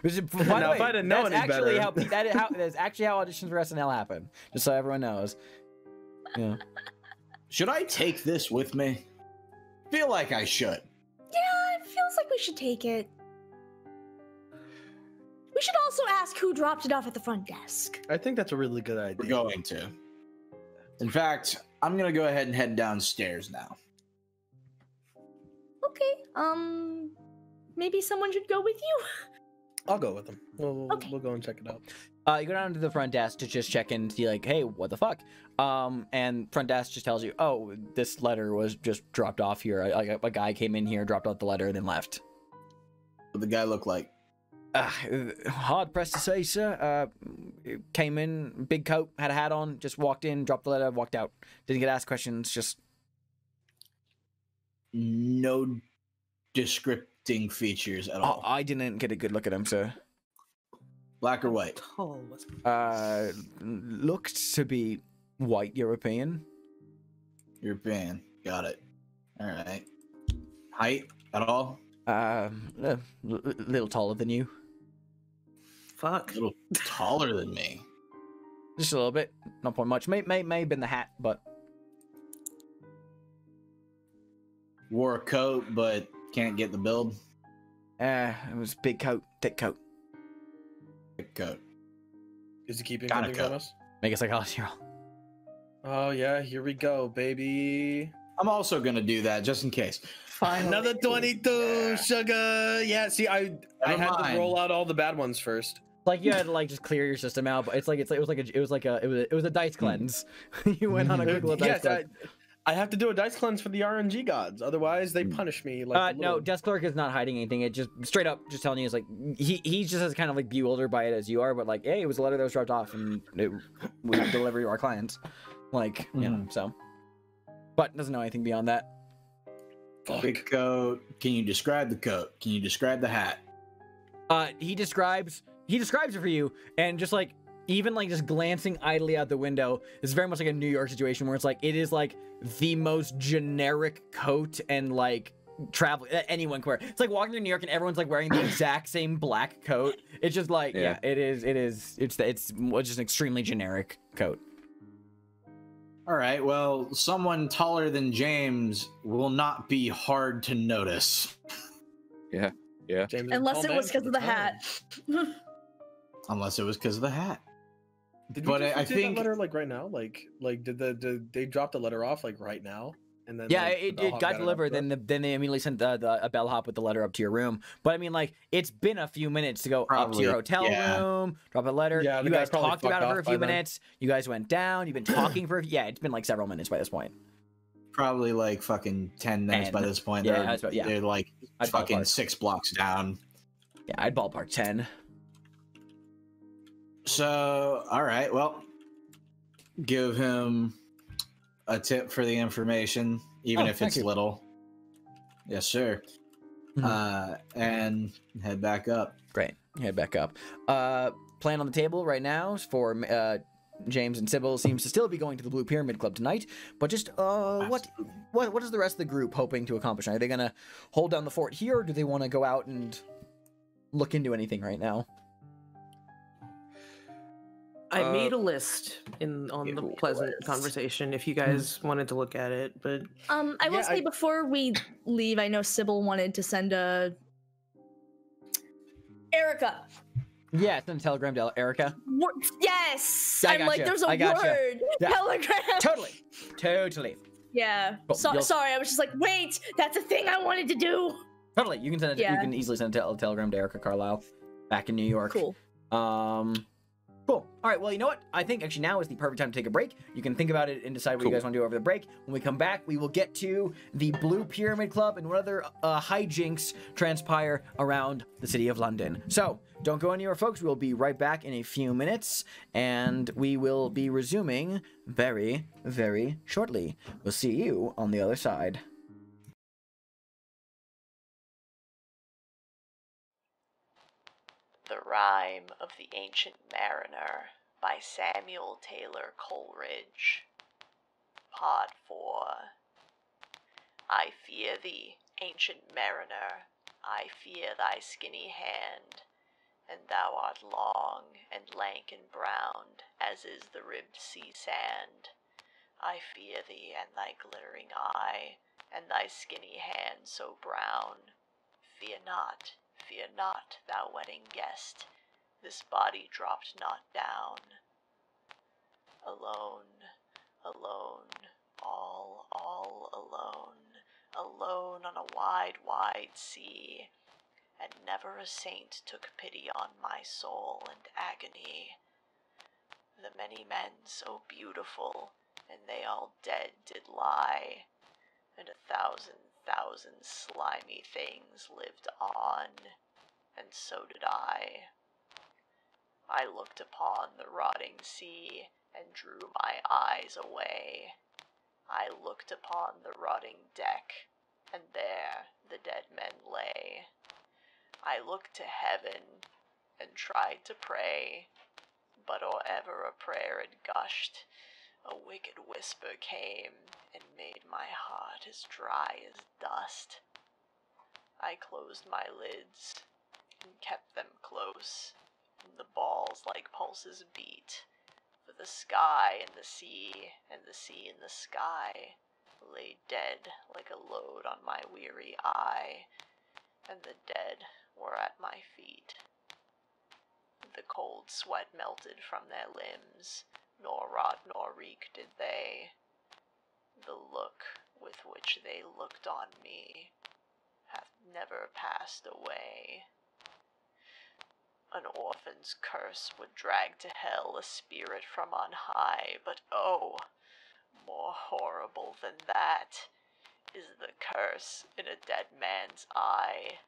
Which is, by the Now, way, if I didn't know that's any actually better. that's actually how auditions for SNL happen. Just so everyone knows. Yeah. Should I take this with me? Feel like I should. Yeah, it feels like we should take it. We should also ask who dropped it off at the front desk. I think that's a really good idea. We're going to. In fact, I'm gonna go ahead and head downstairs now. Okay. Maybe someone should go with you. I'll go with them. Okay. We'll go and check it out. You go down to the front desk to just check in and see like, hey, what the fuck? And front desk just tells you, oh, this letter was just dropped off here. A guy came in here, dropped off the letter, and then left. What the guy look like? Hard pressed to say, sir. Came in, big coat, had a hat on, just walked in, dropped the letter, walked out. Didn't get asked questions, just... No descripting features at all. I didn't get a good look at him, sir. Black or white? Oh, Looked to be white European. European. Got it. All right. Height at all? A little taller than you. fuck. A little taller than me. Just a little bit. Not by much. May have been the hat, but... Wore a coat, but can't get the build. It was big coat, thick coat. Thick coat. Is he keeping Gotta something go. from us? Make a psychology roll. Oh yeah, here we go, baby. I'm also gonna do that just in case. Finally. Another 22, sugar. Yeah, see, I Never had mind. to roll out all the bad ones first. Like you had to like just clear your system out, but it was a dice cleanse. You went on a quick little dice Yes, cleanse. I have to do a dice cleanse for the RNG gods. Otherwise, they punish me. Like a No, little- desk clerk is not hiding anything. It just straight up just telling you is like he's just as kind of like bewildered by it as you are, but like, hey, it was a letter that was dropped off and we deliver to our clients. Like, you know, so. But doesn't know anything beyond that. Big coat. Can you describe the coat? Can you describe the hat? He describes it for you, and just like even like just glancing idly out the window, it's very much like a New York situation where it's like it is like the most generic coat and like travel that anyone can wear. It's like walking through New York and everyone's like wearing the exact same black coat. It's just like Yeah. it's just an extremely generic coat. All right. Well, someone taller than James will not be hard to notice, Yeah. James is Unless tall it was man because of the for the hat. unless it was because of the hat. Did But you just I receive think that letter like right now? Like did they drop the letter off like right now? And then Yeah, like, the it bellhop got it delivered. up to Then they immediately sent a bellhop with the letter up to your room. But I mean, like, it's been a few minutes to go up to your Probably, hotel yeah. room, drop a letter. Yeah, the You guy guys probably talked about it fucked for a off few by then. minutes. You guys went down. You've been talking for yeah. It's been like several minutes by this point. probably like fucking 10 minutes by 10. this point. Yeah, They're, that's about- yeah. they're like I'd fucking ballpark. 6 blocks down. Yeah, I'd ballpark 10. So, all right, well, give him a tip for the information, even Oh, if thank it's you. little. Yes, sir. And head back up. Great. Head back up. Plan on the table right now for James and Sybil seems to still be going to the Blue Pyramid Club tonight. But just what is the rest of the group hoping to accomplish? Are they gonna hold down the fort here, or do they want to go out and look into anything right now? I made a list on the pleasant conversation if you guys wanted to look at it, but I will Yeah, say I- before we leave, I know Sybil wanted to send a Erica. Yeah, send a telegram to Erica. Yes, I I'm like, gotcha, there's a I gotcha. word. Yeah. Telegram. Totally. Yeah. Cool, you'll- Sorry, I was just like, wait, that's a thing I wanted to do. Totally. You can send it. Yeah. You can easily send a telegram to Erica Carlisle, back in New York. Cool. Cool. All right. Well, you know what? I think actually now is the perfect time to take a break. You can think about it and decide what you Cool. guys want to do over the break. When we come back, we will get to the Blue Pyramid Club and what other hijinks transpire around the city of London. So don't go anywhere, folks. We'll be right back in a few minutes, and we will be resuming very, very shortly. We'll see you on the other side. The Rime of the Ancient Mariner by Samuel Taylor Coleridge. Part 4. I fear thee, ancient mariner, I fear thy skinny hand, and thou art long and lank and browned, as is the ribbed sea sand. I fear thee and thy glittering eye, and thy skinny hand so brown. Fear not, thou wedding guest, this body dropped not down. Alone, alone, all alone, alone on a wide, wide sea, and never a saint took pity on my soul and agony. The many men so beautiful, and they all dead did lie, and 1,000,000 slimy things lived on, and so did I. I looked upon the rotting sea, and drew my eyes away. I looked upon the rotting deck, and there the dead men lay. I looked to heaven, and tried to pray, but or ever a prayer had gushed, a wicked whisper came, and made my heart as dry as dust. I closed my lids, and kept them close, and the balls like pulses beat, for the sky and the sea, and the sea and the sky, lay dead like a load on my weary eye, and the dead were at my feet. The cold sweat melted from their limbs, nor rot nor reek did they. The look with which they looked on me hath never passed away. An orphan's curse would drag to hell a spirit from on high, but oh, more horrible than that is the curse in a dead man's eye.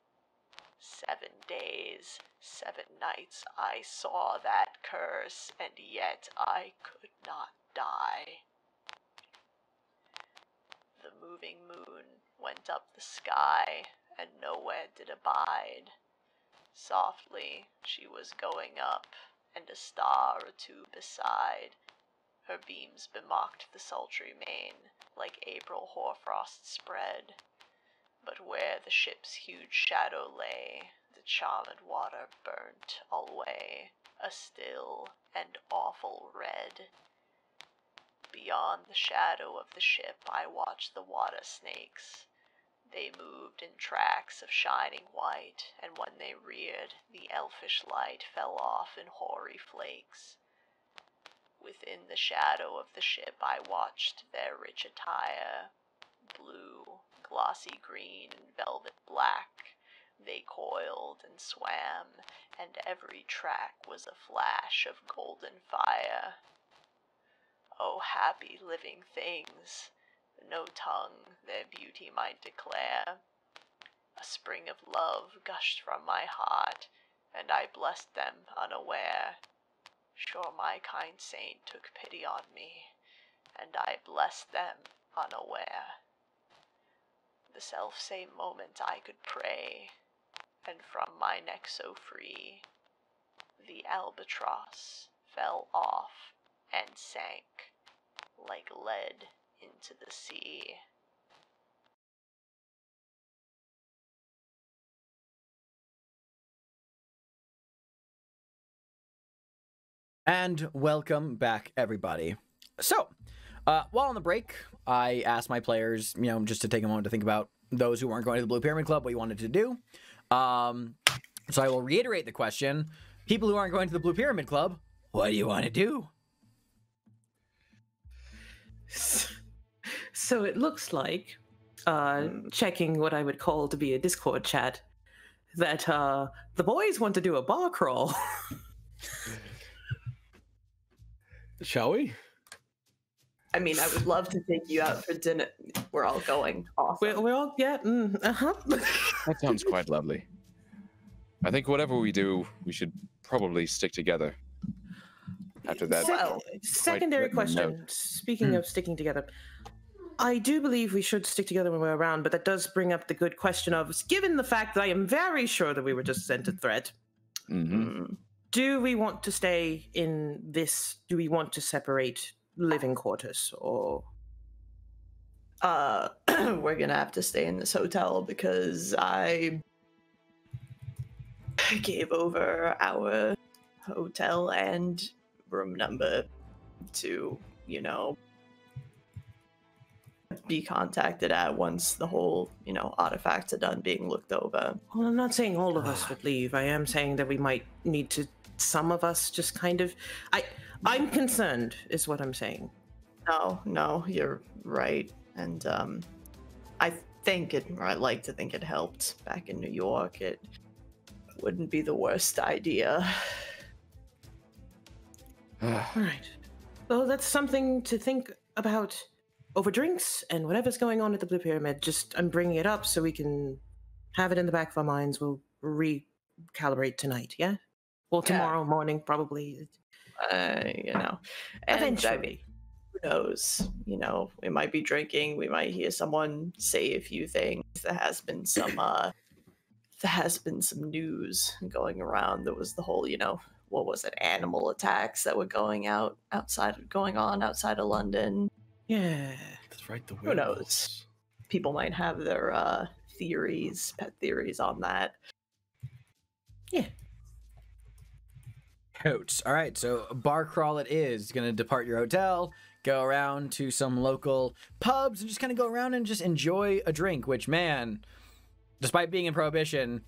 7 days, 7 nights I saw that curse, and yet I could not die. The moving moon went up the sky, and nowhere did abide. Softly she was going up, and a star or two beside. Her beams bemocked the sultry main, like April hoarfrost spread. But where the ship's huge shadow lay, the charmed water burnt alway, a still and awful red. Beyond the shadow of the ship I watched the water snakes. They moved in tracks of shining white, and when they reared, the elfish light fell off in hoary flakes. Within the shadow of the ship, I watched their rich attire, blue, glossy green, and velvet black. They coiled and swam, and every track was a flash of golden fire. Oh, happy living things, no tongue their beauty might declare. A spring of love gushed from my heart, and I blessed them unaware. Sure, my kind saint took pity on me, and I blessed them unaware. The self-same moment I could pray, and from my neck so free, the albatross fell off and sank like lead into the sea. And welcome back, everybody. So, while on the break, I asked my players, just to take a moment to think about those who weren't going to the Blue Pyramid Club, what you wanted to do. So I will reiterate the question. People who aren't going to the Blue Pyramid Club, what do you want to do? So it looks like, checking what I would call to be a Discord chat, that the boys want to do a bar crawl. Shall we? I mean, I would love to take you out for dinner. We're all going. Awesome. We're all, yeah, That sounds quite lovely. I think whatever we do, we should probably stick together. After that, Secondary written question. note. Speaking of sticking together, I do believe we should stick together when we're around, but that does bring up the good question of, given the fact that I am very sure that we were just sent a threat, do we want to stay in this? Do we want to separate living quarters, or? We're gonna have to stay in this hotel because I gave over our hotel and room number to, be contacted at once the whole, artifacts are done being looked over. Well, I'm not saying all of us would leave. I am saying that we might need to, some of us just kind of, I'm concerned is what I'm saying. No, you're right. And I like to think it helped back in New York. It wouldn't be the worst idea. All right. Well, that's something to think about over drinks and whatever's going on at the Blue Pyramid. I'm bringing it up so we can have it in the back of our minds. We'll recalibrate tonight, yeah? Well, tomorrow morning, probably. And Eventually. Who knows? We might be drinking. We might hear someone say a few things. There has been some news going around. There was the whole, what was it? Animal attacks that were going on outside of London. Yeah. That's right. Who knows? People might have their pet theories on that. Yeah. Totes. All right, so bar crawl it is. Gonna depart your hotel, go around to some local pubs, and just kind of go around and just enjoy a drink, which, man, despite being in Prohibition,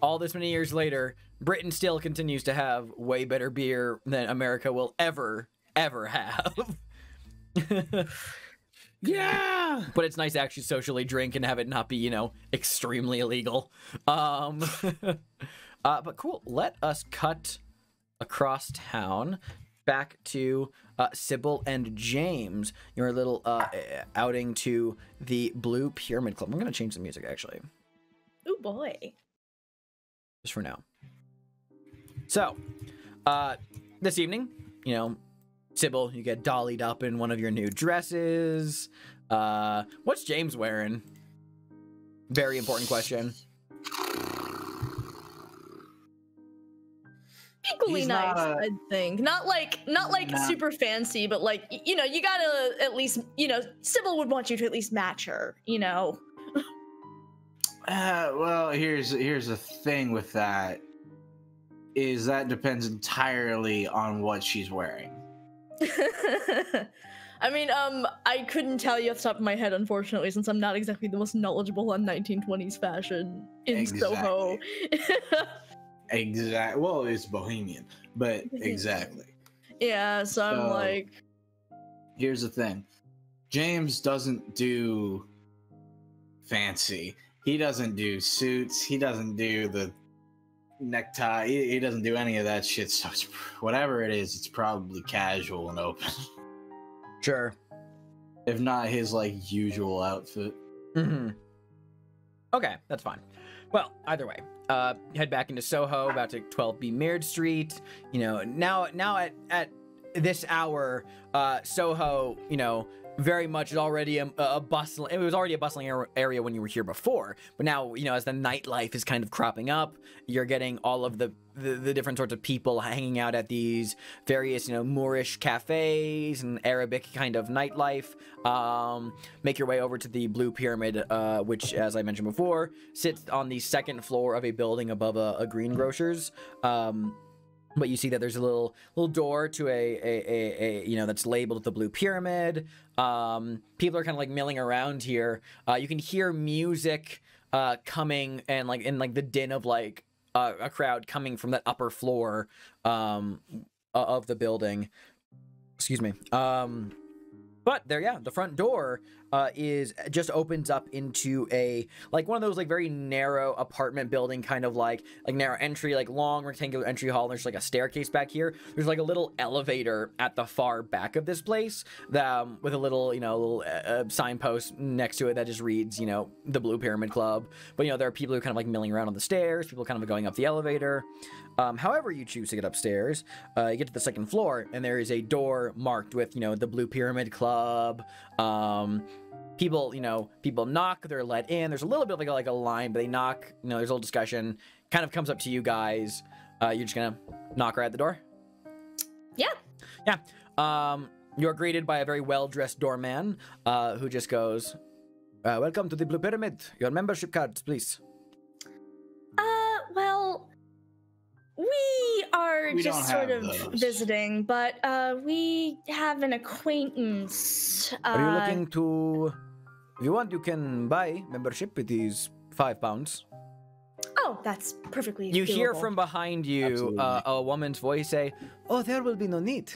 all this many years later, Britain still continues to have way better beer than America will ever have. Yeah! But it's nice to actually socially drink and have it not be, extremely illegal. But cool. Let us cut across town back to Sybil and James, your little outing to the Blue Pyramid Club. I'm going to change the music, actually. Oh, boy. Just for now. So, this evening, Sybil, you get dollied up in one of your new dresses. What's James wearing? Very important question. Equally He's nice, not I think. Not like super fancy, but like, you gotta at least, Sybil would want you to at least match her, Well, here's the thing with that, is that depends entirely on what she's wearing. I mean, I couldn't tell you off the top of my head, unfortunately, since I'm not exactly the most knowledgeable on 1920s fashion in Soho. Exactly. Well, it's bohemian, but exactly. Yeah, so I'm So- like, Here's the thing. James doesn't do fancy. He doesn't do suits. He doesn't do the necktie. He doesn't do any of that shit. So it's, whatever it is, it's probably casual and open. Sure. If not his like usual outfit. Mm-hmm. Okay, that's fine. Well, either way, head back into Soho, about to 12B Mirrored Street. You know, now at this hour, Soho, you know, very much is already a bustling. It was already a bustling area when you were here before, but now, you know, as the nightlife is kind of cropping up, you're getting all of the different sorts of people hanging out at these various, you know, Moorish cafes and Arabic kind of nightlife. Make your way over to the Blue Pyramid, which, as I mentioned before, sits on the second floor of a building above a greengrocer's. But you see that there's a little door to a you know, that's labeled the Blue Pyramid. People are kind of like milling around here. You can hear music coming, and like in like the din of like a crowd coming from that upper floor of the building. Excuse me. But there, yeah, the front door is just opens up into a like one of those like very narrow apartment building kind of like narrow entry, like long rectangular entry hall. There's like a staircase back here. There's like a little elevator at the far back of this place that with a little, you know, little signpost next to it that just reads, you know, the Blue Pyramid Club. But you know, there are people who are kind of like milling around on the stairs, people kind of going up the elevator. However you choose to get upstairs, you get to the second floor, and there is a door marked with, you know, the Blue Pyramid Club. People knock, they're let in. There's a little bit of like a line, but they knock, you know, there's a little discussion, kind of comes up to you guys. You're just gonna knock right at the door? Yeah. You're greeted by a very well-dressed doorman, who just goes, welcome to the Blue Pyramid. Your membership cards, please. Well, we are We just don't sort have of those. visiting, but we have an acquaintance. Are you looking to... If you want, you can buy membership. It is £5. Oh, that's perfectly You hear doable. from behind you Absolutely. a woman's voice say, "Oh, there will be no need."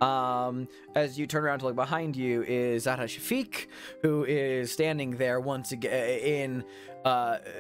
As you turn around to look behind you is Zara Shafiq, who is standing there once again in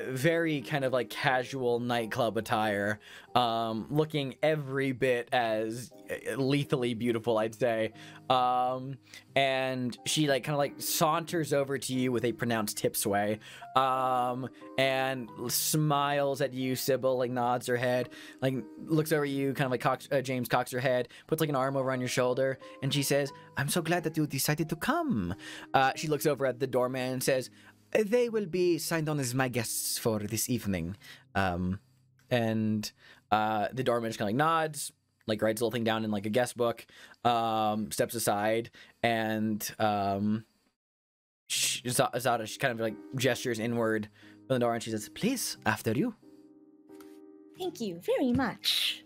very kind of like casual nightclub attire, looking every bit as lethally beautiful, I'd say. And she like kind of like saunters over to you with a pronounced tip sway, and smiles at you, Sybil, like nods her head, like looks over at you, kind of like James cocks her head, puts like an arm over on your shoulder, and she says, "I'm so glad that you decided to come." She looks over at the doorman and says, "They will be signed on as my guests for this evening." And the doorman just kind of like nods, like writes a little thing down in like a guest book, steps aside, and Zara, she kind of like gestures inward from the door, and she says, "Please, after you." Thank you very much.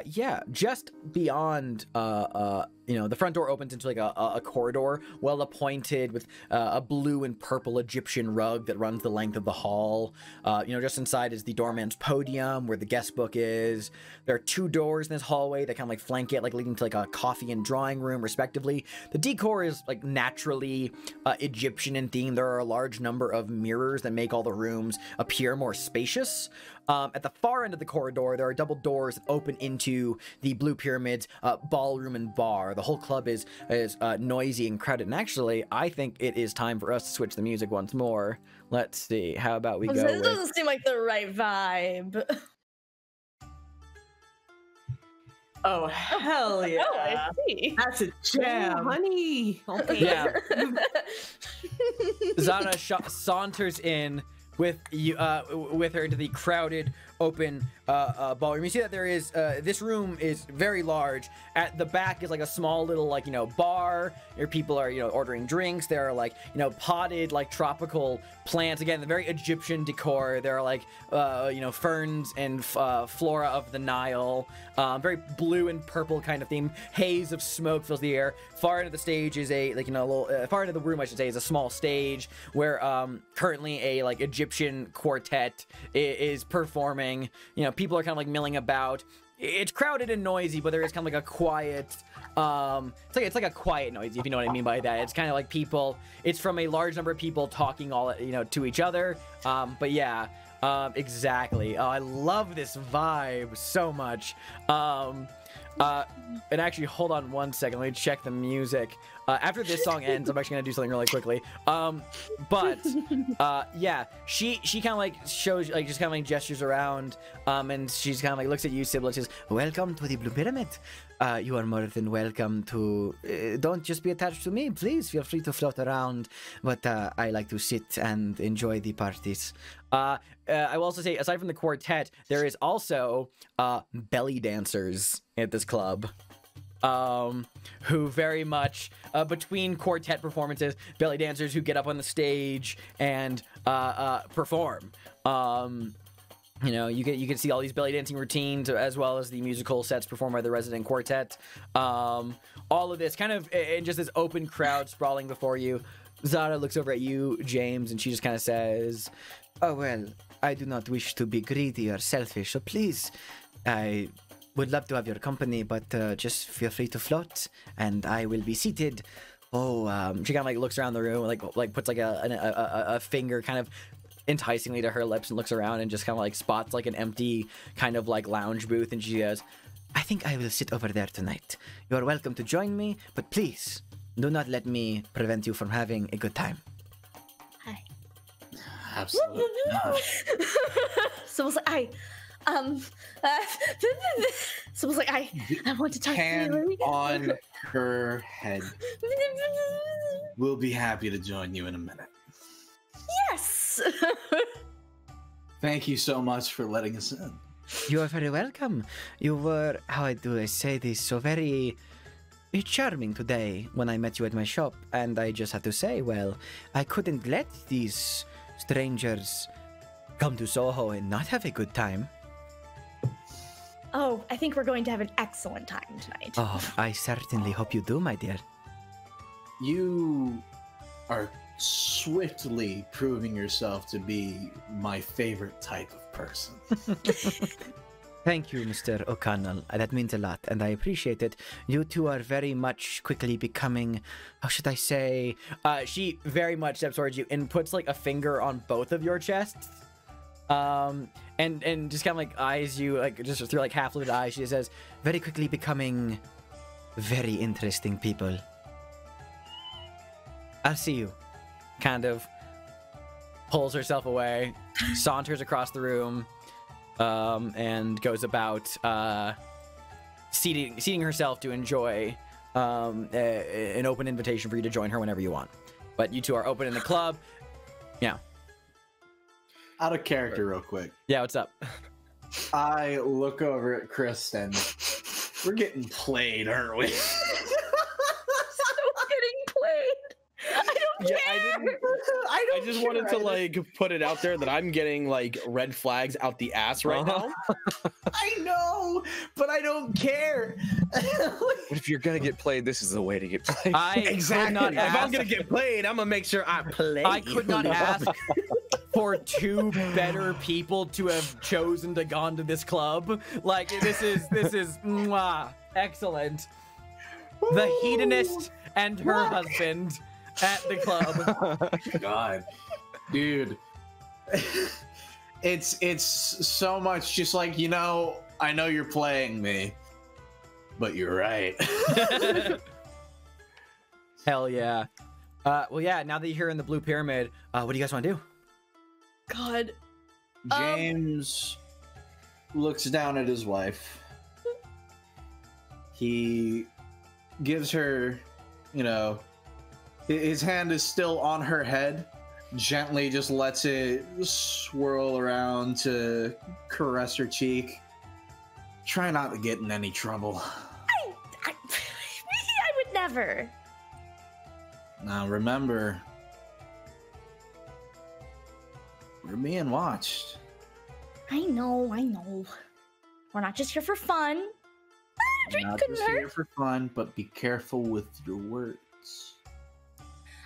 Yeah, just beyond, you know, the front door opens into like a corridor, well appointed, with a blue and purple Egyptian rug that runs the length of the hall. You know, just inside is the doorman's podium where the guest book is. There are two doors in this hallway that kind of like flank it, like leading to like a coffee and drawing room, respectively. The decor is like naturally Egyptian in theme. There are a large number of mirrors that make all the rooms appear more spacious. At the far end of the corridor, there are double doors that open into the Blue Pyramid's ballroom and bar. The whole club is noisy and crowded. And actually, I think it is time for us to switch the music once more. Let's see. How about we go This with... doesn't seem like the right vibe. Oh, hell yeah. Oh, I see. That's a jam. honey. Okay. Yeah. Zana saunters in with you, with her into the crowded, open ballroom. You see that there is this room is very large. At the back is like a small little like, you know, bar where people are, you know, ordering drinks. There are like, you know, potted like tropical plants. Again, the very Egyptian decor. There are like you know, ferns and flora of the Nile. Very blue and purple kind of theme. Haze of smoke fills the air. Far into the stage is a like, you know, a little far into the room, I should say, is a small stage where currently a like Egyptian quartet is performing. You know, people are kind of like milling about. it's crowded and noisy, but there is kind of like a quiet. It's like a quiet noise, if you know what I mean by that. It's kind of like people. It's from a large number of people talking all to each other. But yeah, exactly. Oh, I love this vibe so much. And actually, hold on one second. Let me check the music. After this song ends, I'm actually gonna do something really quickly. Yeah, she kind of like shows, like, just kind of like gestures around, and she's kind of like looks at you, Sybil, says, "Welcome to the Blue Pyramid. You are more than welcome to. Don't just be attached to me, please. Feel free to float around. But I like to sit and enjoy the parties." I will also say, aside from the quartet, there is also belly dancers at this club. Who very much between quartet performances, belly dancers who get up on the stage and perform. You can see all these belly dancing routines, as well as the musical sets performed by the resident quartet. All of this kind of in just this open crowd sprawling before you. Zara looks over at you, James, and she just kind of says, "Oh, well, I do not wish to be greedy or selfish, so please, I would love to have your company, but just feel free to float, and I will be seated." She kind of like looks around the room, like puts like a finger kind of enticingly to her lips and looks around and just kind of like spots like an empty kind of like lounge booth, and she goes, "I think I will sit over there tonight. You are welcome to join me, but please do not let me prevent you from having a good time." Hi. Absolutely not. So was like, so was like, I want to talk Hand to you. on her head. We'll be happy to join you in a minute. Yes. Thank you so much for letting us in. You are very welcome. You were, how do I say this, so very charming today when I met you at my shop, and I just have to say, well, I couldn't let these strangers come to Soho and not have a good time. Oh, I think we're going to have an excellent time tonight. Oh, I certainly hope you do, my dear. You are swiftly proving yourself to be my favorite type of person. Thank you, Mr. O'Connell. That means a lot, and I appreciate it. You two are very much quickly becoming, how should I say? She very much steps towards you and puts like a finger on both of your chests. And just kind of like eyes you, like just through like half-lit eyes. She says, "Very quickly becoming very interesting people. I'll see you." Kind of pulls herself away, saunters across the room, and goes about seating herself to enjoy an open invitation for you to join her whenever you want. But you two are open in the club. Yeah. Out of character, real quick. Yeah, what's up? I look over at Kristen. We're getting played, aren't we? So getting played. I don't care. I just wanted to like put it out there that I'm getting like red flags out the ass right now. I know, but I don't care. But if you're gonna get played, this is the way to get played. Could not If ask, I'm gonna get played, I'm gonna make sure I play. I could not ask for two better people to have chosen to gone to this club. Like this is mwah, excellent. The hedonist and her husband at the club. God, dude, it's so much just like, I know you're playing me, but you're right. Hell yeah. Well, yeah. Now that you're here in the Blue Pyramid, what do you guys want to do? God. James looks down at his wife. He gives her, his hand is still on her head, gently just lets it swirl around to caress her cheek. Try not to get in any trouble. I would never. Now remember, we're being watched. I know. We're not just here for fun. We're not just here for fun, but be careful with your words.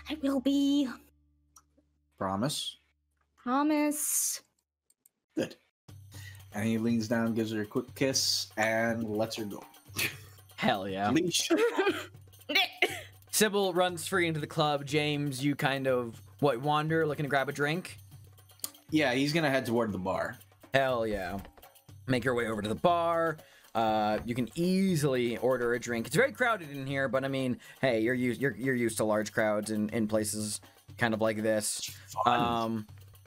I will be. Promise? Promise. Good. And he leans down, gives her a quick kiss, and lets her go. Hell yeah. Leash. Sybil runs free into the club. James, you kind of, wander, looking to grab a drink? Yeah, he's gonna head toward the bar. Hell yeah. Make your way over to the bar. You can easily order a drink. It's very crowded in here, but I mean, hey, you're used to large crowds in places kind of like this.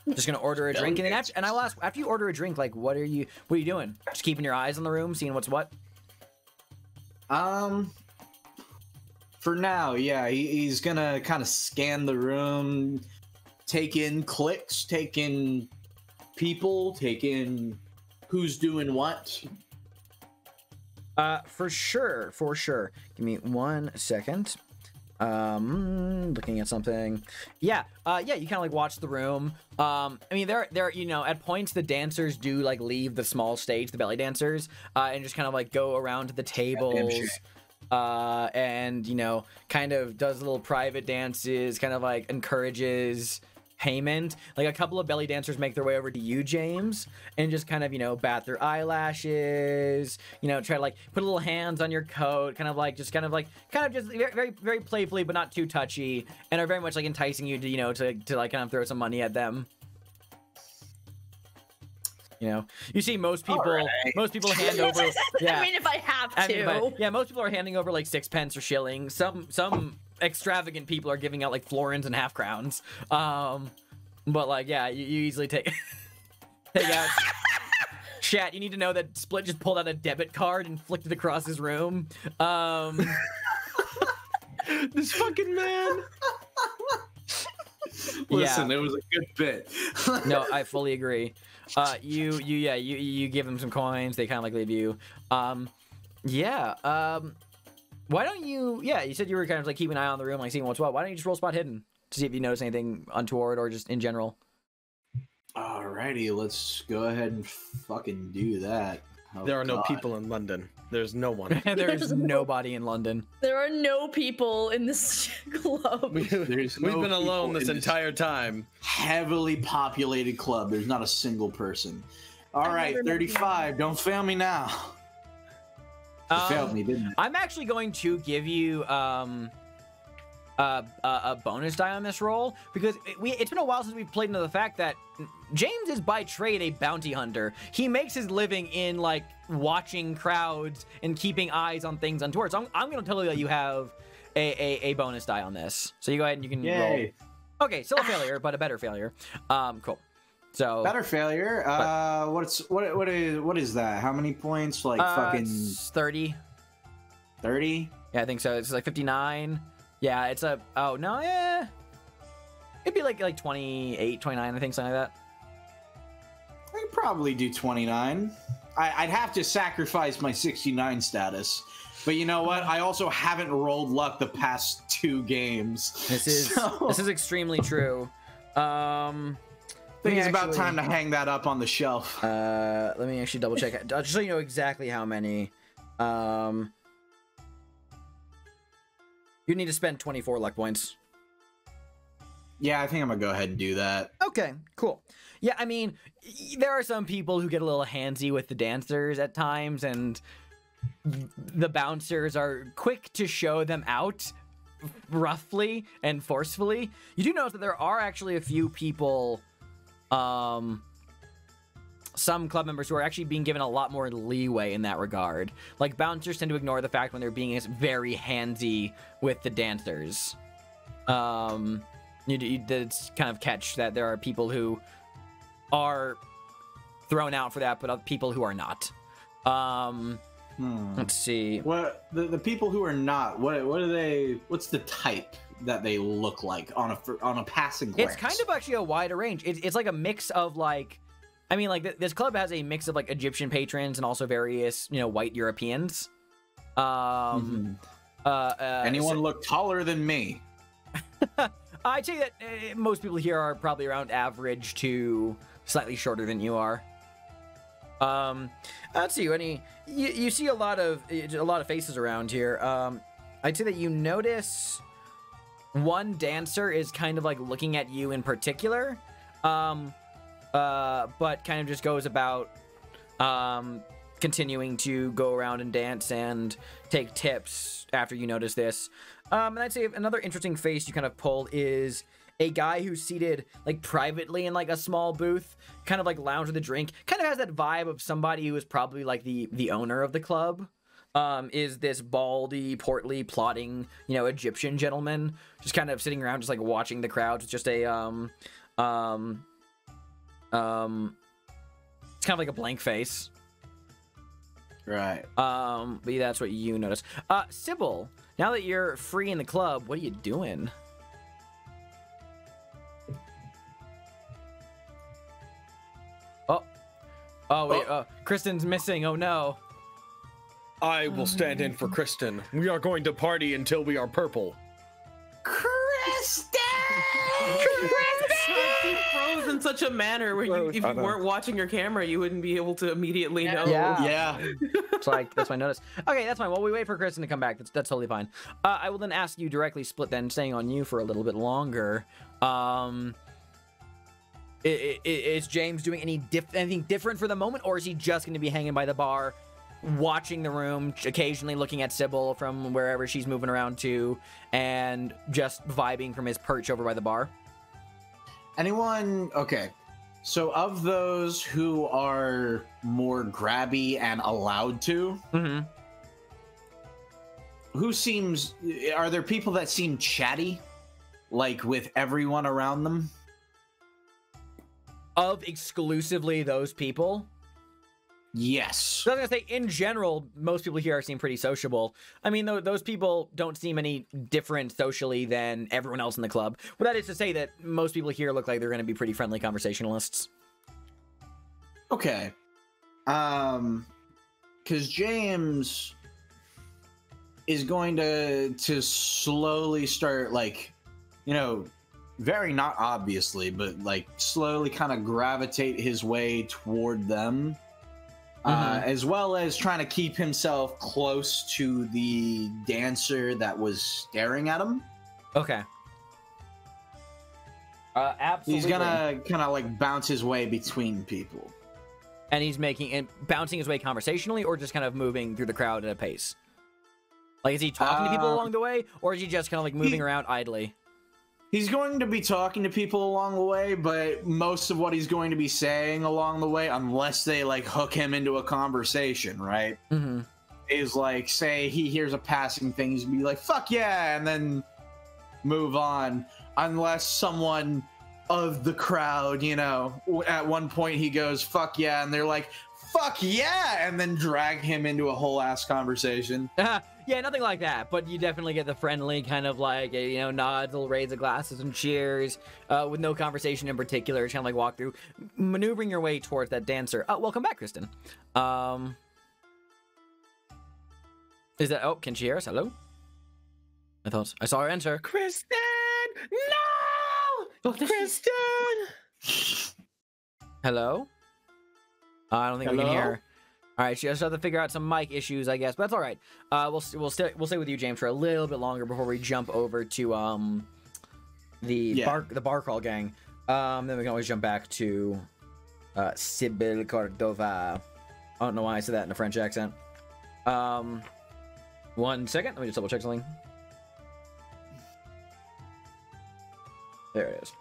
Just gonna order a drink, and I will ask, after you order a drink, like, what are you doing? Just keeping your eyes on the room, seeing what's what? For now, yeah, he's gonna kind of scan the room, take in clicks, take in people, take in who's doing what. For sure. Give me 1 second. Looking at something. Yeah, you kind of like watch the room. I mean, there, at points the dancers do like leave the small stage, the belly dancers, and just kind of like go around to the tables. And kind of does little private dances, kind of like encourages payment. Like a couple of belly dancers make their way over to you, James, and just kind of bat their eyelashes, try to like put little hands on your coat, kind of just very, very, very playfully but not too touchy, and are very much like enticing you to to like kind of throw some money at them. You see most people hand over. Yeah. I mean, if I have to. Yeah, most people are handing over like sixpence or shillings. Some extravagant people are giving out like florins and half crowns. But like, yeah, you easily take out. Chat, you need to know that Split just pulled out a debit card and flicked it across his room. This fucking man. Listen, it was a good bit. No, I fully agree. You give them some coins. They kind of like leave you. Why don't you? Yeah, you said you were kind of like keeping an eye on the room, like seeing what's what. Why don't you just roll spot hidden to see if you notice anything untoward or just in general? Alrighty, let's go ahead and fucking do that. Oh, there are no people in London. There's no one. There's nobody in London. There are no people in this club. We've been alone this entire time. Heavily populated club. There's not a single person. All right, 35. Don't fail me now. You failed me, didn't you? I'm actually going to give you a bonus die on this roll because it's been a while since we've played into the fact that James is by trade a bounty hunter. He makes his living in like watching crowds and keeping eyes on things untoward. So I'm going to tell you that you have a bonus die on this. So you go ahead and you can roll. Okay, still a failure, but a better failure. Cool. So better failure. What is that? How many points? Like fucking 30. 30? Yeah, I think so. It's like 59. Yeah, it's a... Oh, no, yeah. It'd be like 28, 29, I think, something like that. I could probably do 29. I'd have to sacrifice my 69 status. But you know what? I also haven't rolled luck the past 2 games. This is extremely true. I think it's about time to hang that up on the shelf. Let me actually double check. Just so you know exactly how many. You need to spend 24 luck points. Yeah, I think I'm gonna go ahead and do that. Okay, cool. Yeah, I mean, there are some people who get a little handsy with the dancers at times, and the bouncers are quick to show them out roughly and forcefully. You do notice that there are actually a few people, some club members who are actually being given a lot more leeway in that regard. Like, bouncers tend to ignore the fact when they're being very handsy with the dancers. You kind of catch that there are people who are thrown out for that, but people who are not. Let's see. What the people who are not? What are they? What's the type that they look like on a passing glance? It's kind of actually a wider range. It's like a mix of like, I mean, like this club has a mix of like Egyptian patrons and also various white Europeans. Anyone look taller than me? I'd say that most people here are probably around average to slightly shorter than you are. Let's see. You see a lot of faces around here. I'd say that you notice one dancer is kind of like looking at you in particular, but kind of just goes about continuing to go around and dance and take tips after you notice this. And I'd say another interesting face you kind of pulled is a guy who's seated like privately in like a small booth, kind of like lounge with a drink, kind of has that vibe of somebody who is probably like the owner of the club. Is this baldy, portly, plodding, Egyptian gentleman, just kind of sitting around, just like watching the crowd with just a it's kind of like a blank face. Right. But yeah, that's what you notice. Sybil, now that you're free in the club, what are you doing? Oh wait, Kristen's missing. Oh no. I will stand in for Kristen. We are going to party until we are purple. Kristen! He froze in such a manner where if you weren't watching your camera, you wouldn't be able to immediately know. Yeah. It's like, that's my notice. Okay, that's fine. While we wait for Kristen to come back, that's totally fine. I will then ask you directly, Split, then staying on you for a little bit longer. Is James doing anything different for the moment, or is he just going to be hanging by the bar, watching the room, occasionally looking at Sybil from wherever she's moving around to, and just vibing from his perch over by the bar? Anyone? Okay. So of those who are more grabby and allowed to, are there people that seem chatty, like with everyone around them? Of exclusively those people? Yes. So I was gonna say, in general, most people here seem pretty sociable. I mean, those people don't seem any different socially than everyone else in the club. But that is to say that most people here look like they're going to be pretty friendly conversationalists. Okay. Because James is going to slowly start, like, very not obviously, but like slowly kind of gravitate his way toward them. As well as trying to keep himself close to the dancer that was staring at him. Okay. Absolutely. He's gonna kind of like bounce his way between people. And he's bouncing his way conversationally, or just kind of moving through the crowd at a pace? Like, is he talking to people along the way, or is he just kind of like moving around idly? He's going to be talking to people along the way, but most of what he's going to be saying along the way, unless they like hook him into a conversation, right? Is like, say he hears a passing thing, he's gonna be like, fuck yeah, and then move on. Unless someone of the crowd, at one point he goes, fuck yeah, and they're like, fuck yeah, and then drag him into a whole ass conversation. Yeah, nothing like that, but you definitely get the friendly kind of like, nods, little raise of glasses and cheers, with no conversation in particular, just kind of like walk through, maneuvering your way towards that dancer. Welcome back, Kristen. Is that, can she hear us? Hello? I saw her enter. Kristen! No! Kristen! Hello? I don't think we can hear her. All right, she just have to figure out some mic issues, I guess, but that's all right. We'll stay with you, James, for a little bit longer before we jump over to the bar crawl gang. Then we can always jump back to Sybil Cordova. I don't know why I said that in a French accent. 1 second, let me just double check something. There it is.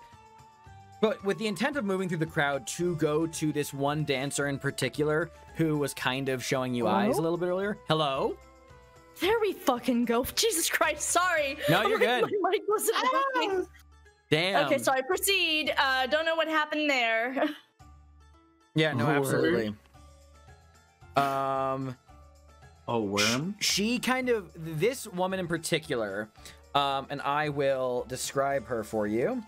But with the intent of moving through the crowd to go to this one dancer in particular who was kind of showing you eyes a little bit earlier. Hello? There we fucking go. Jesus Christ, sorry. No, you're good. My mic wasn't working. Damn. Okay, sorry, proceed. Don't know what happened there. Yeah, no, absolutely. A worm? She kind of, this woman in particular, and I will describe her for you.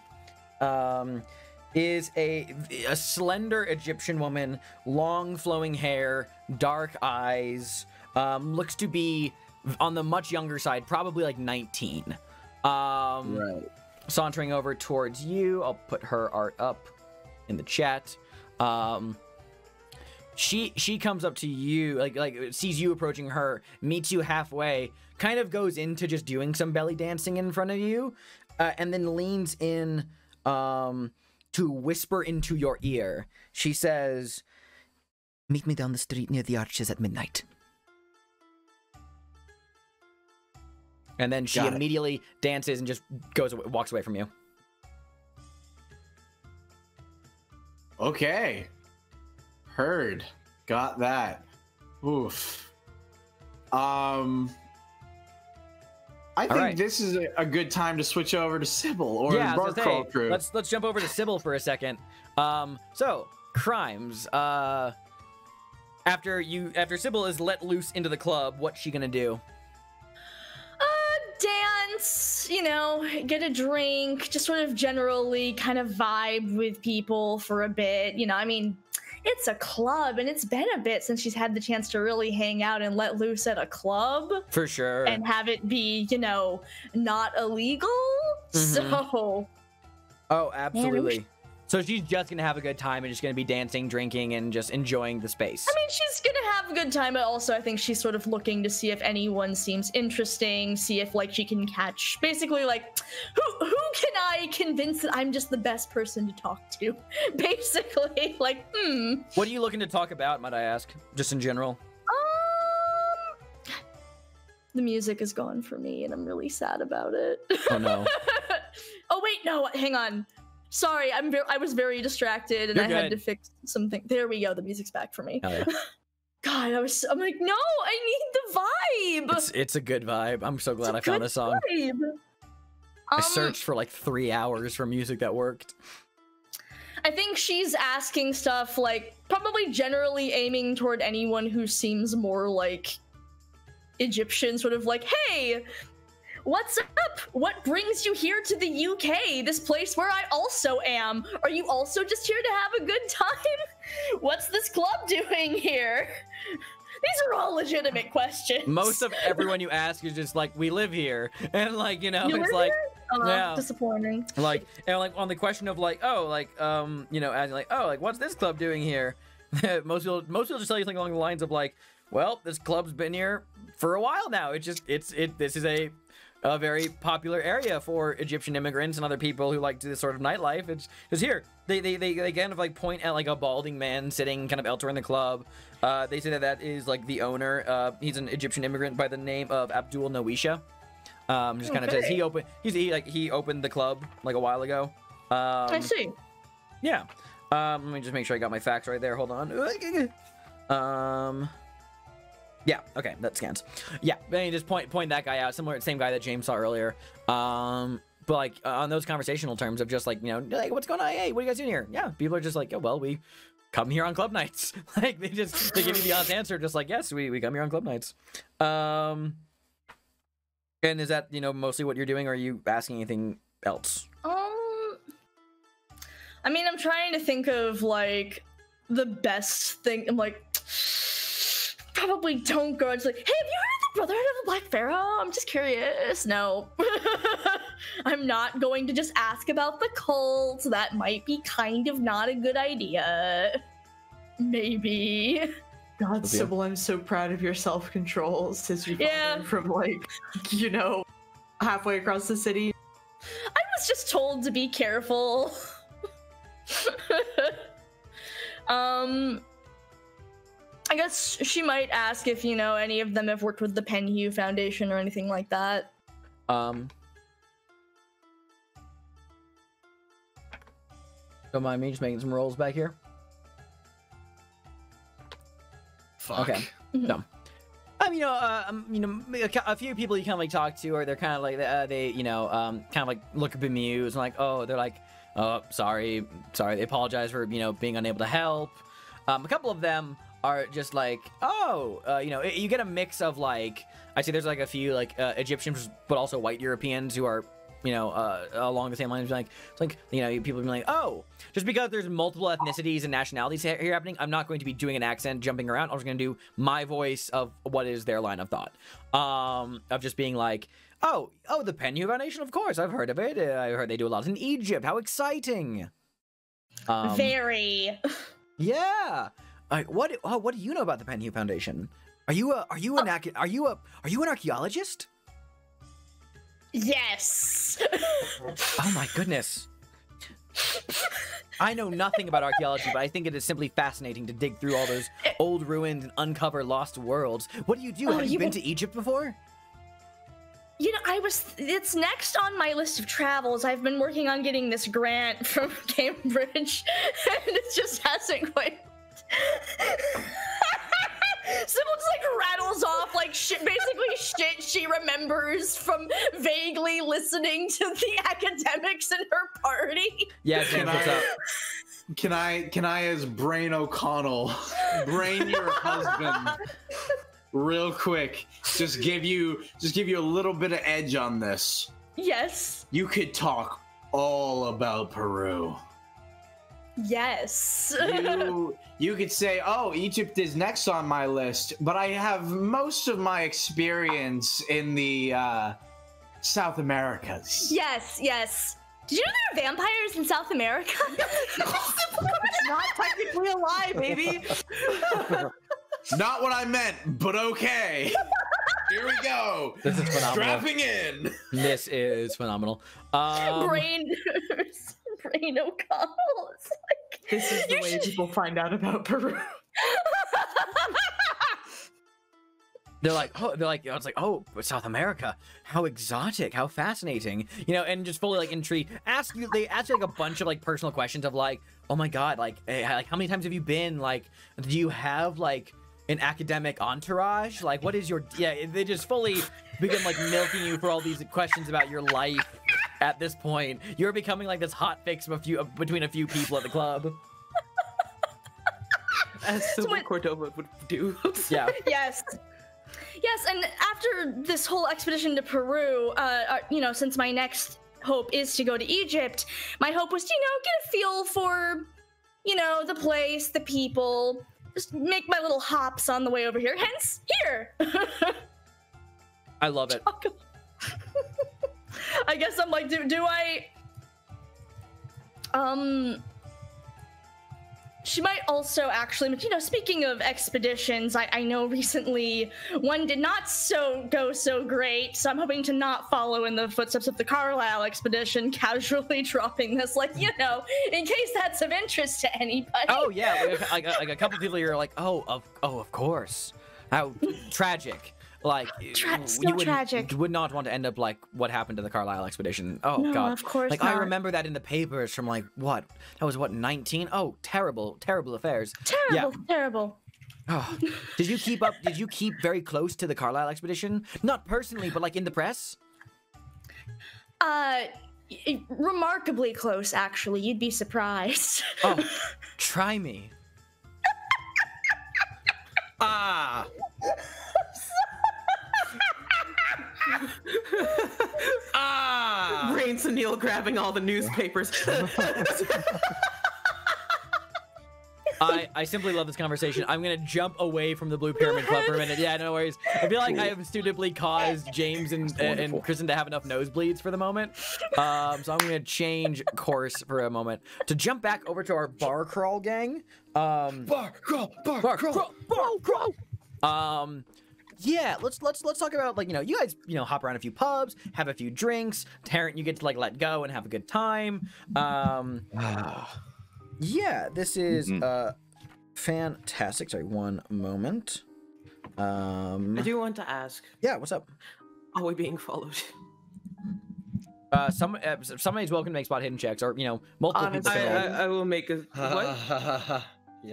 Is a slender Egyptian woman, long flowing hair, dark eyes, looks to be on the much younger side, probably like 19. Right. Sauntering over towards you, I'll put her art up in the chat. She comes up to you, like sees you approaching her, meets you halfway, kind of goes into just doing some belly dancing in front of you, and then leans in to whisper into your ear. She says, Meet me down the street near the arches at midnight. And then she immediately dances and just walks away from you. Okay. Heard. Got that. Oof. I think this is a good time to switch over to Sybil or the Bar Crawl crew. Let's jump over to Sybil for a second. So crimes. After Sybil is let loose into the club, what's she gonna do? Dance, get a drink, just sort of generally kind of vibe with people for a bit. It's a club, and it's been a bit since she's had the chance to really hang out and let loose at a club. For sure. And have it be, not illegal. So. Oh, absolutely. So she's just gonna have a good time and just gonna be dancing, drinking, and just enjoying the space. I mean, she's gonna have a good time, but also I think she's sort of looking to see if anyone seems interesting, see if she can catch, basically who can I convince that I'm just the best person to talk to? Basically, What are you looking to talk about, might I ask? Just in general. The music is gone for me, and I'm really sad about it. Oh no. Oh wait, no, hang on. Sorry, I was very distracted, and I had to fix something. There we go. The music's back for me. Oh, yeah. God, I'm like, no, I need the vibe. It's a good vibe. I'm so glad I found this song. Vibe. I searched for 3 hours for music that worked. I think she's asking stuff probably generally aiming toward anyone who seems more like Egyptian, sort of hey, what's up? What brings you here to the UK, this place where I also am? Are you also just here to have a good time? What's this club doing here? These are all legitimate questions. Most of everyone you ask is just we live here. And it's yeah. Disappointing. And on the question of asking what's this club doing here? most people just tell you something along the lines of well, this club's been here for a while now. This is a very popular area for Egyptian immigrants and other people who do this sort of nightlife. It's just here. They kind of point at a balding man sitting kind of elsewhere in the club. They say that is the owner. He's an Egyptian immigrant by the name of Abdul Nawisha. Just kind of says he opened the club a while ago. I see. Yeah. Let me just make sure I got my facts right there. Hold on. Yeah, okay, that scans. Yeah, then you just point that guy out, same guy that James saw earlier. But on those conversational terms of just what's going on? Hey, what are you guys doing here? Yeah, people are just oh well, we come here on club nights. They give you the honest answer, just yes, we come here on club nights. And is that mostly what you're doing, or are you asking anything else? I mean, I'm trying to think of the best thing. I'm probably don't go. It's hey, have you heard of the Brotherhood of the Black Pharaoh? I'm just curious. No. I'm not going to just ask about the cult. That might be kind of not a good idea. Maybe. God, Sybil, I'm so proud of your self-control since you from halfway across the city. I was just told to be careful. I guess she might ask if, any of them have worked with the Penhew Foundation or anything like that. Don't mind me just making some rolls back here. Fuck. Okay. No. A few people you kind of talk to, or they're kind of they kind of look bemused and oh, they're oh, sorry, they apologize for being unable to help. A couple of them are just you get a mix of I'd say there's a few Egyptians but also white Europeans who are along the same lines, people being oh, just because there's multiple ethnicities and nationalities here happening, I'm not going to be doing an accent jumping around. I'm just going to do my voice of what is their line of thought, of just being oh, the Penhew Foundation, of course, I've heard of it. I heard they do a lot in Egypt. How exciting! Very. Yeah. What do you know about the Penhew Foundation? Are you an archaeologist? Yes. Oh my goodness. I know nothing about archaeology, but I think it is simply fascinating to dig through all those old ruins and uncover lost worlds. What do you do? Oh, Have you you been mean- to Egypt before? You know, it's next on my list of travels. I've been working on getting this grant from Cambridge, and it just hasn't quite. Sybil just like rattles off like basically shit she remembers from vaguely listening to the academics in her party. Yeah, James, what's up? Can I as Brain O'Connell, brain your husband real quick, just give you a little bit of edge on this. Yes. You could talk all about Peru. Yes. You could say, oh, Egypt is next on my list, but I have most of my experience in the South Americas. Yes. Did you know there are vampires in South America? It's not technically alive, baby. Not what I meant, but okay. Here we go. This is phenomenal. Strapping in. This is phenomenal. Brain O'Connell. It's like, This is the You way should- people find out about Peru. They're like, it's like, oh, South America, how exotic, how fascinating, you know, and just fully like intrigued. They ask you like a bunch of like personal questions of like, oh my god, like how many times have you been? Like, do you have like an academic entourage? Like, what is your? Yeah, they just fully begin like milking you for all these questions about your life. At this point, you're becoming like this hot fix of between a few people at the club. As Silver what- Cordova would do. Yeah. Yes, and after this whole expedition to Peru, you know, since my next hope is to go to Egypt, my hope was to, you know, get a feel for, you know, the place, the people, just make my little hops on the way over here. Hence, here. I love it. I guess I'm like, do I? She might also actually, you know, speaking of expeditions, I know recently one did not go so great, so I'm hoping to not follow in the footsteps of the Carlisle expedition, casually dropping this, like, you know, in case that's of interest to anybody. Oh yeah, like a couple people you're like, of course, how tragic. Like tragic. You would not want to end up like what happened to the Carlisle expedition. Oh No, god. of course Like not. I remember that in the papers from like what? That was what, 19? Oh, terrible affairs. Terrible. Oh. Did you keep very close to the Carlisle expedition? Not personally, but like in the press? Remarkably close, actually. You'd be surprised. Oh, try me. Brains and Neil grabbing all the newspapers. I simply love this conversation. I'm gonna jump away from the Blue Pyramid Club for a minute. Yeah, no worries. I feel like I have studibly caused James and Kristen to have enough nosebleeds for the moment. So I'm gonna change course for a moment to jump back over to our bar crawl gang. Bar crawl. Yeah, let's talk about, like, you know, you guys, you know, hop around a few pubs, have a few drinks. Tarrant, you get to like let go and have a good time. Yeah, this is fantastic. Sorry, one moment. I do want to ask, Yeah, what's up? are we being followed? Somebody's welcome to make spot hidden checks, or, you know, multiple people I, can I, I will make a what?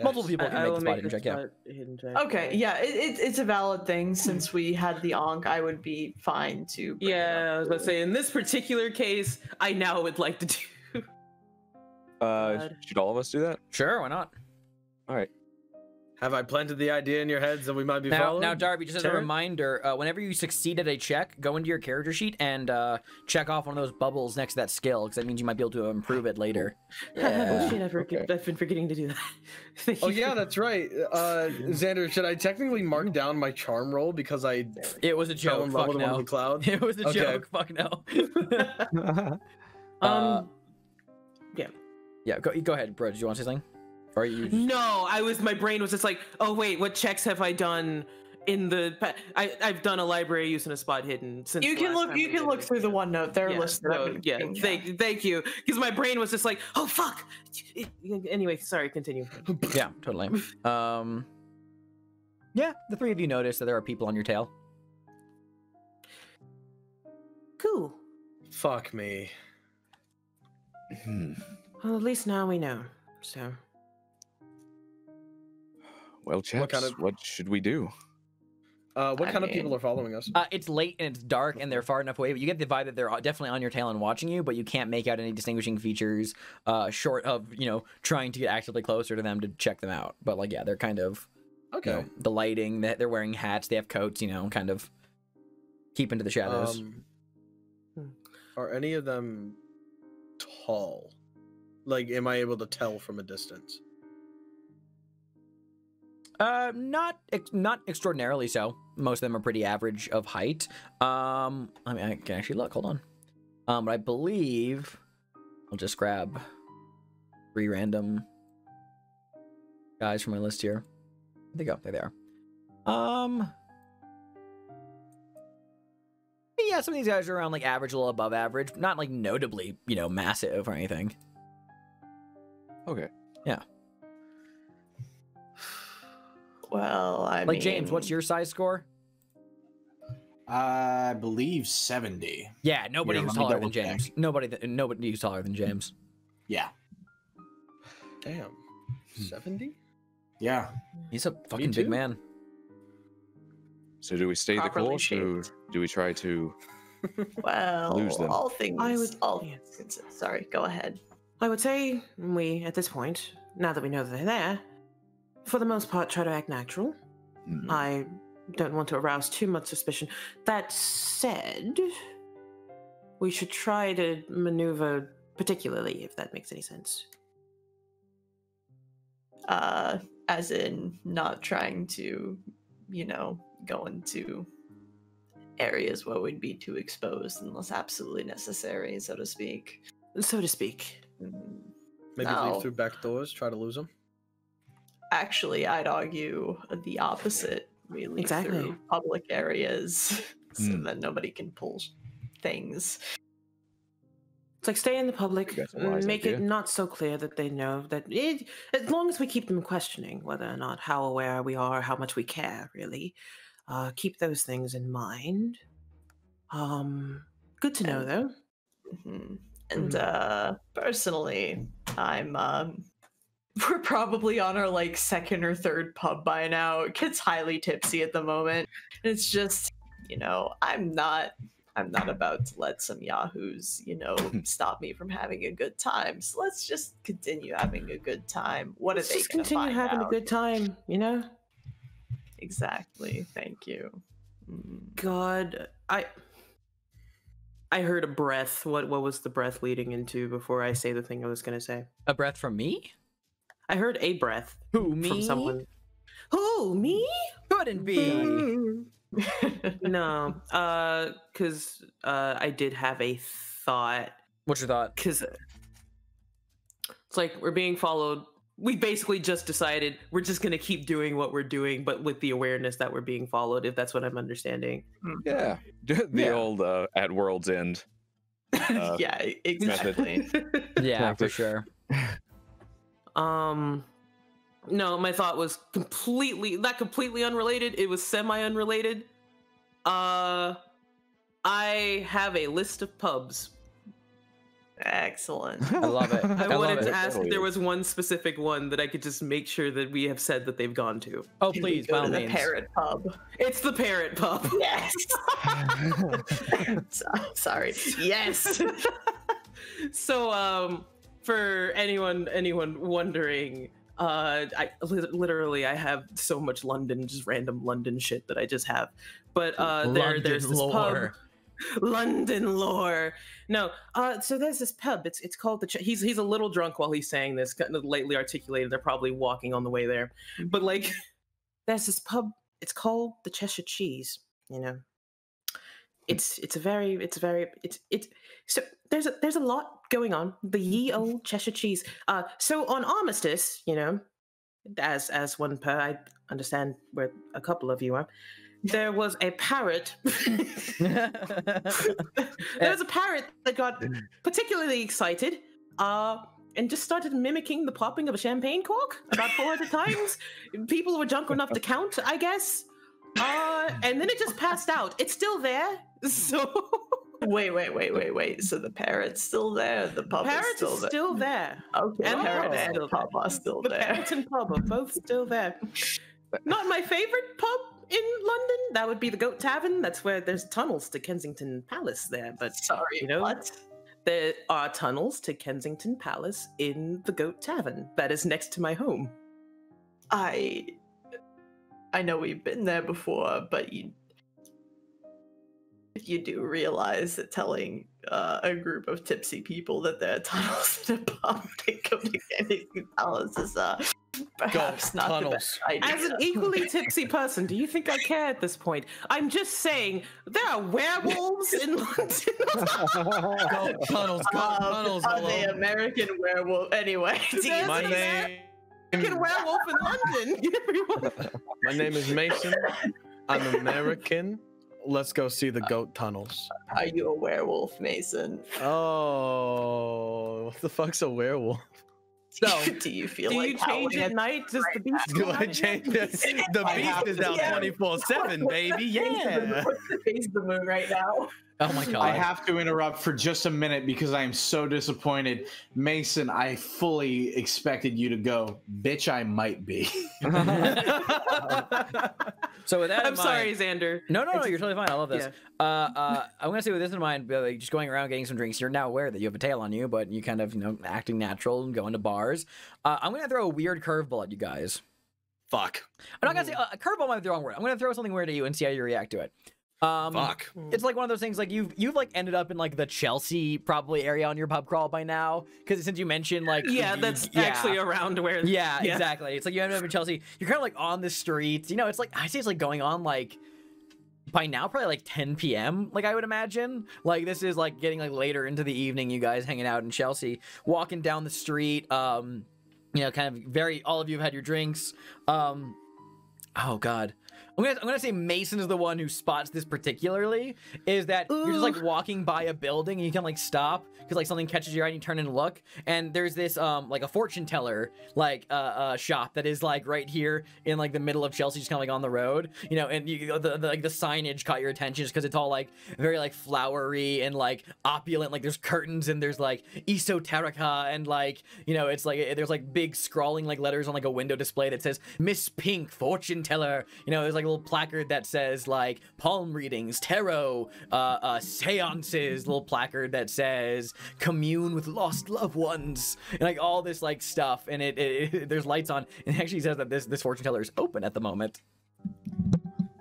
multiple people can I make will the spot make hidden a check. Yeah. spot hidden check. Okay, yeah, it's a valid thing. Since we had the Ankh, I would be fine to. bring it Yeah, I up. was about to say, in this particular case, I now would like to do. Should all of us do that? Sure, why not? All right. Have I planted the idea in your heads that we might be Now, followed? Darby, just as a Tarrant? reminder, whenever you succeed at a check, go into your character sheet and check off one of those bubbles next to that skill, because that means you might be able to improve it later. Oh shit, I've been forgetting to do that. Thank Oh you yeah, for- that's right. Xander, should I technically mark down my charm roll because I It was a fell joke. in love Fuck with one of no. the clouds? It was a Okay. joke. Fuck no. Yeah, go ahead, bro. Did you want to say something? Or are you? No, my brain was just like, oh wait, what checks have I done in the? I've done a library use and a spot hidden since. You can last look. time You we can did look it. through the OneNote. They're Yeah, listed. I've so, been yeah, keeping thank you, because my brain was just like, oh fuck. Anyway, sorry, continue. Yeah, totally. Yeah, the three of you notice that there are people on your tail. Cool. Fuck me. Well, at least now we know. So. Well, chaps, what should we do? What kind of people are following us? It's late and it's dark and they're far enough away, but you get the vibe that they're definitely on your tail and watching you, but you can't make out any distinguishing features short of, trying to get actively closer to them to check them out. But, like, yeah, they're kind of, Okay. the lighting, they're wearing hats, they have coats, kind of keep into the shadows. Are any of them tall? Like, am I able to tell from a distance? Not extraordinarily so. Most of them are pretty average of height. I mean, I can actually look. Hold on. But I believe I'll just grab 3 random guys from my list here. There they go. There they are. Yeah, some of these guys are around like average, a little above average, not like notably, massive or anything. Okay. Yeah. Well, I mean... James, what's your size score? I believe 70. Yeah, nobody Here, who's let me taller than double check. James. Nobody who's taller than James. Yeah. Damn. 70? Yeah. He's a fucking too. big man. So do we stay the Properly course, or shaped. do we try to Well, lose them? all things... I would- Sorry, go ahead. I would say we, at this point, now that we know that they're there, for the most part, try to act natural. Mhm. I don't want to arouse too much suspicion. That said, we should try to maneuver particularly, if that makes any sense. As in not trying to, go into areas where we'd be too exposed unless absolutely necessary, so to speak. So to speak. Maybe No. leave through back doors, try to lose them? Actually, I'd argue the opposite. We leave Exactly. through public areas so Hmm. that nobody can pull things. It's like stay in the public, That's a wise make it idea. not so clear that they know that it, as long as we keep them questioning whether or not how aware we are, how much we care, really. Keep those things in mind. Good to know though. Mhm. And personally, I'm we're probably on our like second or third pub by now. It gets highly tipsy at the moment. And it's just, I'm not about to let some yahoos, stop me from having a good time. So let's just continue having a good time. What are Let's they just gonna continue find having out? a good time, Exactly. Thank you. God, I heard a breath. What was the breath leading into before I say the thing I was gonna say? A breath from me? I heard a breath Who, me? from someone. Who, me? Couldn't be. No, because I did have a thought. What's your thought? Because it's like we're being followed. We basically just decided we're just gonna keep doing what we're doing, but with the awareness that we're being followed. If that's what I'm understanding. Yeah, the Yeah. old at World's End. Yeah, exactly. Yeah, for Tactic. sure. No, my thought was not completely unrelated. It was semi-unrelated. I have a list of pubs. Excellent. I love it. I love wanted it. to ask if Totally there is. was one specific one that I could just make sure that we have said that they've gone to. Oh, Can we please, go by to all the means. parrot pub. It's the Parrot Pub. Yes. Sorry. Yes. So, for anyone wondering, I literally I have so much London, just random London shit that I just have. But there's this pub. London lore. No, so there's this pub. It's called the. He's a little drunk while he's saying this, kind of lightly articulated. They're probably walking on the way there, but like, there's this pub. It's called the Cheshire Cheese. It's so there's a lot going on. The ye old Cheshire Cheese. So on Armistice, as one per, I understand where a couple of you are. There was a parrot. There was a parrot that got particularly excited and just started mimicking the popping of a champagne cork about 400 times. People were drunk enough to count, I guess. And then it just passed out. It's still there. So Wait. So the parrot's still there? The pub parrots is still there? Okay, Okay, and parrot the and pub are still the there. parrots and pub are both still there. Not my favorite pub in London. That would be the Goat Tavern. That's where there's tunnels to Kensington Palace there. But Sorry, you know, what? there are tunnels to Kensington Palace in the Goat Tavern. That is next to my home. I know we've been there before, but you do realize that telling a group of tipsy people that there are tunnels in a pub that go to Kensington Palace is perhaps not the best idea. As an equally tipsy person, do you think I care at this point? I'm just saying, there are werewolves in London. Tunnels. Are they American werewolf? Anyway, There's My an name. American werewolf in London. Everyone. My name is Mason. I'm American. Let's go see the goat tunnels. are you a werewolf, Mason? Oh, what the fuck's a werewolf? So, Do you feel Do like you change at night? Does the beast do come I out change again? this? The I beast have is to- out Yeah. 24/7, baby. Yeah. Face the moon right now. Oh my god. I have to interrupt for just a minute because I am so disappointed. Mason, I fully expected you to go, bitch, I might be. So with that in I'm sorry, mind- Xander. No, you're totally fine. I love this. Yeah. I'm gonna say with this in mind, like, just going around getting some drinks. You're now aware that you have a tail on you, but you kind of, acting natural and going to bars. I'm gonna throw a weird curveball at you guys. Fuck. I'm not gonna say a curveball might be the wrong word. I'm gonna throw something weird at you and see how you react to it. Fuck. It's like one of those things, like you've like ended up in like the Chelsea probably area on your pub crawl by now, because since you mentioned like Yeah, that's actually around where. yeah, exactly. It's like you ended up in Chelsea. You're kind of like on the streets. It's like I say it's like going on like by now probably like 10 p.m. Like I would imagine. Like this is like getting like later into the evening. You guys hanging out in Chelsea, walking down the street. Kind of all of you have had your drinks. Oh god. I'm gonna say Mason is the one who spots this particularly. Is that you're just like walking by a building and you can like stop because like something catches your eye and you turn and look, and there's this like a fortune teller like shop that is like right here in like the middle of Chelsea, just kind of like on the road, and the signage caught your attention just because it's all like very like flowery and like opulent, like there's curtains and there's like esoterica and like it's like there's like big scrawling like letters on like a window display that says Miss Pink Fortune Teller. There's like a little placard that says like palm readings, tarot, seances, little placard that says commune with lost loved ones, and like all this like stuff, and it there's lights on, and it actually says that this fortune teller is open at the moment.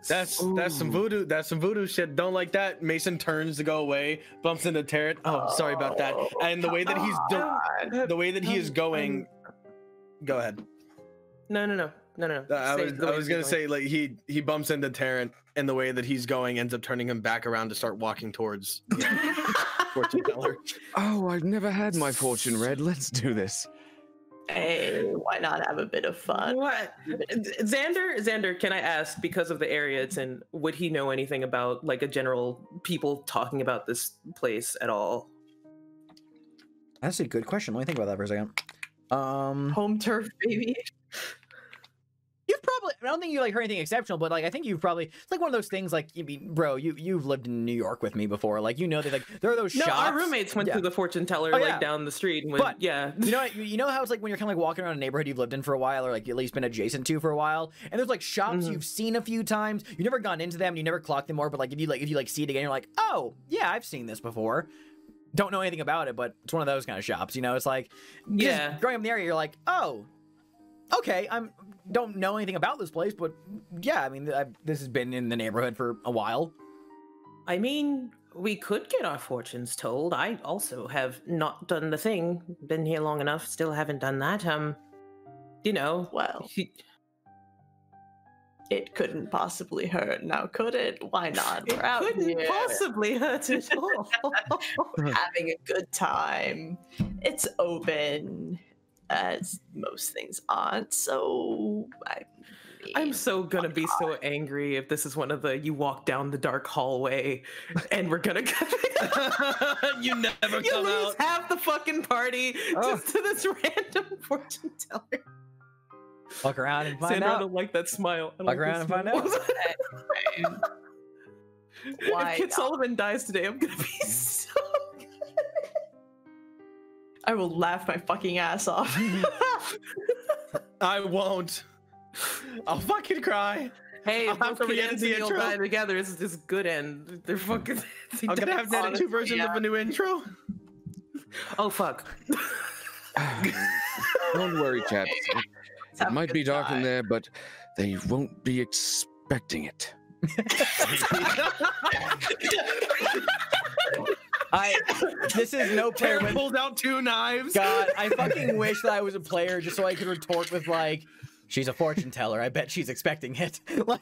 That's some voodoo. That's some voodoo shit. Don't like that. Mason turns to go away, bumps into Tarot. Oh, sorry about that. And the way that he is going. Go ahead. No. I was gonna say like he bumps into Tarrant, and the way that he's going ends up turning him back around to start walking towards fortune teller. Oh, I've never had my fortune read. Let's do this. Hey, why not have a bit of fun? What? Xander, can I ask, because of the area it's in, would he know anything about like a general people talking about this place at all? That's a good question. Let me think about that for a second. Home turf, baby. You've probably, I don't think you like heard anything exceptional, but like I think you've probably, it's like one of those things like, bro, you've lived in New York with me before, like that like there are those shops. No, our roommates went to the fortune teller like down the street and went, but you know how it's like when you're kind of like walking around a neighborhood you've lived in for a while, or like at least been adjacent to for a while, and there's like shops you've seen a few times, you've never gone into them, you never clocked them more, but like if you see it again, you're like, oh yeah, I've seen this before. Don't know anything about it, but it's one of those kind of shops, it's like, just growing up in the area, you're like, oh, okay, don't know anything about this place, but yeah, I mean, this has been in the neighborhood for a while. I mean, we could get our fortunes told. I also have not done the thing. Been here long enough, still haven't done that. Well, it couldn't possibly hurt. Now, could it? Why not? We're out couldn't here possibly hurt at all. having a good time. It's open, as most things aren't. So I'm so gonna be so angry if this is one of the you walk down the dark hallway and we're gonna You never you come lose out. half the fucking party just to this random fortune teller. Fuck around and find Sandra, I out. don't like that smile. I don't Fuck like around that and find smile. Why If Kit not? Sullivan dies today, I'm gonna be so. I will laugh my fucking ass off. I won't. I'll fucking cry. Hey, I'll if have both to Kit re-edit and the Sunil intro. die together, it's this good end. They're fucking. I'm gonna have to edit two Honestly, versions of a new intro. Oh fuck. Don't worry, chaps. Have It a might be good dark in time. there, but they won't be expecting it. This is no player Tara win. pulls out two knives. God, I fucking wish that I was a player just so I could retort with like, she's a fortune teller. I bet she's expecting it. Like,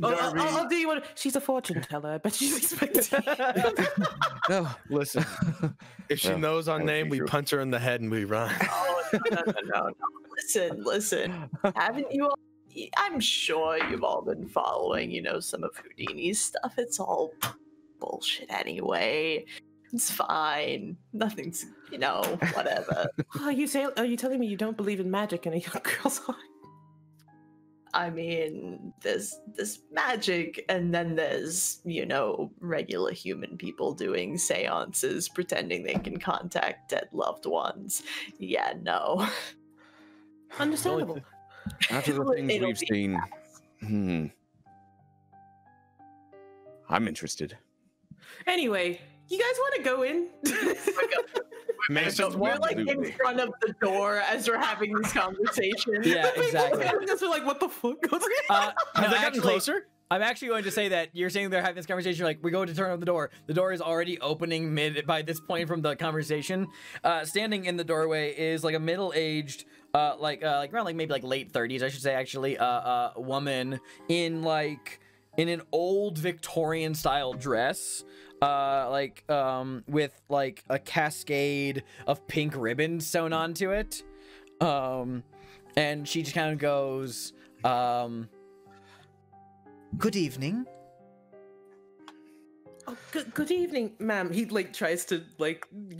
I'll do you one. She's a fortune teller. I bet she's expecting. No, Listen, if she Well, knows our that would name, be we true. punch her in the head and we run. Oh, no. Listen. Haven't you all? I'm sure you've all been following, some of Houdini's stuff. It's all bullshit anyway. It's fine. Nothing's, whatever. Are you telling me you don't believe in magic in a young girl's heart? I mean, there's magic, and then there's, regular human people doing seances, pretending they can contact dead loved ones. Yeah, no. Understandable. after the things It'll we've be seen, I'm interested. Anyway, you guys want to go in? Mason, We're like in Absolutely. front of the door as we're having this conversation. yeah, exactly. Guys are like, what the fuck? No, have they gotten actually, closer? I'm actually going to say that you're saying they're having this conversation. Like, we go to turn on the door. The door is already opening by this point from the conversation. Standing in the doorway is like a middle-aged, like around like maybe like late 30s, I should say, actually, woman in an old Victorian style dress. With like a cascade of pink ribbons sewn onto it. And she just kind of goes, good evening. Oh, good evening, ma'am. He tries to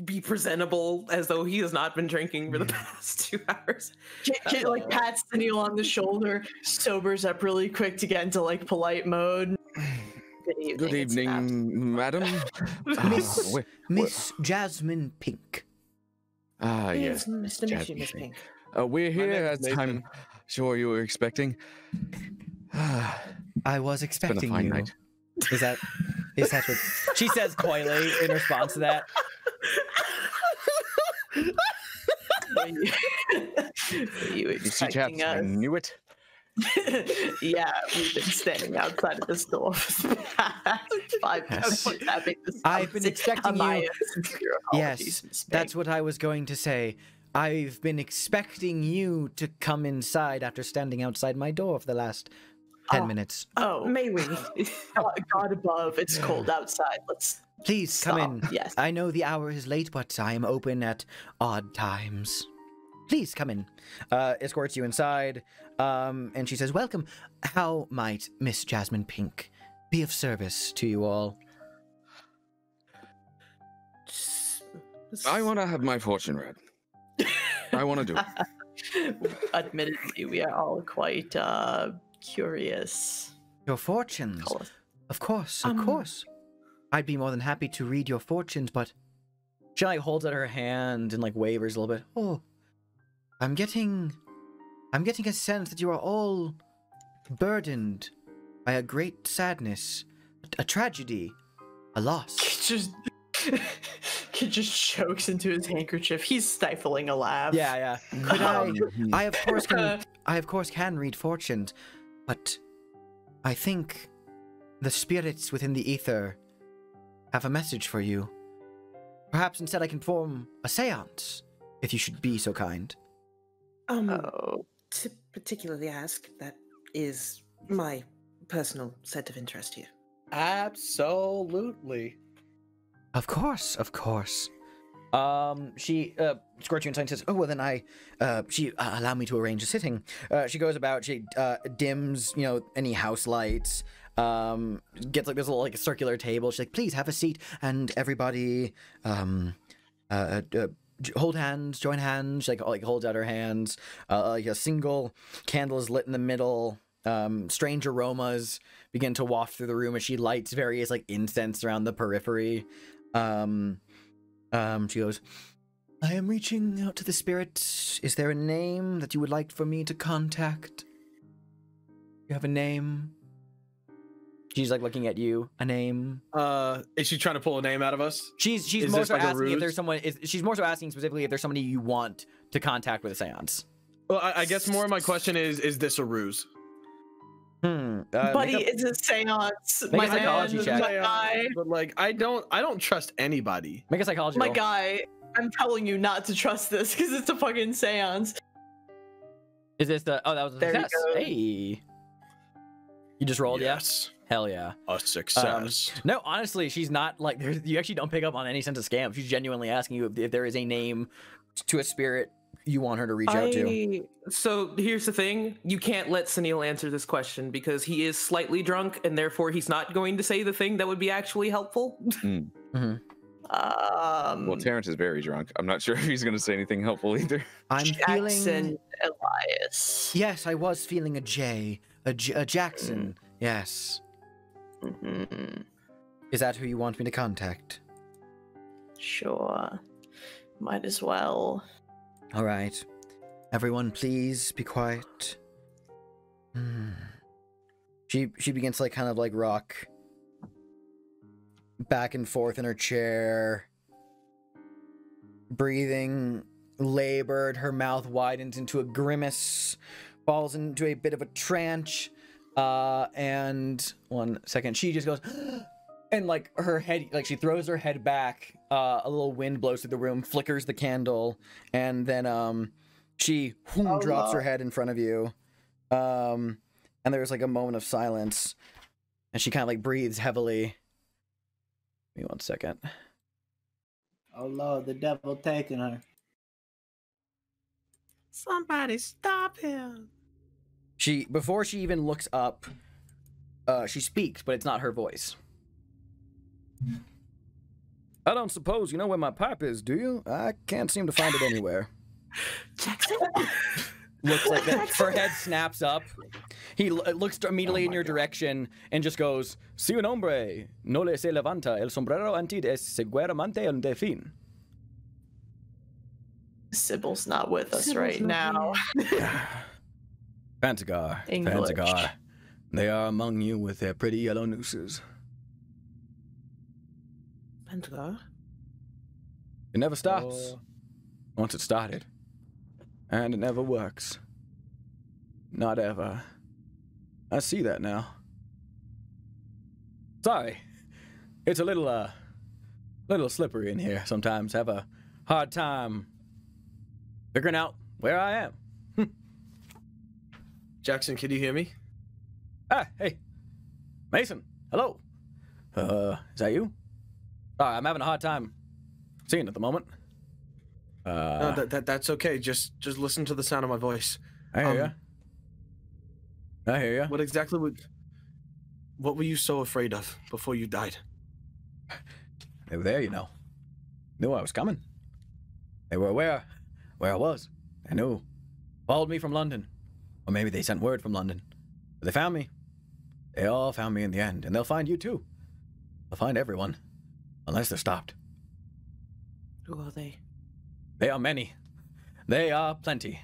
be presentable as though he has not been drinking for the past 2 hours. Kit pats Daniel on the shoulder, sobers up really quick to get into polite mode. Good it's Matt. evening, madam. Miss, wait, Miss Jasmine Pink. yes. Mr. Mission, Jasmine Miss Pink. Pink. We're here name's as I'm Nathan. sure you were expecting. I was Been a expecting fine you. night. Is that what she says coyly in response to that? Are you You see, chaps, expecting I us? knew it. Yeah, we've been standing outside of this door for the past 5 Yes. minutes having this I've been expecting you- Amaya, sincere apologies, Yes, Miss Pink. that's what I was going to say. I've been expecting you to come inside after standing outside my door for the last 10 Oh. minutes. Oh, May we? God above, it's cold outside. Let's Please come in. stop. Yes. I know the hour is late, but I am open at odd times. Please come in. Escorts you inside, and she says, welcome. How might Miss Jasmine Pink be of service to you all? I want to have my fortune read. I want to do it. Admittedly, we are all quite curious. Your fortunes. Call us. Of course, of course. I'd be more than happy to read your fortunes, but she holds out her hand and wavers a little bit. Oh, I'm getting a sense that you are all burdened by a great sadness, a tragedy, a loss. Kid just chokes into his handkerchief. He's stifling a laugh. Yeah. Could I of course can read fortunes, but I think the spirits within the ether have a message for you. Perhaps instead I can form a seance, if you should be so kind. Oh, To particularly ask, that is my personal set of interest here. Absolutely. Of course. She escorts you inside and says, "Oh well, then she allow me to arrange a sitting." She goes about. She dims, any house lights. Gets like this little like circular table. She's like, "Please have a seat, and everybody, hold hands, join hands." She like holds out her hands. Like a single candle is lit in the middle. Strange aromas begin to waft through the room as she lights various like incense around the periphery. She goes, "I am reaching out to the spirit. Is there a name that you would like for me to contact? You have a name?" She's like looking at you. A name? Is she trying to pull a name out of us? She's Is more this so like a asking if ruse? there's someone. She's more so asking specifically if there's somebody you want to contact with a seance. Well, I guess more of my question is this a ruse? Buddy, it's a seance. make My a psychology man, check. my guy, But like, I don't trust anybody. Make a psychology my roll. guy. I'm telling you not to trust this because it's a fucking seance. Is this the? Oh, that was a There you success. go. Hey, you just rolled, Yes, yeah? Hell yeah. a success. No, honestly, she's not like you actually don't pick up on any sense of scam. She's genuinely asking you if there is a name to a spirit you want her to reach out to. So here's the thing: you can't let Sunil answer this question because he is slightly drunk, and therefore he's not going to say the thing that would be actually helpful. Well, Terrence is very drunk. I'm not sure if he's going to say anything helpful either. I'm feeling. Jackson Elias. Yes, I was feeling a Jackson. Yes. Mhm. Is that who you want me to contact? Sure. Might as well. All right. Everyone, please be quiet. She begins to like kind of like rock back and forth in her chair, breathing labored. Her mouth widens into a grimace, falls into a bit of a trance, and 1 second, she just goes, and like her head, like she throws her head back. A little wind blows through the room, flickers the candle, and then she drops her head in front of you. And there's like a moment of silence, and she kind of like breathes heavily. Give me 1 second. Oh Lord, the devil taking her. Somebody stop him! Before she even looks up, she speaks, but it's not her voice. I don't suppose you know where my pipe is, do you? I can't seem to find it anywhere. Jackson? Looks like that. Her head snaps up. He looks immediately in your direction and just goes, "Si un hombre no le se levanta el sombrero antes de seguramente un delfín." Sybil's not with us Sybil's right not now. Fantagar, English. Fantagar. They are among you with their pretty yellow nooses. Pentagar? It never stops. Once it started. And it never works. Not ever. I see that now. Sorry. It's a little slippery in here sometimes. Have a hard time figuring out where I am. Jackson, can you hear me? Ah, hey. Mason, hello. Is that you? Sorry, I'm having a hard time seeing at the moment. No, that's okay. Just listen to the sound of my voice. I hear ya. I hear ya. What were you so afraid of before you died? They were there, you know. Knew I was coming. They were aware where I was. They knew. Followed me from London. Or maybe they sent word from London. But they found me. They all found me in the end. And they'll find you too. They'll find everyone. Unless they're stopped. Who are they? They are many. They are plenty.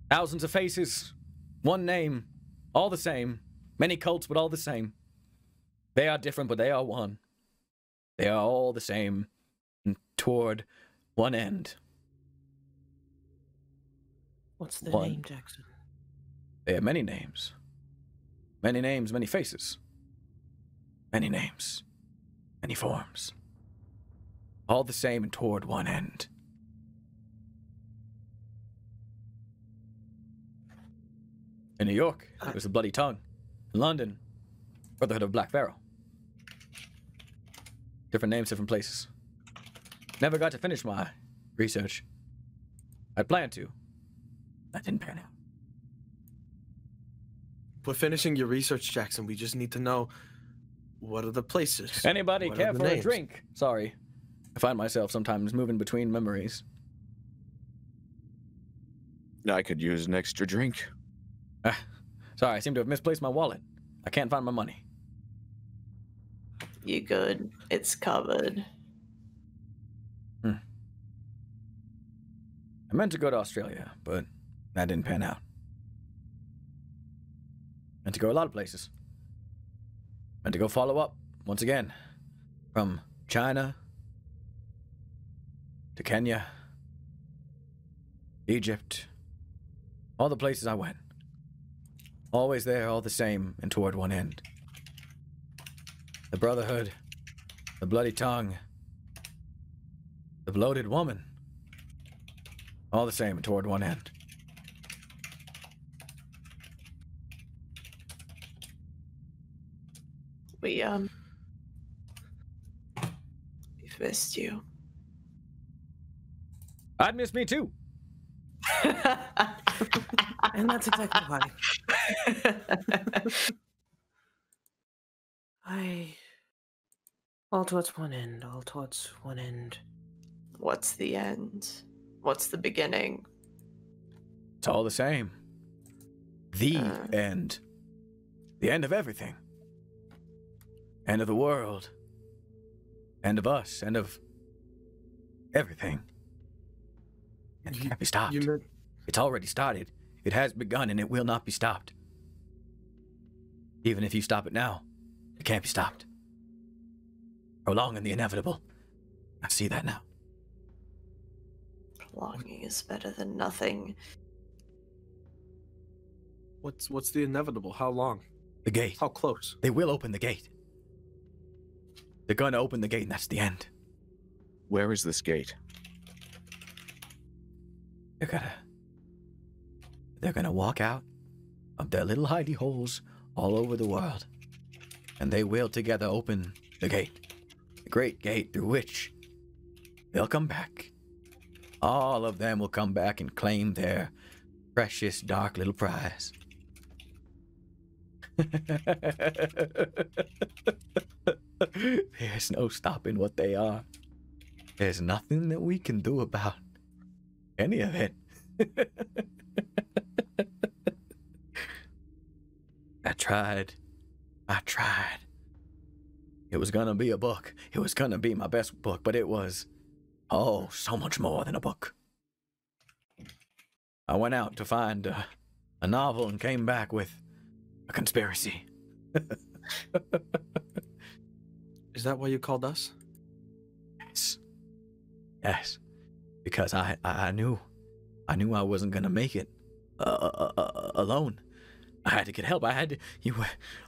Thousands of faces. One name. All the same. Many cults, but all the same. They are different, but they are one. They are all the same. And toward one end. What's their One. name, Jackson? They have many names. Many names, many faces. Many names. Many forms. All the same and toward one end. In New York, it was the Bloody Tongue. In London, Brotherhood of Black Pharaoh. Different names, different places. Never got to finish my research. I planned to. That didn't pan out. We're finishing your research, Jackson. We just need to know, what are the places? Anybody What care are the for a names? drink? Sorry. I find myself sometimes moving between memories. I could use an extra drink. Sorry, I seem to have misplaced my wallet. I can't find my money. You good? It's covered. I meant to go to Australia, but that didn't pan out. Meant to go a lot of places. Meant to go follow up, once again, from China to Kenya, Egypt, all the places I went. Always there, all the same, and toward one end. The Brotherhood, the Bloody Tongue, the Bloated Woman. All the same, and toward one end. We've missed you. I'd miss me too. And that's exactly why. All towards one end, all towards one end. What's the end? What's the beginning? It's all the same. The end. The end of everything. End of the world. End of us. End of everything. And it can't be stopped. It's already started. It has begun and it will not be stopped. Even if you stop it now, it can't be stopped. Prolonging the inevitable. I see that now. Longing is better than nothing. What's the inevitable? How long? The gate. How close? They will open the gate. They're going to open the gate and that's the end. Where is this gate? They're gonna walk out of their little hidey holes all over the world. And they will together open the gate. The great gate through which they'll come back. All of them will come back and claim their precious dark little prize. There's no stopping what they are. There's nothing that we can do about any of it. I tried. It was gonna be a book. It was gonna be my best book, but it was, oh, so much more than a book. I went out to find a novel and came back with a conspiracy. Is that why you called us? Yes. Because I knew I wasn't gonna make it alone. I had to get help. I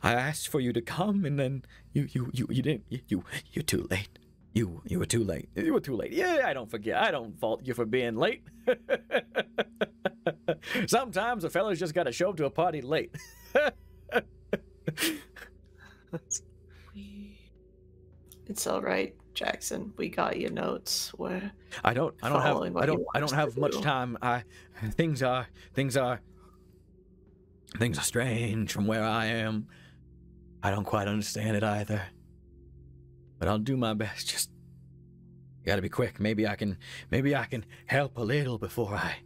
asked for you to come, and then you didn't. You're too late. You were too late. You were too late. Yeah, I don't forget. I don't fault you for being late. Sometimes a fella's just gotta show up to a party late. It's all right, Jackson. We got your notes. I don't have much time. Things are strange from where I am. I don't quite understand it either. But I'll do my best. Just gotta be quick. Maybe I can help a little before I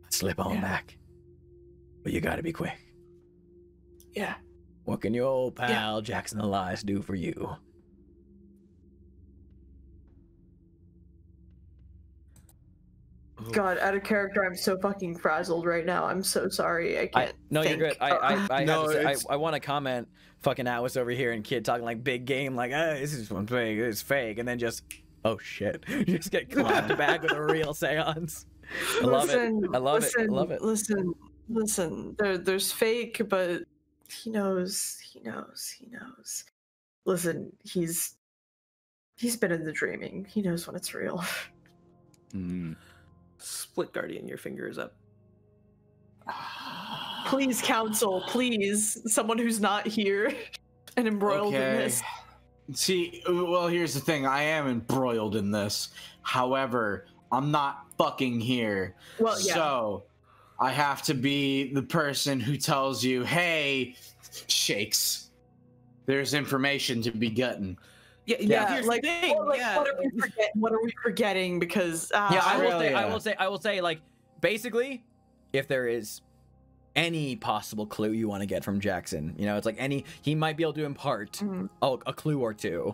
slip on back. But you gotta be quick. Yeah. What can your old pal Jackson Elias do for you? God, out of character, I'm so fucking frazzled right now. I'm so sorry. I can't. No, think. you're good. I No, want to comment. Fucking Atlas over here and Kid talking like big game, like, this is fake, this is fake, and then just, oh shit, you just get clapped back with a real seance. I love it. Listen. There's fake, but he knows. Listen, he's been in the dreaming. He knows when it's real. Split Guardian, your finger is up. Please, counsel, please. Someone who's not here and embroiled in this. See, well, here's the thing. I am embroiled in this. However, I'm not fucking here. Well, yeah. So I have to be the person who tells you, hey, shakes. There's information to be gotten. Yeah. Here's Like, the thing, well, like yeah. what are we forgetting? Because Yeah, I Australia. will say, like, basically, if there is any possible clue you want to get from Jackson, you know, it's like he might be able to impart a clue or two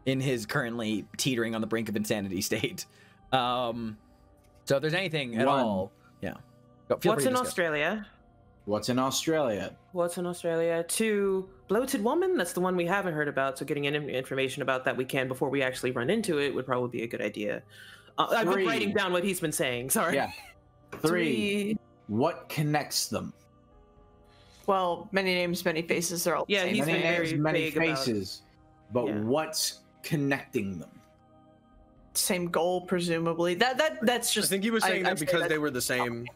in his currently teetering on the brink of insanity state. So if there's anything at all, yeah. Feel What's free in to discuss. Australia? What's in Australia? What's in Australia? 2, bloated woman. That's the one we haven't heard about. So getting any information about that we can before we actually run into it would probably be a good idea. I've been 3. writing down what he's been saying. Sorry. Yeah. 3. What connects them? Well, many names, many faces are all the Yeah, same. he's Many been names, very many vague about- faces. But Yeah. what's connecting them? Same goal, presumably. That's I just. think he was saying I that say because that- they were the same.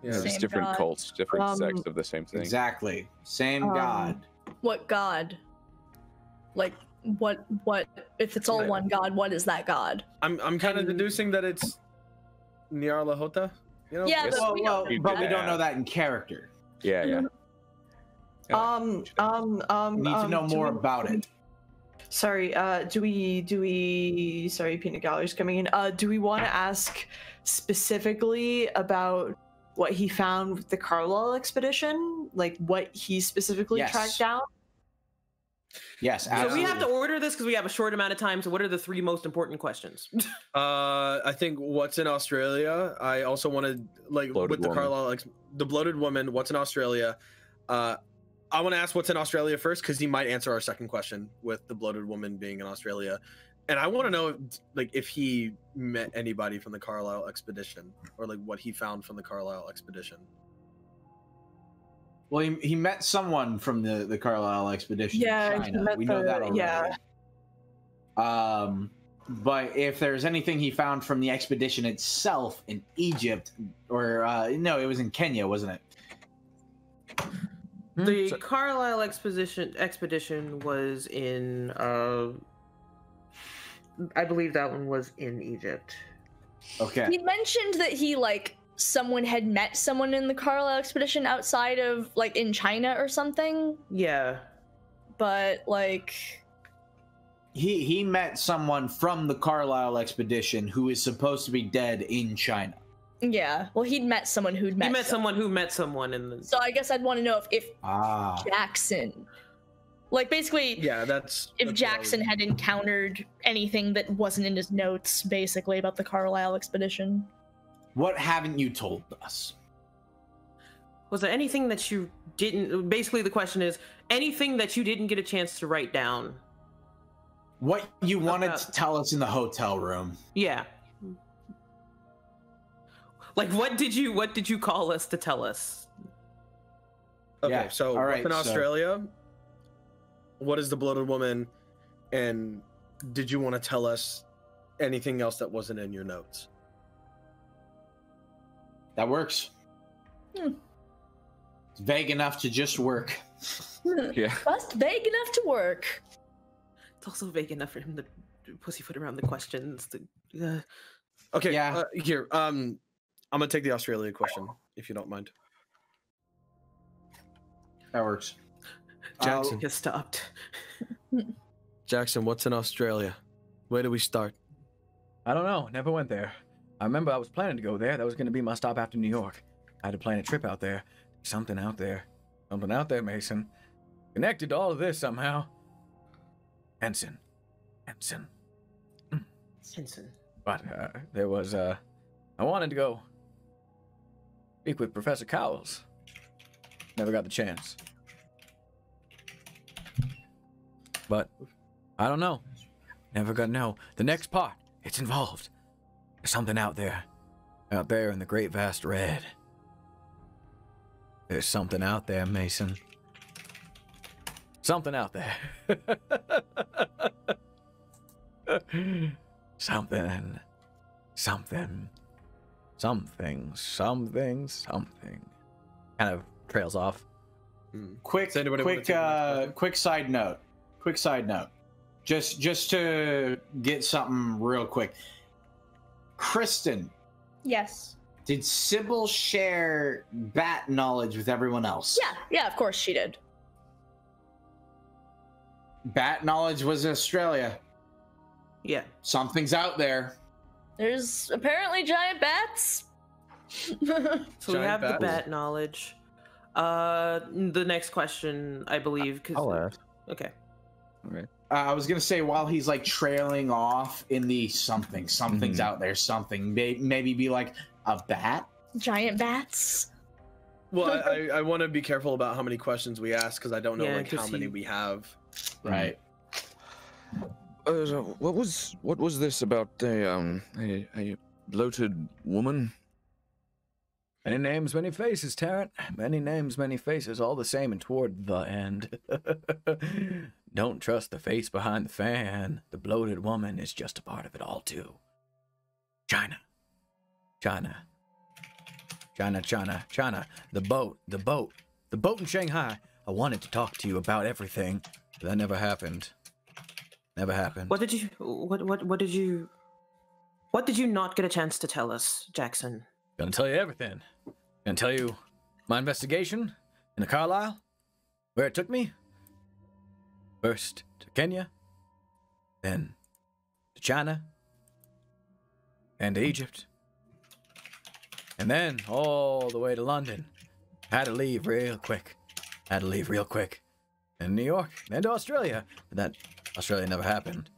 Yeah. Same Just different god. cults, different sects of the same thing. Exactly. Same god. What god? Like what if it's all one god, what is that god? I'm kind of deducing that it's Nyarlathotep. You know? Yeah, Yes. but we Well, don't but we don't Yeah. know that in character. Yeah, yeah. We need to know more about it. Sorry, do we sorry, peanut gallery's coming in. Do we want to ask specifically about what he found with the Carlisle expedition? Like what he specifically Yes. tracked down? Yes, So absolutely. we have to order this because we have a short amount of time. So what are the 3 most important questions? I think what's in Australia. I also wanted like Bloated with the woman. Carlisle, the bloated woman. What's in Australia? I want to ask what's in Australia first because he might answer our second question with the bloated woman being in Australia, and I want to know if he met anybody from the Carlisle expedition or like what he found from the Carlisle expedition. Well, he met someone from the Carlisle expedition. Yeah, in he China. met We know the- that already. yeah. But if there's anything he found from the expedition itself in Egypt, or no, it was in Kenya, wasn't it? The Carlisle expedition was in I believe that one was in Egypt. Okay. He mentioned that someone had met someone in the Carlisle expedition outside of in China or something, Yeah. but He met someone from the Carlisle expedition who is supposed to be dead in China. yeah. Well, he'd met someone who'd met He met someone who met someone in the. So I guess I'd want to know if Ah. Jackson, basically, Yeah, that's if what I Jackson was- had encountered anything that wasn't in his notes, basically about the Carlisle expedition. What haven't you told us? Was there anything that you didn't? Basically, the question is anything that you didn't get a chance to write down. What you wanted to tell us in the hotel room? Yeah. What did you call us to tell us? Okay, Yeah, so all right, what's in so- Australia? What is the bloated woman? And did you want to tell us anything else that wasn't in your notes? That works. Hmm. It's vague enough to just work. Yeah. Just vague enough to work. It's also vague enough for him to pussyfoot around the questions. Okay, Yeah. here. I'm gonna take the Australia question if you don't mind. That works. Jackson. Just stopped. Jackson, what's in Australia? Where do we start? I don't know. Never went there. I remember I was planning to go there. That was going to be my stop after New York. I had to plan a trip out there. Something out there. Something out there, Mason. Connected to all of this somehow. Henson. Henson. But there was, I wanted to go speak with Professor Cowles. Never got the chance. But I don't know. Never gonna know. The next part, it's involved. There's something out there in the great vast red. There's something out there, Mason. Something out there. Something. Kind of trails off. Quick, Does anybody wanna take the next question? quick side note. quick side note. Just to get something real quick. Kristen, Yes. did Sybil share bat knowledge with everyone else? Yeah, of course she did. Bat knowledge was Australia. Yeah. Something's out there. There's apparently giant bats. So we Giant have the bats. bat knowledge. The next question, I believe. I'll ask. Okay. All right. I was gonna say while he's like trailing off in the something's Mhm. out there. Something maybe be like a bat. Giant bats. Well, I want to be careful about how many questions we ask because I don't know Yeah, like how 'cause many he- we have. Right. So what was this about a bloated woman? Many names, many faces, Tarrant. Many names, many faces, all the same and toward the end. Don't trust the face behind the fan. The bloated woman is just a part of it all, too. China. The boat in Shanghai. I wanted to talk to you about everything, but that never happened. What did you not get a chance to tell us, Jackson? Gonna tell you everything. Gonna tell you my investigation in the Carlisle, where it took me. First to Kenya, then to China, and to Egypt, and then all the way to London. Had to leave real quick. And New York, then to Australia. But that Australia never happened.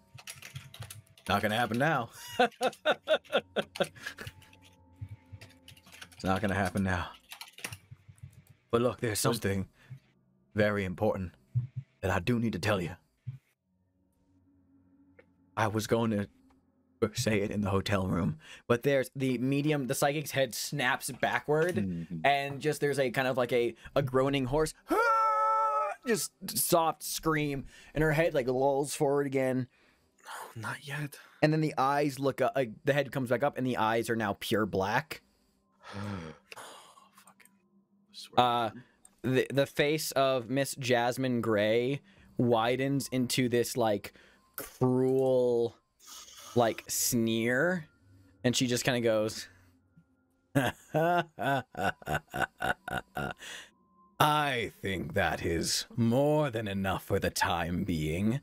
Not gonna happen now. It's not gonna happen now. But look, there's something very important that I do need to tell you. I was going to say it in the hotel room, but there's the psychic's head snaps backward, and just there's a kind of like a groaning horse, just soft scream, and her head like lolls forward again. No, not yet. And then the eyes look up, the head comes back up, and the eyes are now pure black. The face of Miss Jasmine Gray widens into this like cruel like sneer, and she just kind of goes, I think that is more than enough for the time being,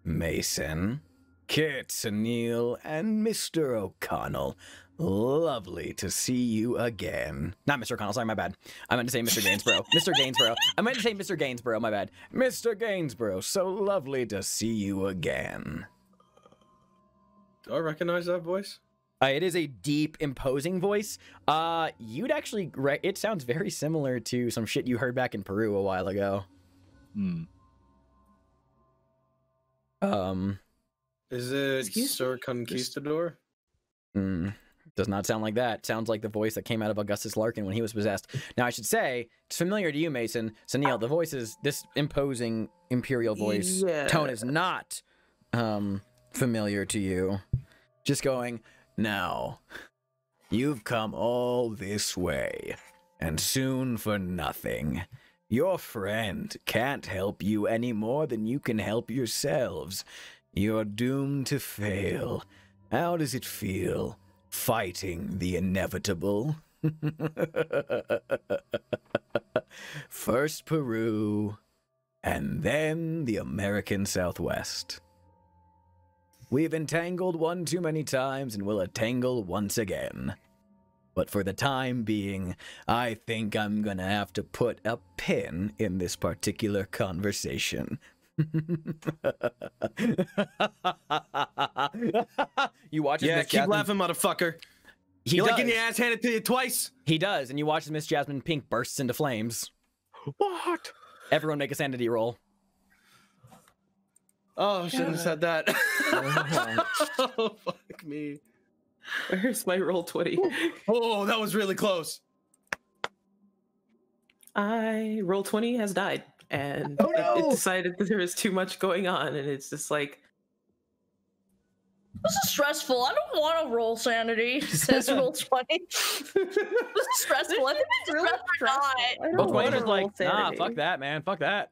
Mason, Kit, Neil, and Mr. O'Connell. Lovely to see you again. Not Mr. O'Connell, sorry, my bad. I meant to say Mr. Gainsborough. Mr. Gainsborough. I meant to say Mr. Gainsborough, my bad. Mr. Gainsborough, so lovely to see you again. Do I recognize that voice? It is a deep, imposing voice. You'd actually, it sounds very similar to some shit you heard back in Peru a while ago. Is it Excuse Sir Conquistador? Does not sound like that. Sounds like the voice that came out of Augustus Larkin when he was possessed. Now, I should say, it's familiar to you, Mason. So, Neil, the voice is, this imposing imperial voice tone is not familiar to you. Just going, now, you've come all this way, and soon for nothing. Your friend can't help you any more than you can help yourselves. You're doomed to fail. How does it feel? Fighting the inevitable. First Peru, and then the American Southwest. We've entangled one too many times and will entangle once again. But for the time being, I think I'm gonna have to put a pin in this particular conversation. You watch as Yeah, Miss keep Jasmine... laughing, motherfucker. does. You like getting your ass handed to you twice? He does, and you watch as Miss Jasmine Pink bursts into flames. What? Everyone make a sanity roll. Oh, I shouldn't have said that. Oh, fuck me. Where's my roll 20? Oh, that was really close. Roll 20 has died, and Oh, no! it decided that there was too much going on, and it's just like, This is stressful. I don't want to roll sanity. Says roll 20. This is stressful. I think it's really really not. I don't Roll wanna 20 was like, roll nah, sanity. fuck that, man. Fuck that.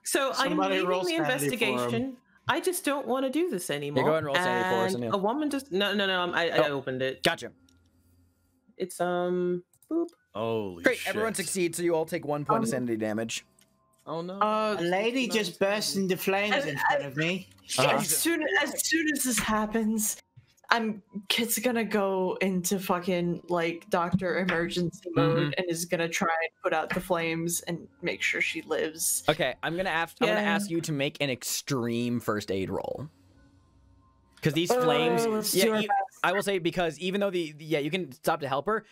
So I'm Somebody roll leaving the sanity for him. investigation. I just don't want to do this anymore. go ahead and roll sanity for us, And Anil. a woman just I opened it. Gotcha. It's boop. Holy Great. shit. Everyone succeeds, so you all take 1 point of sanity damage. Oh no. A lady just burst into flames in front of me. As soon as this happens, Kit's gonna go into fucking like doctor emergency mode and is gonna try and put out the flames and make sure she lives. Okay, I'm gonna ask you to make an extreme first aid roll. Because these flames, let's do our best. I will say, because even though you can stop to help her.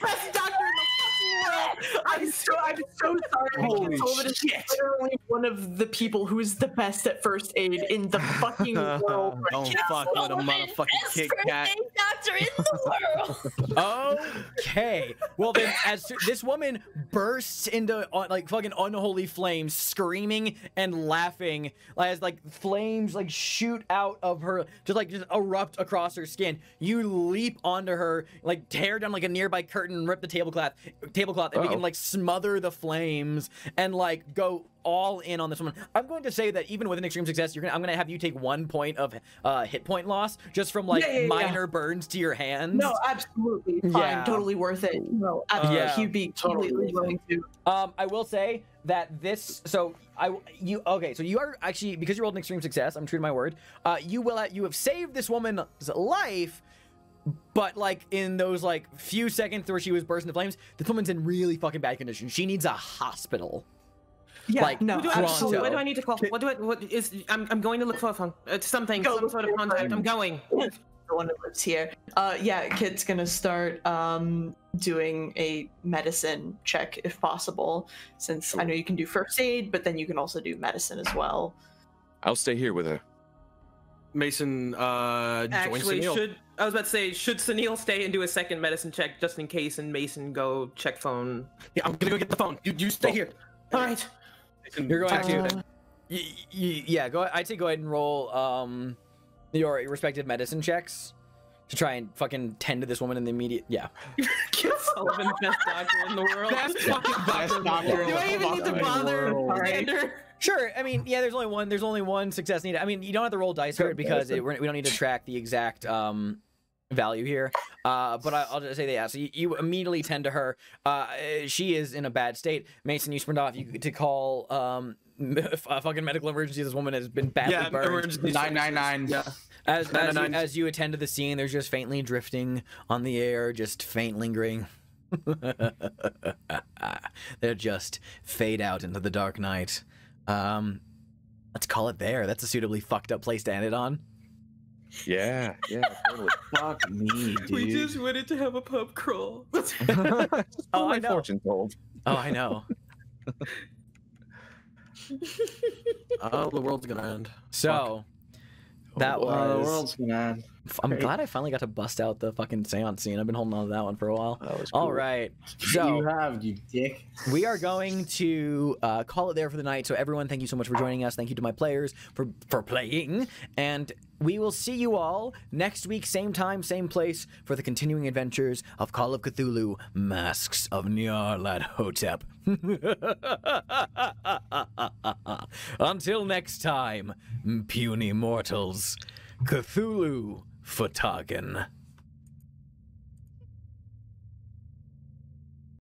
Best doctor in the fucking world. I'm so sorry. Holy Sullivan is literally one of the people who is the best at first aid in the fucking world. Right Don't now. fuck with a motherfucking Kit Kat. Doctor in the world. Okay. Well then, this woman bursts into like fucking unholy flames, screaming and laughing as like flames like shoot out of her, just erupt across her skin. You leap onto her, like tear down like a nearby curtain, and rip the tablecloth, and begin like smother the flames and like go all in on this woman. I'm going to say that even with an extreme success, I'm gonna have you take 1 point of hit point loss just from like minor burns to your hands. No, absolutely fine, Yeah. totally worth it. No, absolutely, Yeah. he'd be completely willing to. I will say that this, so you are actually, because you rolled an extreme success, I'm true to my word. You have saved this woman's life, but like in those like few seconds where she was bursting into flames, this woman's in really fucking bad condition. She needs a hospital. Yeah, Like, no, Pronto. absolutely. What do I need to call? I'm going to look for a phone. Something, Go some sort of contact. I'm going. The one who lives here. Kit's gonna start doing a medicine check if possible, since I know you can do first aid, but then you can also do medicine as well. I'll stay here with her. Mason, join Actually, Sunil. I was about to say, should Sunil stay and do a second medicine check just in case, and Mason go check phone? Yeah, I'm gonna go get the phone. You stay here. All right. You're going Text to, yeah. I'd say go ahead and roll your respective medicine checks to try and fucking tend to this woman in the immediate. Yeah. Kit Sullivan, best doctor in the world. Best fucking Best doctor in Do the I even need to fucking bother? world. Xander? Sure. I mean, yeah. There's only one success needed. I mean, you don't have to roll dice for it because we don't need to track the exact value here. But I'll just say that. Yeah, so you immediately tend to her. She is in a bad state. Mason, you sprint off. You to call a fucking medical emergency. This woman has been badly burned. emergency 999. Yeah. As you attend to the scene, there's just faintly drifting on the air, just faint lingering. They'll just fade out into the dark night. Let's call it there. That's a suitably fucked up place to end it on. Yeah, totally. Fuck me, dude. We just wanted to have a pub crawl. Oh, I My know. fortune told. Oh, I know. Oh, the world's gonna end. So that the was. world's gonna end. I'm glad I finally got to bust out the fucking seance scene. I've been holding on to that one for a while. That was All cool. right. You So have, you dick. we are going to call it there for the night. So everyone, thank you so much for joining us. Thank you to my players for playing. And we will see you all next week, same time, same place, for the continuing adventures of Call of Cthulhu: Masks of Nyarlathotep. Until next time, puny mortals, Cthulhu Futagan.